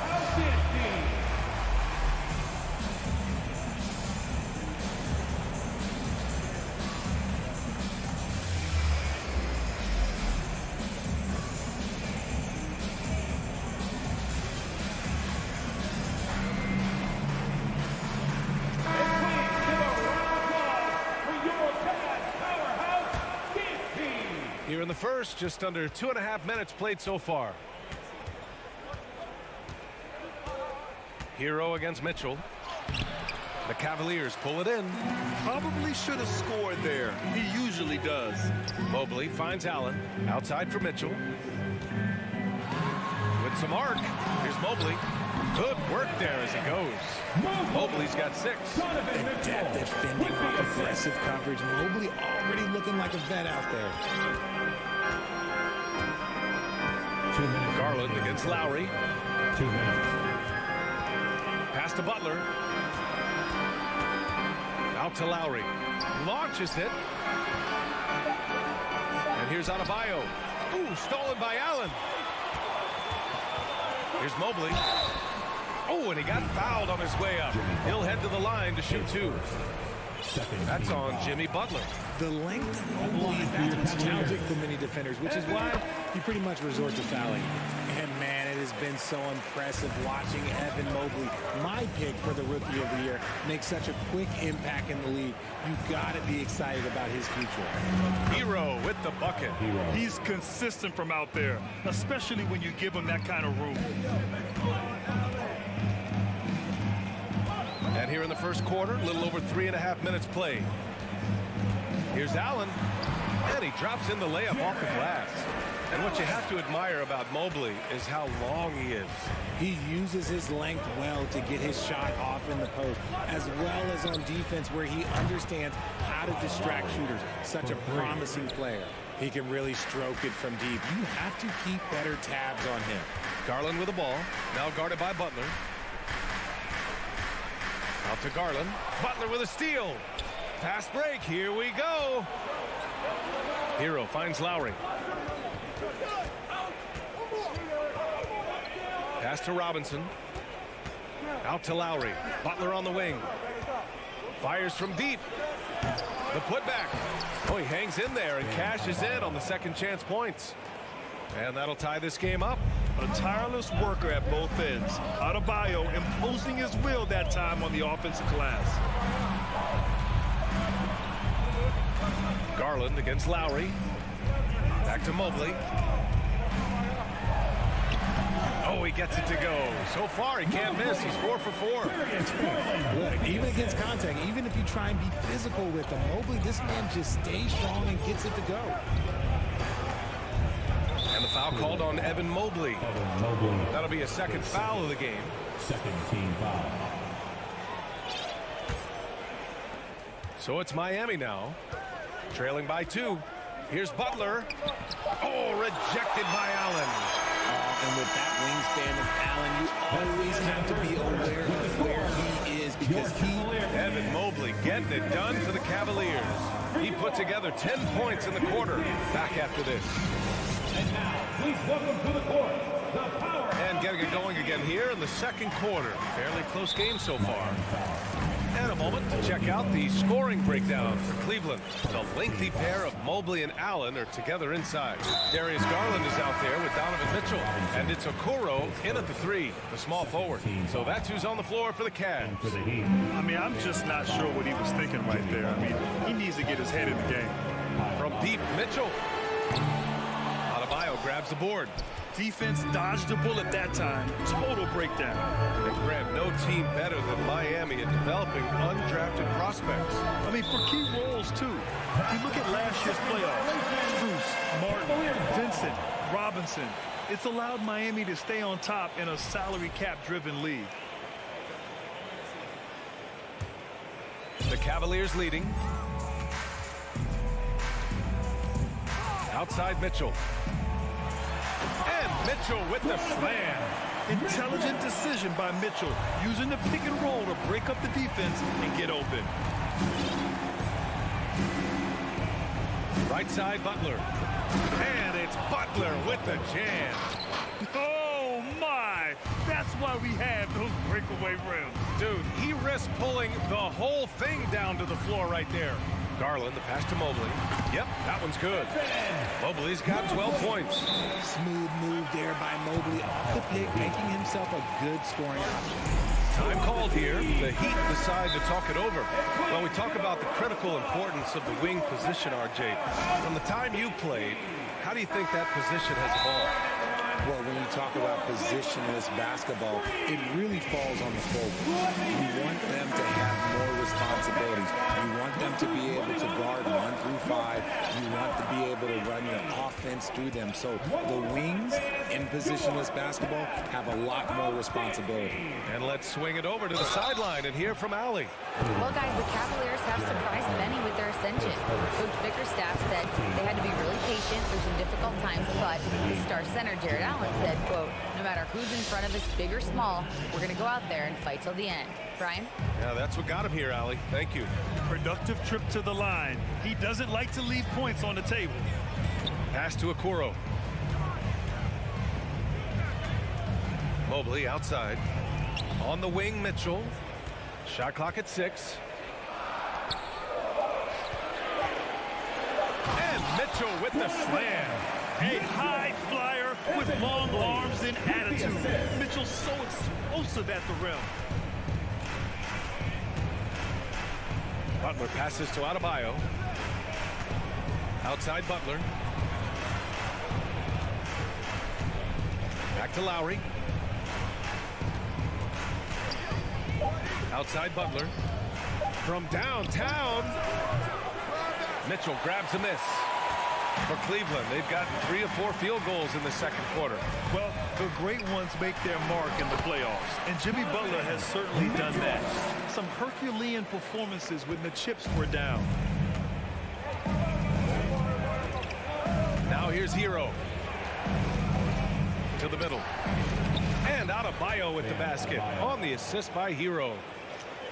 Here in the first, just under 2.5 minutes played so far. Hero against Mitchell. The Cavaliers pull it in. Probably should have scored there. He usually does. Mobley finds Allen. Outside for Mitchell. With some arc. Here's Mobley. Good work there as he goes. Mobley's got 6. Adept at fending off aggressive coverage. Mobley already looking like a vet out there. Garland against Lowry. 2 minutes. Pass to Butler. Out to Lowry. Launches it. And here's Adebayo. Ooh, stolen by Allen. Here's Mobley. Oh, and he got fouled on his way up. He'll head to the line to shoot 2. That's on Jimmy Butler. The length of Mobley is challenging for many defenders, which is why you pretty much resort to fouling. And man, it has been so impressive watching Evan Mobley, my pick for the Rookie of the Year, make such a quick impact in the league. You've got to be excited about his future. Hero with the bucket. He's consistent from out there, especially when you give him that kind of room. And here in the first quarter, a little over 3.5 minutes played. Here's Allen, and he drops in the layup off the glass. And what you have to admire about Mobley is how long he is. He uses his length well to get his shot off in the post, as well as on defense where he understands how to distract shooters. Such a promising player. He can really stroke it from deep. You have to keep better tabs on him. Garland with the ball, now guarded by Butler. Out to Garland. Butler with a steal. Fast break, here we go. Hero finds Lowry. Pass to Robinson. Out to Lowry. Butler on the wing. Fires from deep. The putback. Oh, he hangs in there and cashes in on the second chance points. And that'll tie this game up. A tireless worker at both ends. Adebayo imposing his will that time on the offensive glass. Garland against Lowry. Back to Mobley. Oh, he gets it to go. So far, he can't miss. He's 4 for 4. Look, even against contact, even if you try and be physical with him, Mobley, this man just stays strong and gets it to go. And the foul called on Evan Mobley. That'll be a second foul of the game. Second team foul. So it's Miami now, trailing by 2. Here's Butler. Oh, rejected by Allen. And with that wingspan of Allen, you always have to be aware of where he is because Evan Mobley getting it done for the Cavaliers. He put together 10 points in the quarter. Back after this. And now, please welcome to the court, the power. And getting it going again here in the second quarter. Fairly close game so far. And a moment to check out the scoring breakdown for Cleveland. The lengthy pair of Mobley and Allen are together inside. Darius Garland is out there with Donovan Mitchell. And it's Okoro in at the 3, the small forward. So that's who's on the floor for the Cavs. I mean, I'm just not sure what he was thinking right there. I mean, he needs to get his head in the game. From deep, Mitchell. Adebayo grabs the board. Defense dodged a bullet that time. Total breakdown. And Grant, no team better than Miami at developing undrafted prospects. I mean, for key roles, too. You look at last year's playoffs. Bruce, Martin, Vincent, Robinson. It's allowed Miami to stay on top in a salary cap-driven league. The Cavaliers leading. Outside Mitchell. And Mitchell with the slam. Intelligent decision by Mitchell, using the pick and roll to break up the defense and get open. Right side Butler. And it's Butler with the jam. Oh my! That's why we have those breakaway rims. Dude, he risked pulling the whole thing down to the floor right there. Garland, the pass to Mobley. Yep, that one's good. Mobley's got 12 points. Smooth move there by Mobley off the pick, making himself a good scoring option. Time called here. The Heat decide to talk it over. When we talk about the critical importance of the wing position, RJ, from the time you played, how do you think that position has evolved? Well, when you talk about positionless basketball, it really falls on the forward. You want them to have more responsibilities. You want them to be able to guard 1 through 5. You want to be able to run your offense through them. So the wings in positionless basketball have a lot more responsibility. And let's swing it over to the sideline and hear from Allie. Well, guys, the Cavaliers have surprised many with their ascension. Coach Bickerstaff said they had to be really patient through some difficult times, but the star center, Jared Allen, said, quote, no matter who's in front of us, big or small, we're going to go out there and fight till the end. Brian? Yeah, that's what got him here, Allie. Thank you. Productive trip to the line. He doesn't like to leave points on the table. Pass to Okoro. Mobley outside. On the wing, Mitchell. Shot clock at 6. And Mitchell with the slam. A high flyer with long arms and attitude. Mitchell's so explosive at the rim. Butler passes to Adebayo. Outside Butler. Back to Lowry. Outside Butler. From downtown. Mitchell grabs a miss. For Cleveland, they've gotten 3 or 4 field goals in the second quarter. Well, the great ones make their mark in the playoffs, and Jimmy Butler has certainly done that. Some Herculean performances when the chips were down. Now here's Hero. To the middle. And Adebayo with the basket on the assist by Hero.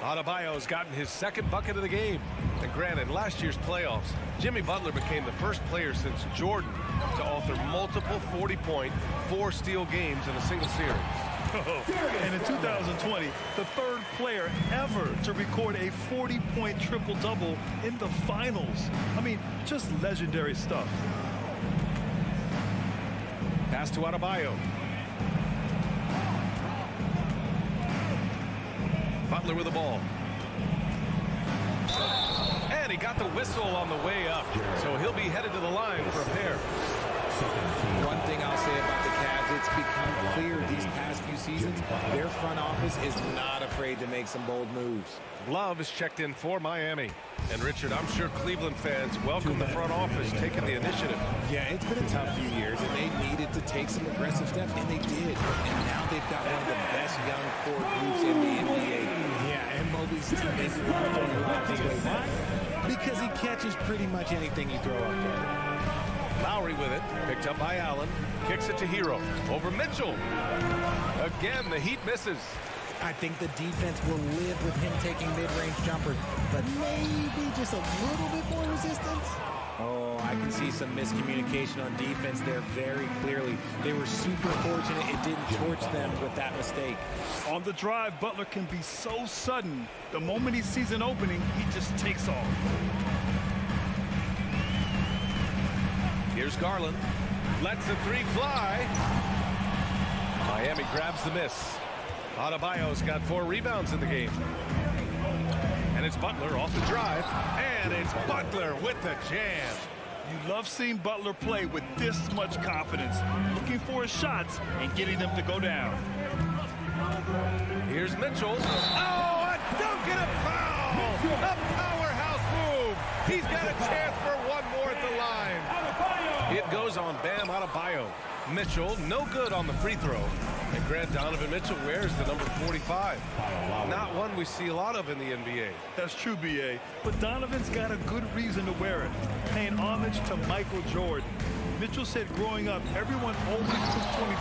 Adebayo's gotten his second bucket of the game. And granted, last year's playoffs, Jimmy Butler became the first player since Jordan to author multiple 40-point, 4-steal games in a single series. And in 2020, the third player ever to record a 40-point triple-double in the finals. I mean, just legendary stuff. Pass to Adebayo. Butler with the ball. And he got the whistle on the way up. So he'll be headed to the line for a pair. One thing I'll say about the Cavs, it's become clear these past few seasons, their front office is not afraid to make some bold moves. Love is checked in for Miami. And Richard, I'm sure Cleveland fans welcome the front office taking the initiative. Yeah, it's been a tough few years, and they needed to take some aggressive steps, and they did. And now they've got one of the best young core groups in the NBA. Yeah, and Mobley's teammates love throwing lobs his way. Why? Because he catches pretty much anything you throw up there. Lowry with it, picked up by Allen, kicks it to Hero, over Mitchell. Again, the Heat misses. I think the defense will live with him taking mid-range jumpers, but maybe just a little bit more resistance. Oh, I can see some miscommunication on defense there very clearly. They were super fortunate it didn't torch them with that mistake. On the drive, Butler can be so sudden. The moment he sees an opening, he just takes off. Here's Garland. Lets the 3 fly. Miami grabs the miss. Adebayo's got 4 rebounds in the game. And it's Butler off the drive. And it's Butler with the jam. You love seeing Butler play with this much confidence, looking for his shots and getting them to go down. Here's Mitchell. Oh, a dunk and a foul! A powerhouse move. He's got a chance for one more at the line. It goes on Bam Adebayo. Mitchell, no good on the free throw. And Grant Donovan Mitchell wears the number 45. Not one we see a lot of in the NBA. That's true, B.A. But Donovan's got a good reason to wear it, paying homage to Michael Jordan. Mitchell said growing up, everyone always took 23,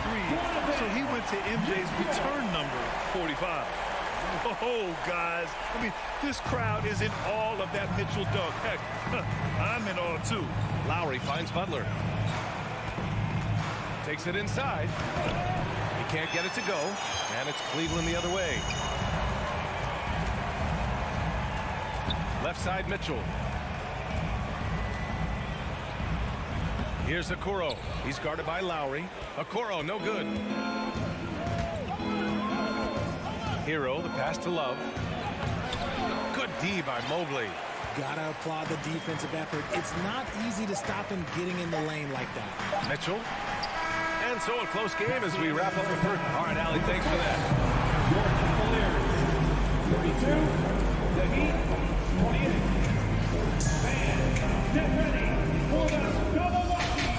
so he went to MJ's return number, 45. Oh, guys, I mean, this crowd is in awe of that Mitchell dunk. Heck, I'm in awe, too. Lowry finds Butler. Takes it inside. He can't get it to go, and it's Cleveland the other way. Left side, Mitchell. Here's Okoro. He's guarded by Lowry. Okoro, no good. Hero, the pass to Love. Good D by Mobley. Gotta applaud the defensive effort. It's not easy to stop him getting in the lane like that. Mitchell. And so a close game as we wrap up the first. All right, Allie, thanks for that. Your Cavaliers, 42. The Heat, 28. Fans, get ready for the double walkie.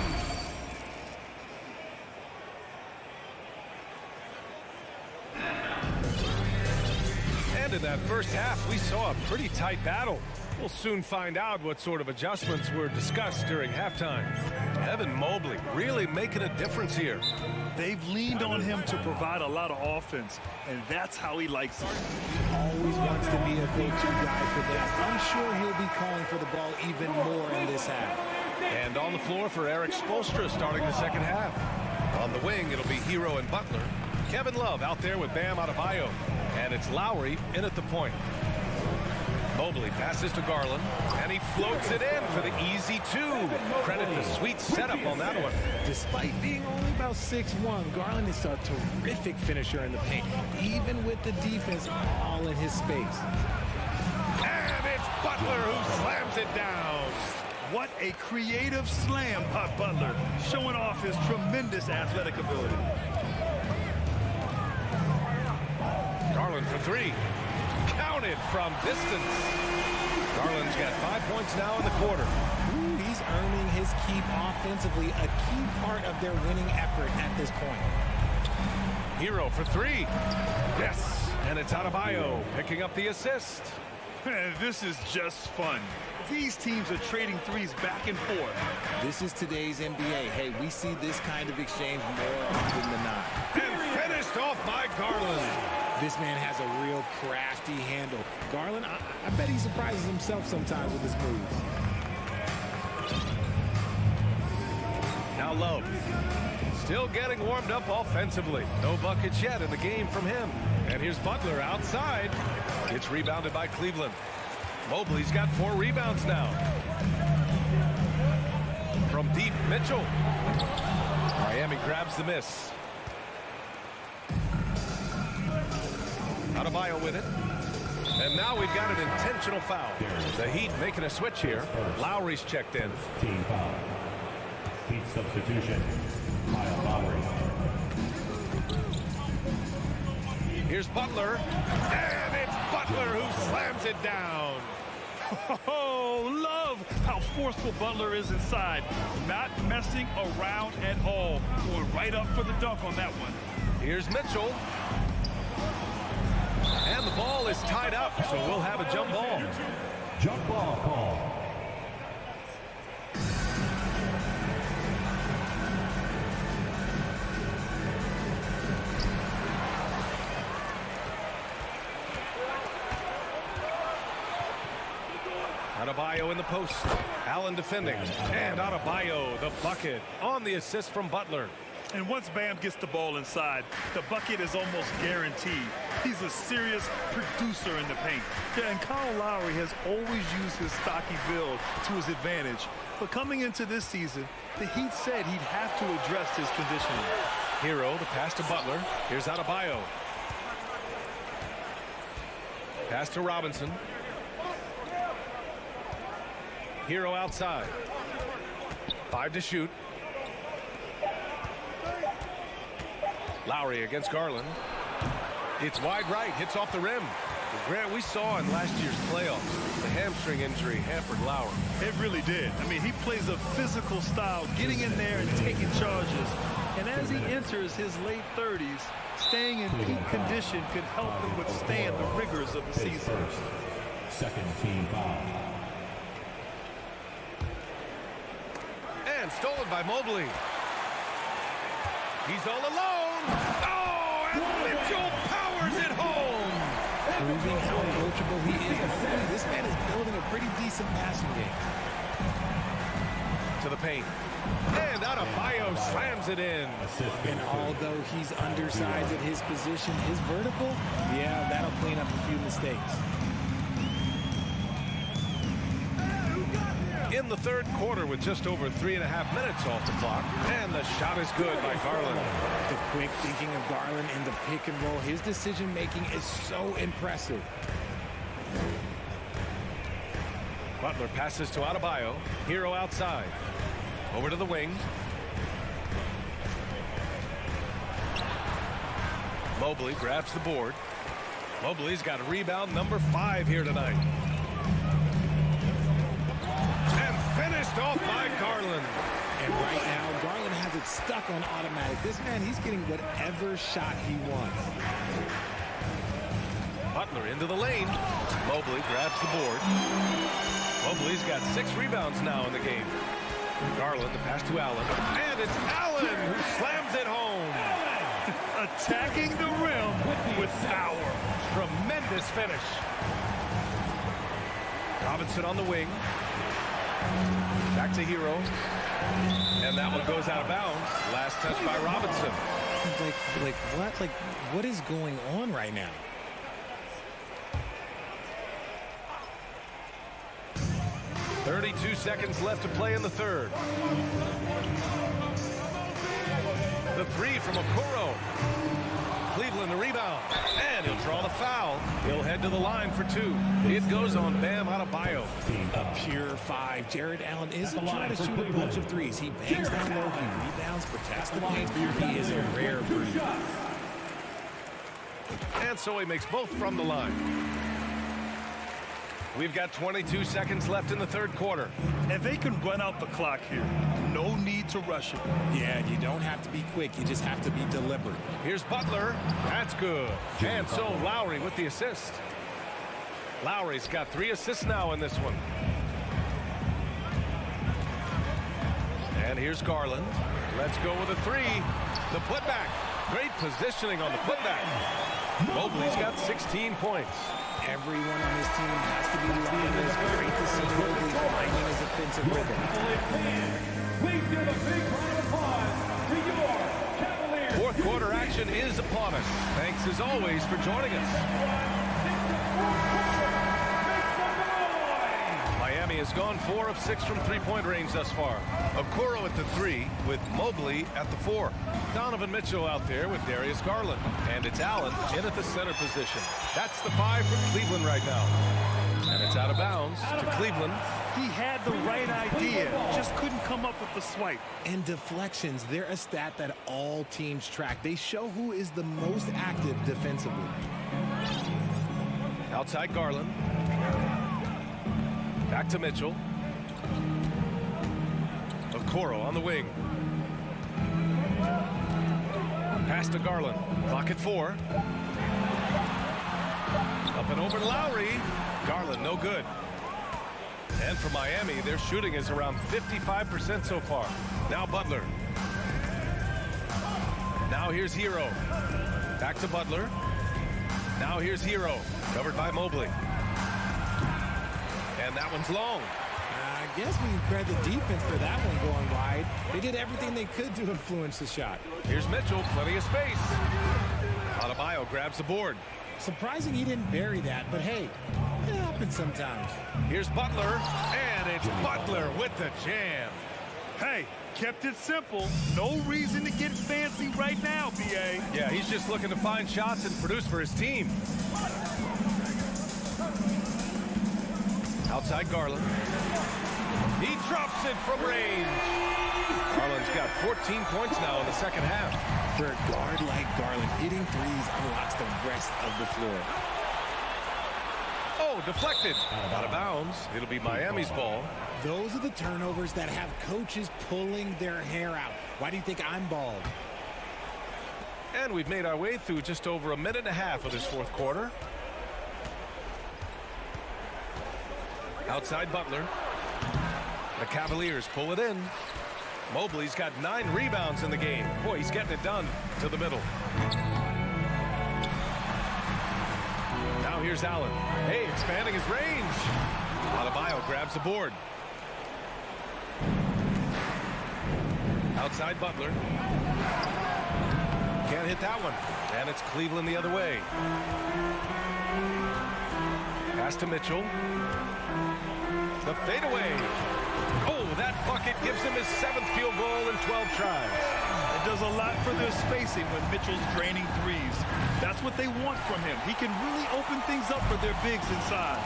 And in that first half, we saw a pretty tight battle. We'll soon find out what sort of adjustments were discussed during halftime. Evan Mobley really making a difference here. They've leaned on him to provide a lot of offense, and that's how he likes it. He always wants to be a go-to guy for that. I'm sure he'll be calling for the ball even more in this half. And on the floor for Eric Spoelstra starting the second half. On the wing, it'll be Hero and Butler. Kevin Love out there with Bam Adebayo. And it's Lowry in at the point. Mobley passes to Garland, and he floats it in for the easy two. Credit the sweet setup on that one. Despite being only about 6'1", Garland is a terrific finisher in the paint, even with the defense all in his space. And it's Butler who slams it down. What a creative slam by Butler, showing off his tremendous athletic ability. Garland for three. Counted from distance. Garland's got 5 points now in the quarter. Ooh, he's earning his keep offensively, a key part of their winning effort at this point. Hero for three. Yes, and it's Adebayo picking up the assist. This is just fun. These teams are trading threes back and forth. This is today's NBA. Hey, we see this kind of exchange more often than not. And finished off by Garland. This man has a real crafty handle. Garland, I bet he surprises himself sometimes with his moves. Now Love. Still getting warmed up offensively. No buckets yet in the game from him. And here's Butler outside. It's rebounded by Cleveland. Mobley's got 4 rebounds now. From deep, Mitchell. Miami grabs the miss. Adebayo with it. And now we've got an intentional foul. The Heat making a switch here. Lowry's checked in. Team foul. Heat substitution. Kyle Lowry. Here's Butler. And it's Butler who slams it down. Oh, love how forceful Butler is inside. Not messing around at all. Going right up for the dunk on that one. Here's Mitchell. And the ball is tied up, so we'll have a jump ball. Jump ball call. Adebayo in the post. Allen defending. And Adebayo, the bucket, on the assist from Butler. And once Bam gets the ball inside, the bucket is almost guaranteed. He's a serious producer in the paint. Yeah, and Kyle Lowry has always used his stocky build to his advantage. But coming into this season, the Heat said he'd have to address his conditioning. Hero, the pass to Butler. Here's Adebayo. Pass to Robinson. Hero outside. 5 to shoot. Lowry against Garland. It's wide right, hits off the rim. But Grant, we saw in last year's playoffs, the hamstring injury hampered Lowry. It really did. I mean, he plays a physical style, getting in there and taking charges. And as he enters his late 30s, staying in peak condition could help him withstand the rigors of the season. Second team foul. And stolen by Mobley. He's all alone. Oh, and Mitchell powers it home. Proving how approachable he is. This man is building a pretty decent passing game. To the paint. And Adebayo slams it in. And although he's undersized at his position, his vertical, yeah, that'll clean up a few mistakes. In the third quarter with just over 3.5 minutes off the clock. And the shot is good by Garland. The quick thinking of Garland in the pick and roll. His decision making is so impressive. Butler passes to Adebayo. Hero outside. Over to the wing. Mobley grabs the board. Mobley's got a rebound number 5 here tonight. Finished off by Garland. And right now, Garland has it stuck on automatic. This man, he's getting whatever shot he wants. Butler into the lane. Mobley grabs the board. Mobley's got 6 rebounds now in the game. Garland, the pass to Allen. And it's Allen who slams it home. Attacking the rim with power. Tremendous finish. Robinson on the wing. Back to Hero. And that one goes out of bounds. Last touch by Robinson. Like what? Like, what is going on right now? 32 seconds left to play in the third. The three from Okoro. Cleveland the rebound, and he'll draw the foul. He'll head to the line for two. It goes on Bam Adebayo. A pure 5. Jared Allen isn't trying to shoot a bunch of threes. He bangs down low, he rebounds, protects the paint. He is a rare breed. And so he makes both from the line. We've got 22 seconds left in the third quarter. And they can run out the clock here. No need to rush it. Yeah, you don't have to be quick. You just have to be deliberate. Here's Butler. That's good. And so Lowry with the assist. Lowry's got 3 assists now in this one. And here's Garland. Let's go with a 3. The putback. Great positioning on the putback. Mobley's got 16 points. Everyone on his team has to be loving this. Great to see Mobley finding his offensive rhythm. Please give a big round of applause to your Cavaliers. Fourth quarter action is upon us. Thanks as always for joining us. Miami has gone 4 of 6 from three-point range thus far. Okoro at the 3 with Mobley at the 4. Donovan Mitchell out there with Darius Garland. And it's Allen in at the center position. That's the 5 from Cleveland right now. And it's out of bounds to Cleveland. He had the right idea, just couldn't come up with the swipe. And deflections, they're a stat that all teams track. They show who is the most active defensively. Outside Garland. Back to Mitchell. Okoro on the wing. Pass to Garland. Clock at 4. Up and over to Lowry. Garland no good. And for Miami, their shooting is around 55% so far. Now Butler. Now here's Hero. Back to Butler. Now here's Hero. Covered by Mobley. And that one's long. I guess we can credit the defense for that one going wide. They did everything they could to influence the shot. Here's Mitchell, plenty of space. Adebayo grabs the board. Surprising he didn't bury that, but hey, it happens sometimes. Here's Butler, and it's Butler with the jam. Hey, kept it simple. No reason to get fancy right now, BA. Yeah, he's just looking to find shots and produce for his team. Outside Garland. He drops it from range. Garland's got 14 points now in the second half. For a guard like Garland, hitting threes unlocks the rest of the floor. Oh, deflected. Out of bounds. It'll be Miami's ball. Those are the turnovers that have coaches pulling their hair out. Why do you think I'm bald? And we've made our way through just over a minute and a half of this fourth quarter. Outside Butler. The Cavaliers pull it in. Mobley's got 9 rebounds in the game. Boy, he's getting it done to the middle. Now here's Allen. Hey, expanding his range. Adebayo grabs the board. Outside Butler. Can't hit that one. And it's Cleveland the other way. Pass to Mitchell. The fadeaway. Oh, that bucket gives him his 7th field goal in 12 tries. It does a lot for their spacing when Mitchell's draining threes. That's what they want from him. He can really open things up for their bigs inside.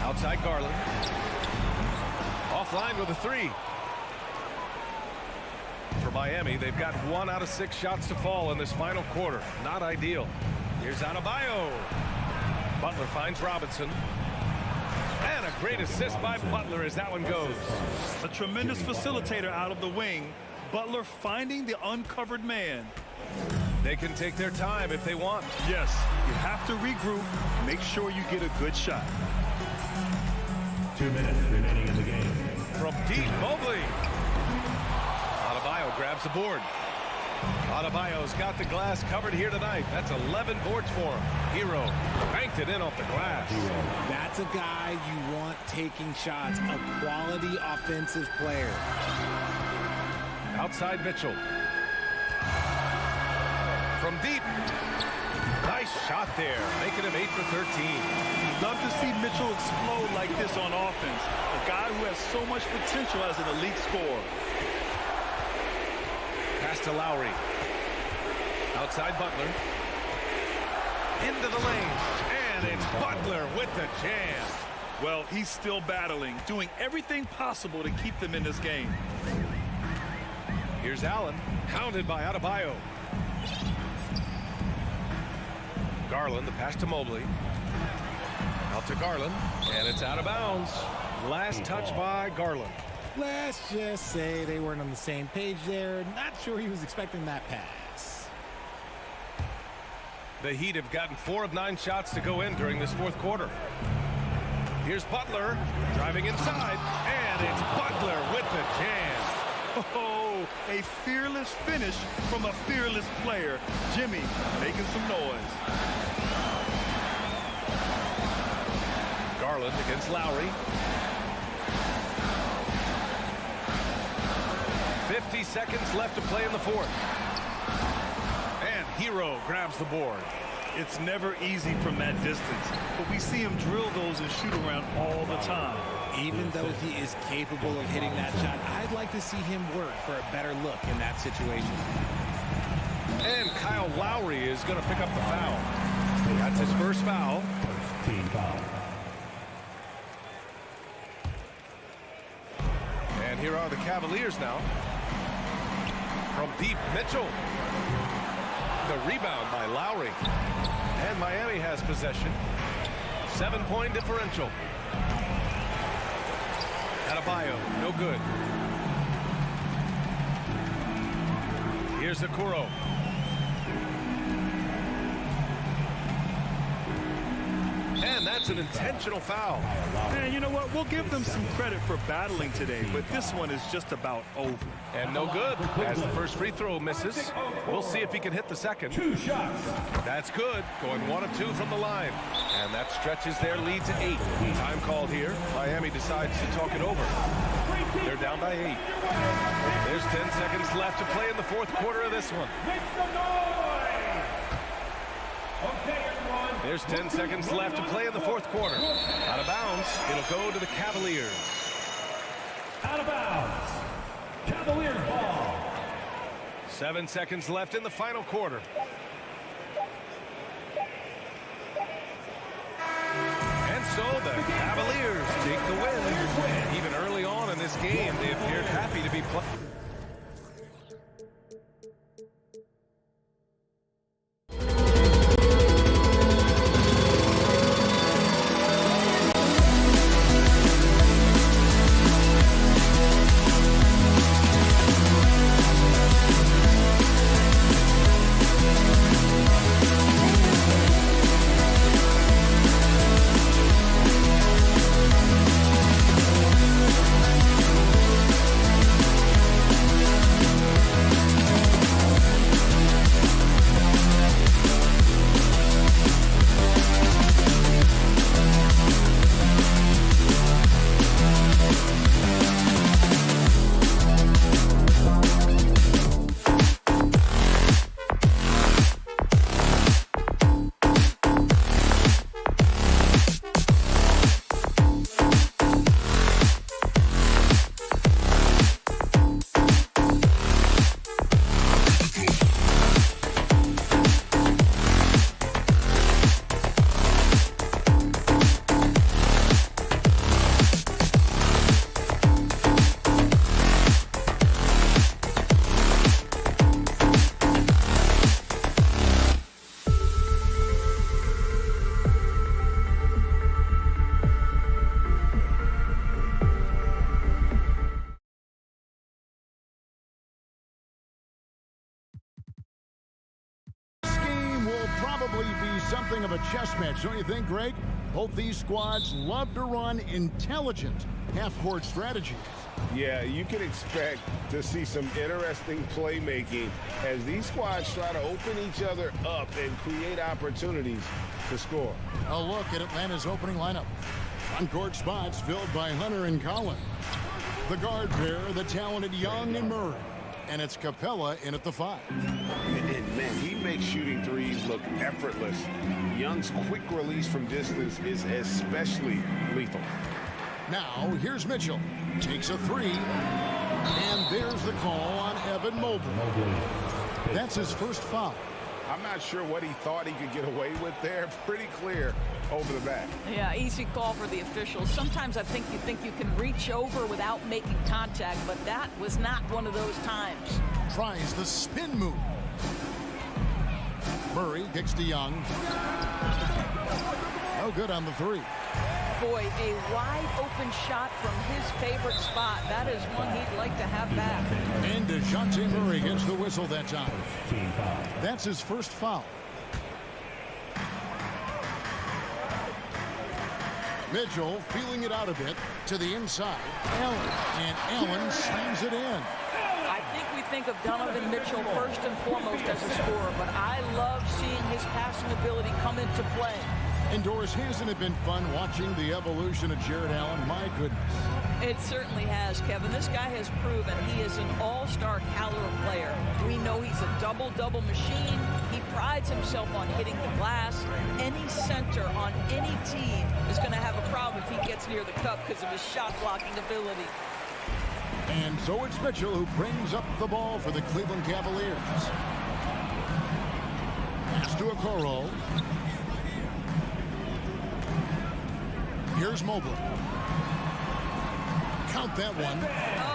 Outside Garland. Offline with a 3. For Miami, they've got 1 out of 6 shots to fall in this final quarter. Not ideal. Here's Adebayo. Butler finds Robinson. And a great assist by Butler as that one goes. A tremendous facilitator out of the wing. Butler finding the uncovered man. They can take their time if they want. Yes, you have to regroup. Make sure you get a good shot. 2 minutes remaining in the game. From deep, Mobley. Adebayo grabs the board. Adebayo's got the glass covered here tonight. That's 11 boards for him. Hero banked it in off the glass. That's a guy you want taking shots, a quality offensive player. Outside Mitchell. From deep. Nice shot there, making him 8 for 13. Love to see Mitchell explode like this on offense. A guy who has so much potential as an elite scorer. Pass to Lowry. Outside Butler. Into the lane. And it's Butler with the jam. Well, he's still battling, doing everything possible to keep them in this game. Here's Allen, hounded by Adebayo. Garland, the pass to Mobley. Out to Garland, and it's out of bounds. Last touch by Garland. Let's just say they weren't on the same page there. Not sure he was expecting that pass. The Heat have gotten 4 of 9 shots to go in during this fourth quarter. Here's Butler driving inside, and it's Butler with the jam. Oh, a fearless finish from a fearless player. Jimmy making some noise. Garland against Lowry. 50 seconds left to play in the fourth. And Hero grabs the board. It's never easy from that distance, but we see him drill those and shoot around all the time. Even though he is capable of hitting that shot, I'd like to see him work for a better look in that situation. And Kyle Lowry is going to pick up the foul. That's his first foul. Team foul. And here are the Cavaliers now. From deep, Mitchell. The rebound by Lowry. And Miami has possession. 7-point differential. Adebayo, no good. Here's Okoro. And that's an intentional foul. Man, you know what? We'll give them some credit for battling today, but this one is just about over. And no good as the first free throw misses. We'll see if he can hit the second. 2 shots. That's good. Going 1 of 2 from the line. And that stretches their lead to 8. Time called here. Miami decides to talk it over. They're down by 8. There's 10 seconds left to play in the fourth quarter of this one. Make some noise. Okay, everyone. There's 10 seconds left to play in the fourth quarter. Out of bounds. It'll go to the Cavaliers. Out of bounds. Cavaliers ball. 7 seconds left in the final quarter. And so the Cavaliers take the win. Even early on in this game, they appeared happy to be playing. Probably be something of a chess match, don't you think, Greg? Both these squads love to run intelligent half-court strategies. Yeah, you can expect to see some interesting playmaking as these squads try to open each other up and create opportunities to score. A look at Atlanta's opening lineup. On-court spots filled by Hunter and Collins. The guard pair, the talented Young and Murray. And it's Capella in at the 5. Man, he makes shooting threes look effortless. Young's quick release from distance is especially lethal. Now, here's Mitchell. Takes a three. And there's the call on Evan Mobley. That's his first foul. I'm not sure what he thought he could get away with there. Pretty clear over the back. Yeah, easy call for the officials. Sometimes I think you can reach over without making contact, but that was not one of those times. Tries the spin move. Murray kicks to Young. No good on the three. Boy, a wide open shot from his favorite spot. That is one he'd like to have back. And DeJounte Murray gets the whistle that time. That's his first foul. Mitchell feeling it out a bit to the inside. Allen. And Allen slams it in. I think we think of Donovan Mitchell first and foremost as a scorer, but I love seeing his passing ability come into play. And Doris, hasn't it been fun watching the evolution of Jared Allen? My goodness. It certainly has, Kevin. This guy has proven he is an all-star caliber player. We know he's a double-double machine. He prides himself on hitting the glass. Any center on any team is going to have a problem if he gets near the cup because of his shot-blocking ability. And so it's Mitchell who brings up the ball for the Cleveland Cavaliers. Pass to Okoro. Here's Mobley. Count that one.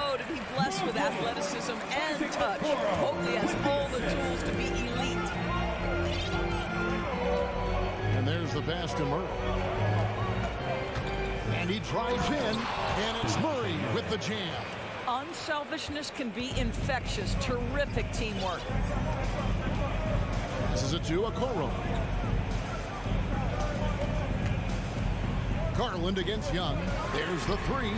Oh, to be blessed with athleticism and touch. Mobley has all the tools to be elite. And there's the pass to Murray. And he drives in, and it's Murray with the jam. Unselfishness can be infectious. Terrific teamwork. This is a two, Okoro. Garland against Young. There's the three.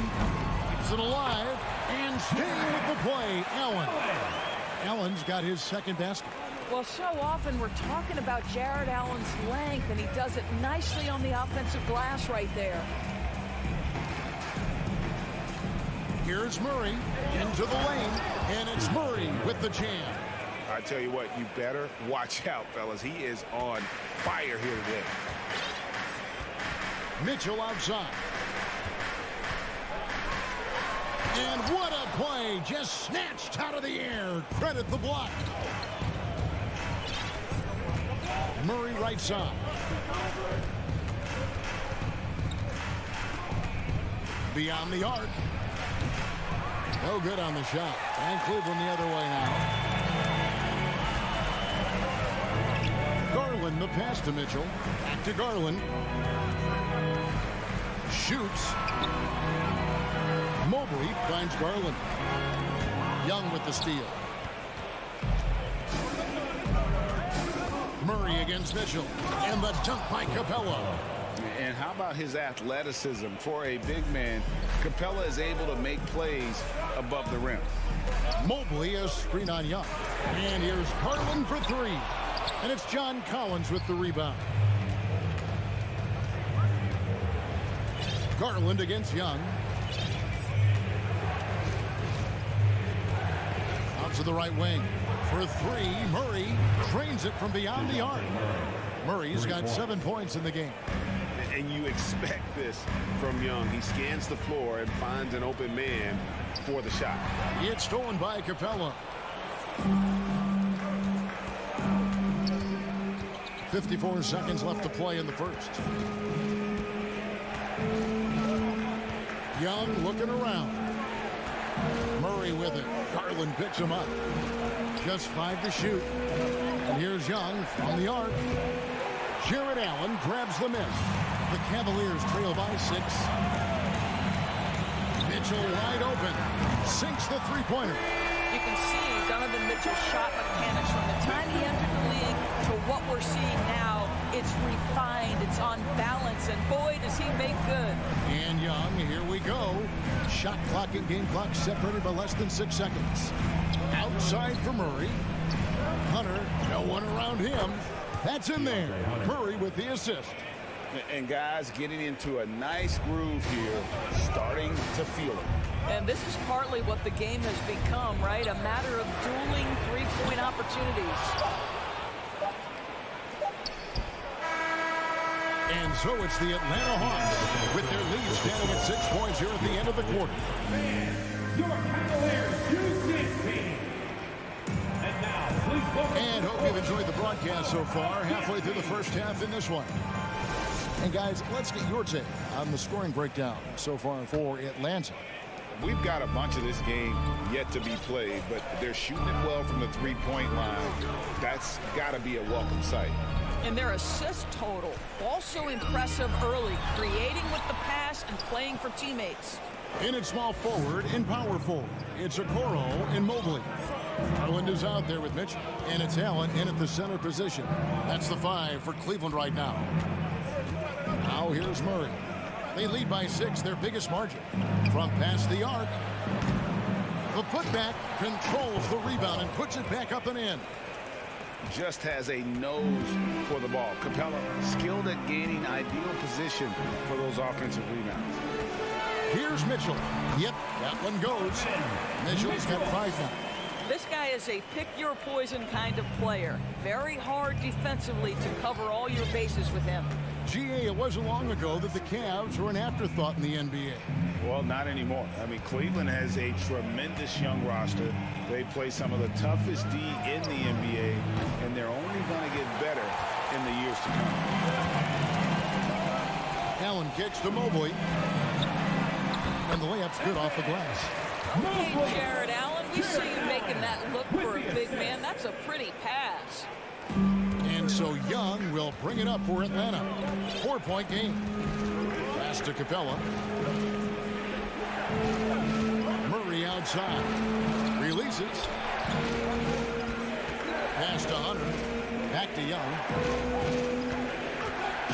Keeps it alive. And staying with the play, Allen. Allen's got his second basket. Well, so often we're talking about Jared Allen's length, and he does it nicely on the offensive glass right there. Here's Murray into the lane, and it's Murray with the jam. I tell you what, you better watch out, fellas. He is on fire here today. Mitchell outside. And what a play, just snatched out of the air. Credit the block. Murray right side. Beyond the arc. No good on the shot. And Cleveland the other way now. Garland the pass to Mitchell. Back to Garland. Shoots. Mobley finds Garland. Young with the steal. Murray against Mitchell. And the dunk by Capella. And how about his athleticism? For a big man, Capella is able to make plays above the rim. Mobley a screen on Young. And here's Garland for three. And it's John Collins with the rebound. Garland against Young. Out to the right wing. For three, Murray drains it from beyond the arc. Murray's got 7 points in the game. And you expect this from Young. He scans the floor and finds an open man for the shot. It's stolen by Capella. 54 seconds left to play in the first. Young looking around. Murray with it. Garland picks him up. Just 5 to shoot. And here's Young from the arc. Jared Allen grabs the miss. The Cavaliers trail by 6. Mitchell wide open. Sinks the three-pointer. You can see Donovan Mitchell's shot mechanics from the time he entered the league to what we're seeing now. It's refined, it's on balance, and boy, does he make good. And Young, here we go. Shot clock and game clock separated by less than 6 seconds. Outside for Murray. Hunter, no one around him. That's in there. Murray with the assist. And guys getting into a nice groove here, starting to feel it. And this is partly what the game has become, right? A matter of dueling three-point opportunities. And so it's the Atlanta Hawks with their lead standing at 6 points here at the end of the quarter. Your Cavaliers Houston team. And now, please welcome. And hope you've enjoyed the broadcast so far. Halfway through the first half in this one. And guys, let's get your take on the scoring breakdown so far for Atlanta. We've got a bunch of this game yet to be played, but they're shooting it well from the three-point line. That's got to be a welcome sight. And their assist total, also impressive early, creating with the pass and playing for teammates. In at small forward, in power forward, it's Okoro and Mobley. Garland is out there with Mitchell, and it's Allen in at the center position. That's the 5 for Cleveland right now. Now here's Murray. They lead by 6, their biggest margin. From past the arc. The putback controls the rebound and puts it back up and in. Just has a nose for the ball. Capella skilled at gaining ideal position for those offensive rebounds. Here's Mitchell. Yep, that one goes. Mitchell's got 5 now. This guy is a pick-your-poison kind of player. Very hard defensively to cover all your bases with him. GA, it wasn't long ago that the Cavs were an afterthought in the NBA. Well, not anymore. I mean, Cleveland has a tremendous young roster. They play some of the toughest D in the NBA, and they're only going to get better in the years to come. Allen kicks to Mobley. And the layup's good off the glass. Okay, Jared Allen, we see you making that look for a big man. That's a pretty pass. And so Young will bring it up for Atlanta. 4-point game. Pass to Capella. Murray outside. Releases. Pass to Hunter. Back to Young.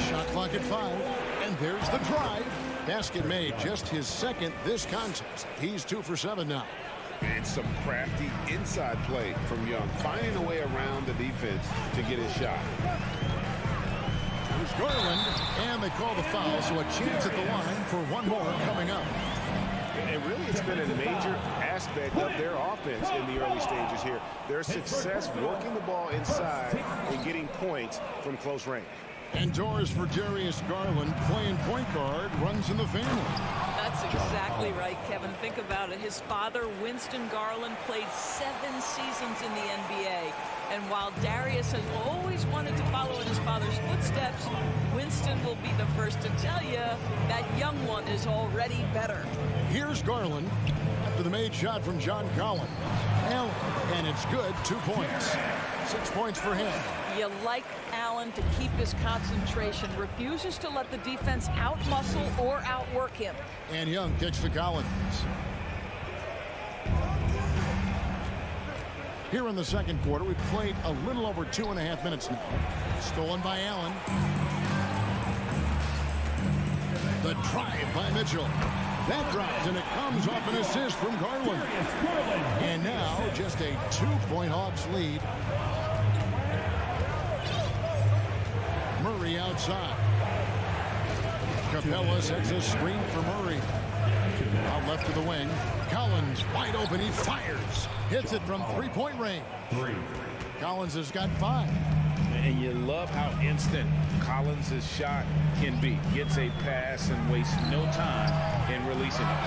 Shot clock at 5. And there's the drive. Basket made, just his second this contest. He's 2 for 7 now. And some crafty inside play from Young, finding a way around the defense to get his shot. Here's Garland, and they call the foul, so a chance at the line for one more coming up. And really, it's been a major aspect of their offense in the early stages here. Their success working the ball inside and getting points from close range. And doors for Darius Garland, playing point guard, runs in the family. That's exactly right, Kevin. Think about it. His father, Winston Garland, played 7 seasons in the NBA. And while Darius has always wanted to follow in his father's footsteps, Winston will be the first to tell you that young one is already better. Here's Garland after the made shot from John Collins. Allen, and it's good, 2 points. 6 points for him. You like Allen to keep his concentration, refuses to let the defense outmuscle or outwork him. And Young kicks to Collins. Here in the second quarter, we've played a little over 2.5 minutes now. Stolen by Allen. The drive by Mitchell. That drives, and it comes off an assist from Garland. And now just a 2-point Hawks lead. Murray outside. Capella sets a screen for Murray. Out left to the wing. Collins wide open. He fires. Hits it from 3-point range. Collins has got 5. And you love how instant Collins' shot can be. Gets a pass and wastes no time in releasing it.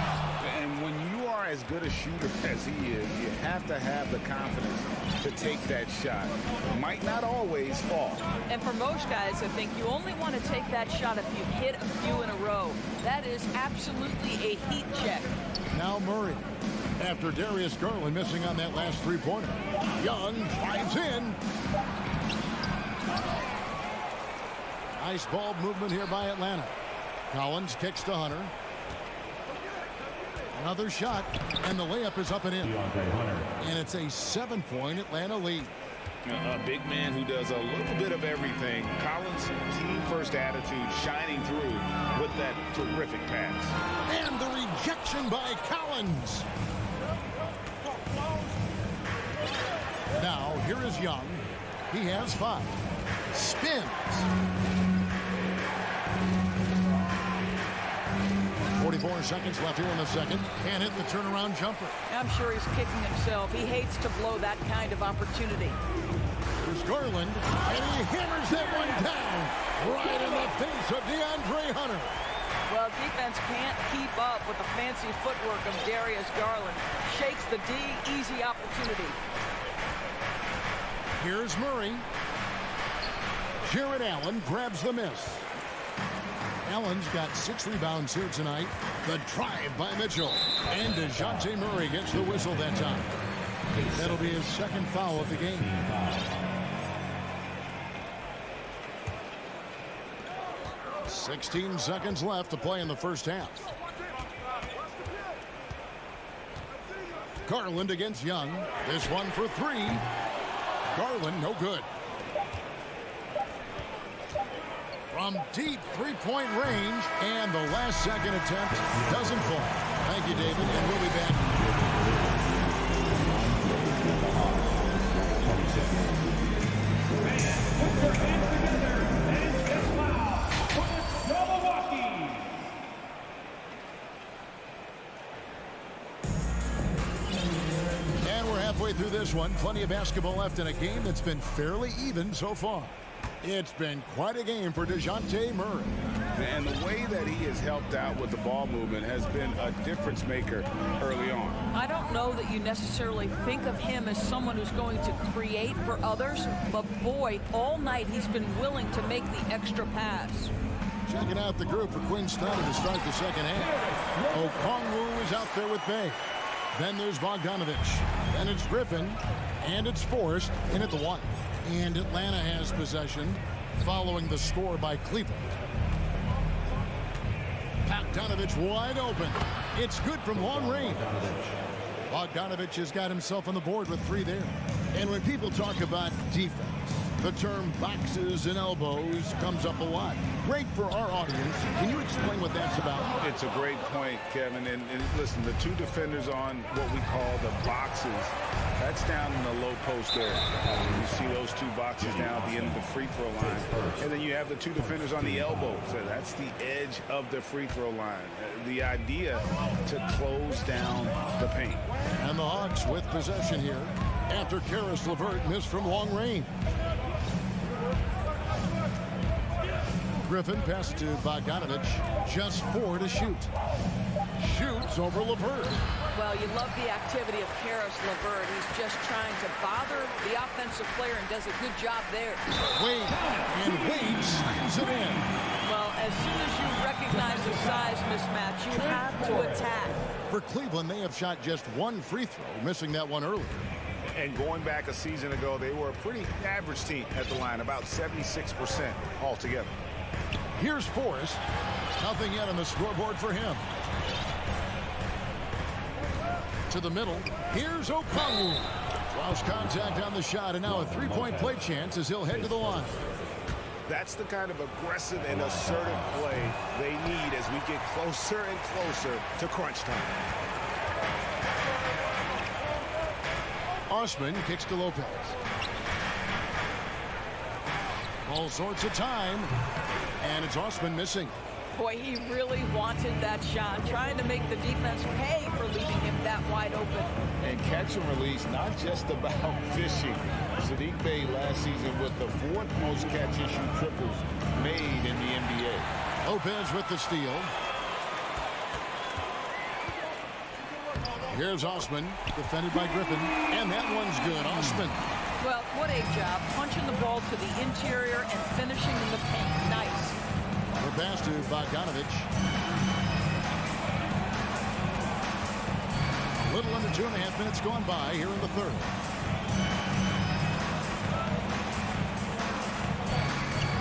And when you are as good a shooter as he is, you have to have the confidence to take that shot. It might not always fall. And for most guys, I think you only want to take that shot if you hit a few in a row. That is absolutely a heat check. Now Murray. After Darius Garland missing on that last 3-pointer. Young drives in. Nice ball movement here by Atlanta. Collins kicks to Hunter. Another shot, and the layup is up and in. And it's a 7-point Atlanta lead. A big man who does a little bit of everything. Collins' team-first attitude shining through with that terrific pass. And the rejection by Collins. Now, here is Young. He has 5. Spins. 44 seconds left here in the second. Can't hit the turnaround jumper. I'm sure he's kicking himself. He hates to blow that kind of opportunity. Here's Garland, and he hammers that one down right in the face of DeAndre Hunter. Well, defense can't keep up with the fancy footwork of Darius Garland. Shakes the D, easy opportunity. Here's Murray. Jared Allen grabs the miss. Allen's got 6 rebounds here tonight. The drive by Mitchell. And DeJounte Murray gets the whistle that time. That'll be his second foul of the game. "16 seconds left to play in the first half. Garland against Young. This one for 3. Garland, no good. From deep three-point range, and the last second attempt doesn't fall. Thank you, David, and we'll be back. Put your hands together and get loud for the Milwaukee. And we're halfway through this one. Plenty of basketball left in a game that's been fairly even so far. It's been quite a game for DeJounte Murray. And the way that he has helped out with the ball movement has been a difference maker early on. I don't know that you necessarily think of him as someone who's going to create for others, but boy, all night he's been willing to make the extra pass. Checking out the group for Quinn Snyder to start the second half. Okongwu is out there with Bay. Then there's Bogdanovich. Then it's Griffin. And it's Forrest in at the 1. And Atlanta has possession following the score by Cleveland. Bogdanovich wide open. It's good from long range. Bogdanovich has got himself on the board with 3 there. And when people talk about defense, the term boxes and elbows comes up a lot. Great for our audience. Can you explain what that's about? It's a great point, Kevin. And listen, the 2 defenders on what we call the boxes, that's down in the low post area. You see those 2 boxes down at the end of the free throw line. And then you have the 2 defenders on the elbows. So that's the edge of the free throw line. The idea to close down the paint. And the Hawks with possession here after Karis LeVert missed from long range. Griffin passes to Bogdanovich. Just 4 to shoot. Shoots over LeVert. Well, you love the activity of Karis LeVert. He's just trying to bother the offensive player and does a good job there. Wade, and Wade slams it in. Well, as soon as you recognize the size mismatch, you have to attack. For Cleveland, they have shot just 1 free throw, missing that one earlier. And going back a season ago, they were a pretty average team at the line, about 76% altogether. Here's Forrest. Nothing yet on the scoreboard for him. To the middle. Here's Okongwu. Lost contact on the shot, and now a 3-point play chance as he'll head to the line. That's the kind of aggressive and assertive play they need as we get closer and closer to crunch time. Osman kicks to Lopez. All sorts of time. And it's Osman missing. Boy, he really wanted that shot, trying to make the defense pay for leaving him that wide open. And catch and release, not just about fishing. Sadiq Bey last season with the 4th most catch-issue triples made in the NBA. Lopez with the steal. Here's Osman, defended by Griffin. And that one's good. Osman. Well, what a job. Punching the ball to the interior and finishing in the paint. Nice. The pass to Bogdanovich. A little under 2.5 minutes gone by here in the third.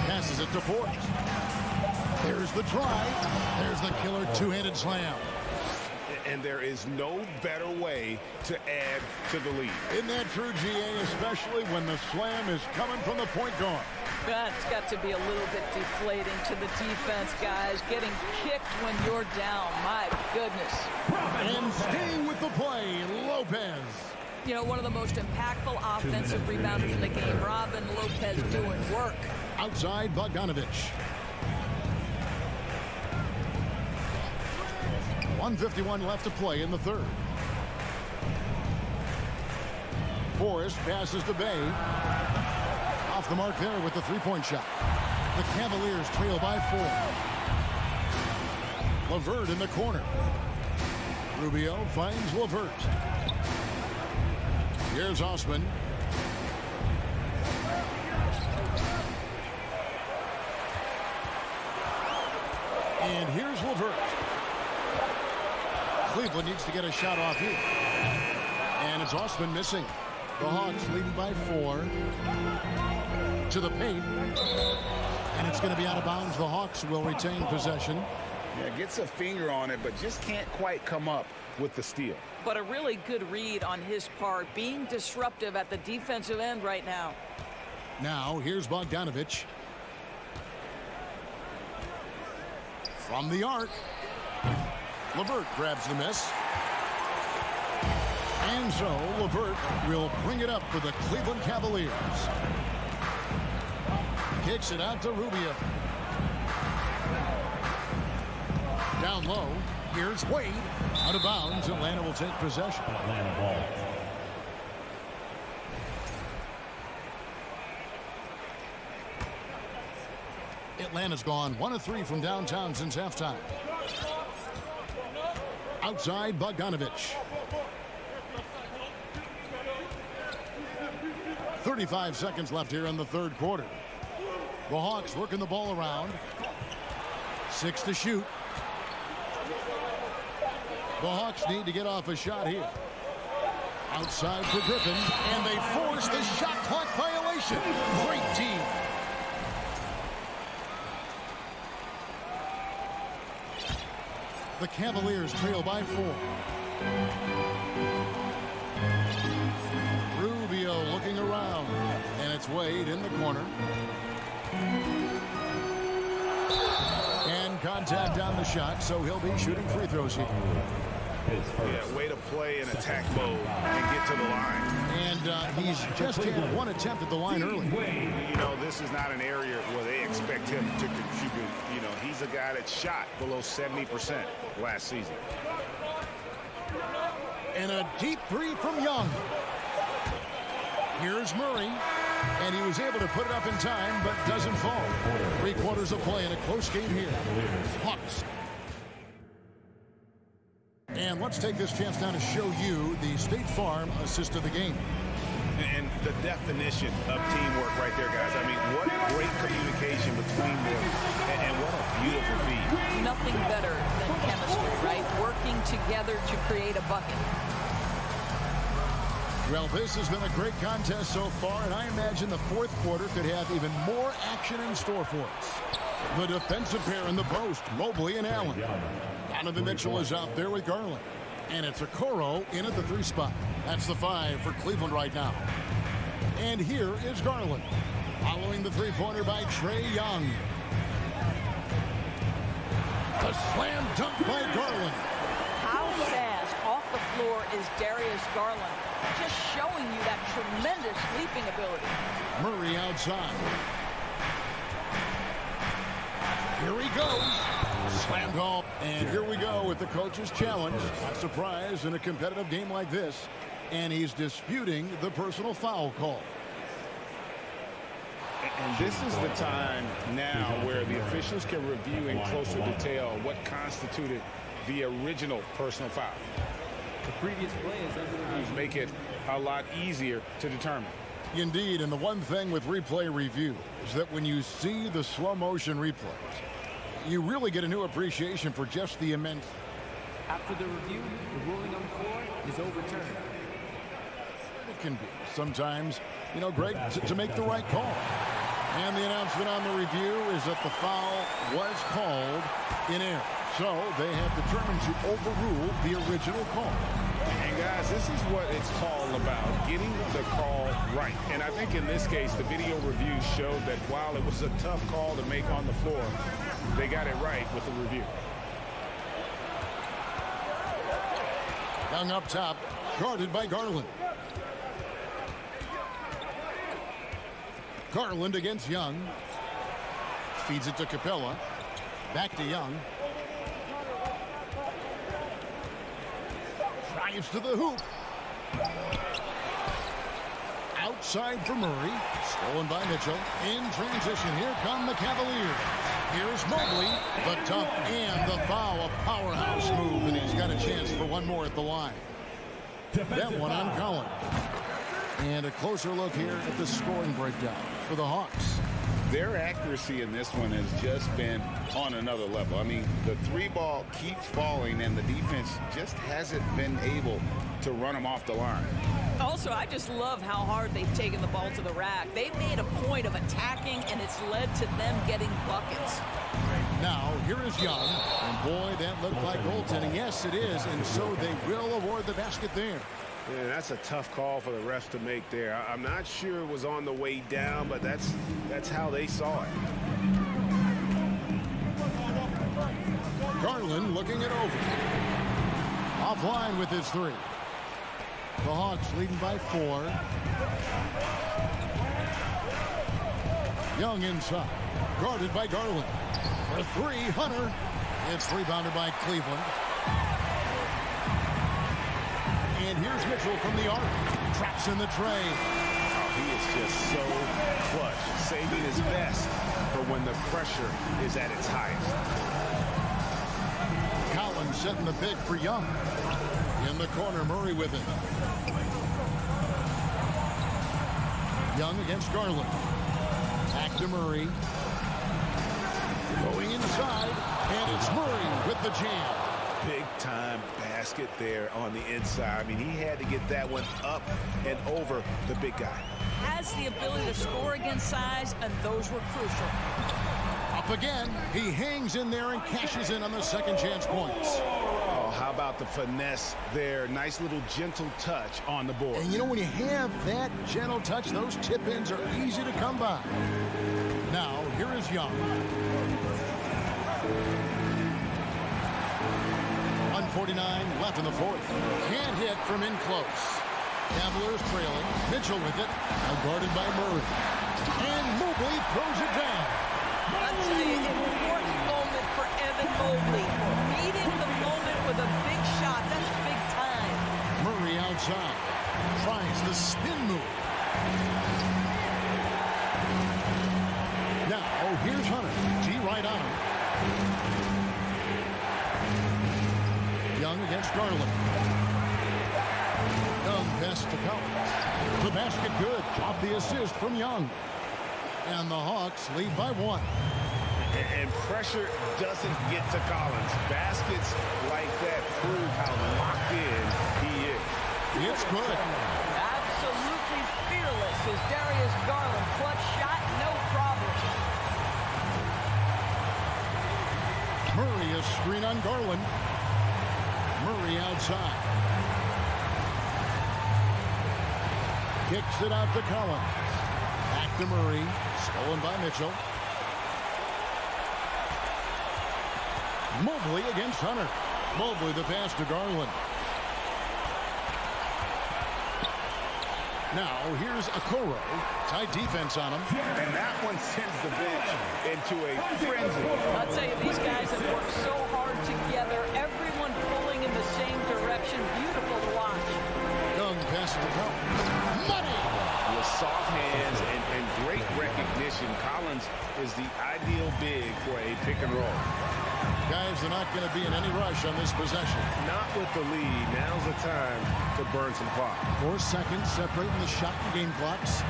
Passes it to Forrest. There's the drive. There's the killer 2-handed slam. And there is no better way to add to the lead. Isn't that true, GA, especially when the slam is coming from the point guard? That's got to be a little bit deflating to the defense, guys. Getting kicked when you're down. My goodness. And staying with the play, Lopez. You know, one of the most impactful offensive rebounders in the game. Robin Lopez doing work. Outside Bogdanovich. 1:51 left to play in the third. Forrest passes to Bay. the mark there with the three-point shot. The Cavaliers trail by 4. LeVert in the corner. Rubio finds LeVert. Here's Osman. And here's LeVert. Cleveland needs to get a shot off here. And it's Osman missing. The Hawks leading by 4 to the paint. And it's going to be out of bounds. The Hawks will retain possession. Yeah, gets a finger on it, but just can't quite come up with the steal. But a really good read on his part, being disruptive at the defensive end right now. Now, here's Bogdanovich. From the arc. LeVert grabs the miss. And so, LeVert will bring it up for the Cleveland Cavaliers. Kicks it out to Rubio. Down low, here's Wade. Out of bounds, Atlanta will take possession. Atlanta ball. Atlanta's gone 1 of 3 from downtown since halftime. Outside, Bogdanovich. 35 seconds left here in the third quarter. The Hawks working the ball around. 6 to shoot. The Hawks need to get off a shot here. Outside for Griffin, and they force the shot clock violation. Great team. The Cavaliers trail by 4. Rubio looking around, and it's Wade in the corner. And contact on the shot, so he'll be shooting free throws here. Yeah, way to play in attack mode and get to the line. And he's just had 1 attempt at the line early. You know, this is not an area where they expect him to contribute. You know, he's a guy that shot below 70% last season. And a deep 3 from Young. Here's Murray. And he was able to put it up in time, but doesn't fall. 3 quarters of play in a close game here. Hawks. And let's take this chance now to show you the State Farm assist of the game. And the definition of teamwork right there, guys. I mean, what great communication between them, and what a beautiful feed. Nothing better than chemistry, right? Working together to create a bucket. Well, this has been a great contest so far, and I imagine the fourth quarter could have even more action in store for us. The defensive pair in the post, Mobley and Allen. Donovan Mitchell is out there with Garland. And it's Okoro in at the 3 spot. That's the 5 for Cleveland right now. And here is Garland. Following the 3-pointer by Trae Young. The slam dunk by Garland. How fast off the floor is Darius Garland? Just showing you that tremendous leaping ability. Murray outside. Here he goes. Slam ball. And here we go with the coach's challenge. Not surprised in a competitive game like this. And he's disputing the personal foul call. And this is the time now where the officials can review in closer detail what constituted the original personal foul. The previous play is under review. Make it a lot easier to determine. Indeed, and the one thing with replay review is that when you see the slow motion replays, you really get a new appreciation for just the immense. After the review, the ruling on the floor is overturned. It can be sometimes, great to make the right call. And the announcement on the review is that the foul was called in error. So they have determined to overrule the original call. And guys, this is what it's all about, getting the call right. And I think in this case, the video review showed that while it was a tough call to make on the floor, they got it right with the review. Young up top, guarded by Garland. Garland against Young. Feeds it to Capella. Back to Young. Drives to the hoop. Out Side for Murray. Stolen by Mitchell. In transition, here come the Cavaliers. Here's Mobley. The dunk and the foul. A powerhouse move, and he's got a chance for one more at the line. That one on Collins. And a closer look here at the scoring breakdown for the Hawks. Their accuracy in this one has just been on another level. I mean, the three ball keeps falling, and the defense just hasn't been able to run them off the line. Also, I just love how hard they've taken the ball to the rack. They've made a point of attacking, and it's led to them getting buckets. Now, here is Young. And boy, that looked like goaltending. Yes, it is. And so they will award the basket there. Yeah, that's a tough call for the refs to make there. I'm not sure it was on the way down, but that's how they saw it. Garland looking it over. Offline with his three. The Hawks leading by 4. Young inside. Guarded by Garland. For 3, Hunter. It's rebounded by Cleveland. And here's Mitchell from the arc. Traps in the tray. Oh, he is just so clutch, saving his best for when the pressure is at its highest. Collins setting the pick for Young. In the corner, Murray with it. Young against Garland. Back to Murray. Going inside, and it's Murray with the jam. Big time basket there on the inside. I mean, he had to get that one up and over the big guy. Has the ability to score against size, and those were crucial. Up again, he hangs in there and cashes in on the second chance points. Oh, how about the finesse there? Nice little gentle touch on the board. And you know, when you have that gentle touch, those tip-ins are easy to come by. Now, here is Young. 1:49 left in the fourth. Can't hit from in close. Cavaliers trailing. Mitchell with it. Now guarded by Murray. And Mobley throws it down. That's an important moment for Evan Mobley. Meeting the moment with a big shot. That's big time. Murray outside. Tries the spin move. Now, here's Hunter. G right on him. Young against Garland. Young pass to Collins. The basket good. Off the assist from Young. And the Hawks lead by 1. And pressure doesn't get to Collins. Baskets like that prove how locked in he is. It's good. Absolutely fearless is Darius Garland. Clutch shot, no problem. Murray, a screen on Garland. Murray outside. Kicks it out to Collins. Back to Murray. Stolen by Mitchell. Mobley against Hunter. Mobley the pass to Garland. Now here's Okoro. Tight defense on him. And that one sends the bench into a frenzy. I'll tell you, these guys have worked so hard together. Everyone pulling in the same direction. Beautiful to watch. Young pass to Collins. Money! With soft hands and great recognition, Collins is the ideal big for a pick and roll. Guys, they're not going to be in any rush on this possession. Not with the lead. Now's the time to burn some clock. 4 seconds separating the shot and game clocks.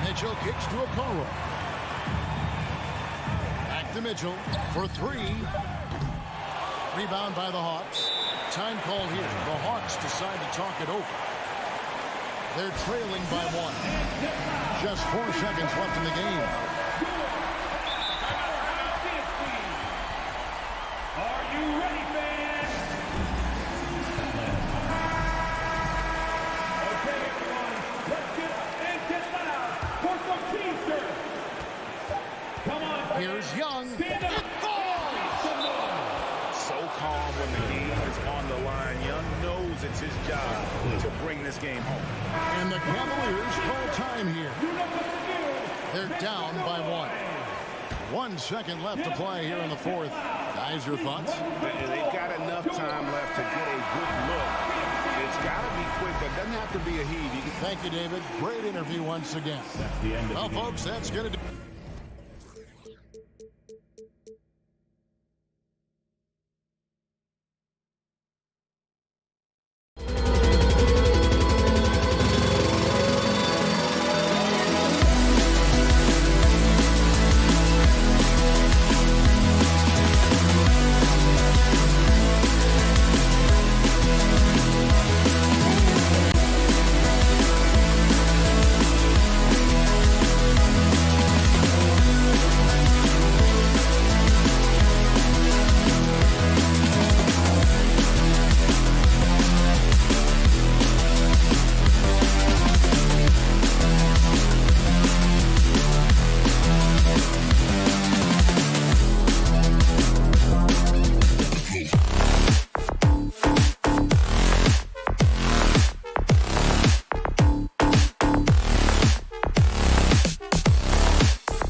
Mitchell kicks to Okoro. Back to Mitchell for 3. Rebound by the Hawks. Time call here. The Hawks decide to talk it over. They're trailing by 1. Just 4 seconds left in the game. Are you ready, fans? Okay, everyone, let's get up and get loud for some team service. Come on, here's Young. Stand up. So calm when the game is on the line. Young knows it's his job to bring this game home. And the Cavaliers call time here. They're down by 1. 1 second left to play here in the fourth. Guys, your thoughts? And they've got enough time left to get a good look It's got to be quick, but it doesn't have to be a heat. Thank you, David. Great interview once again. That's the end of Well, the game. folks, that's going to do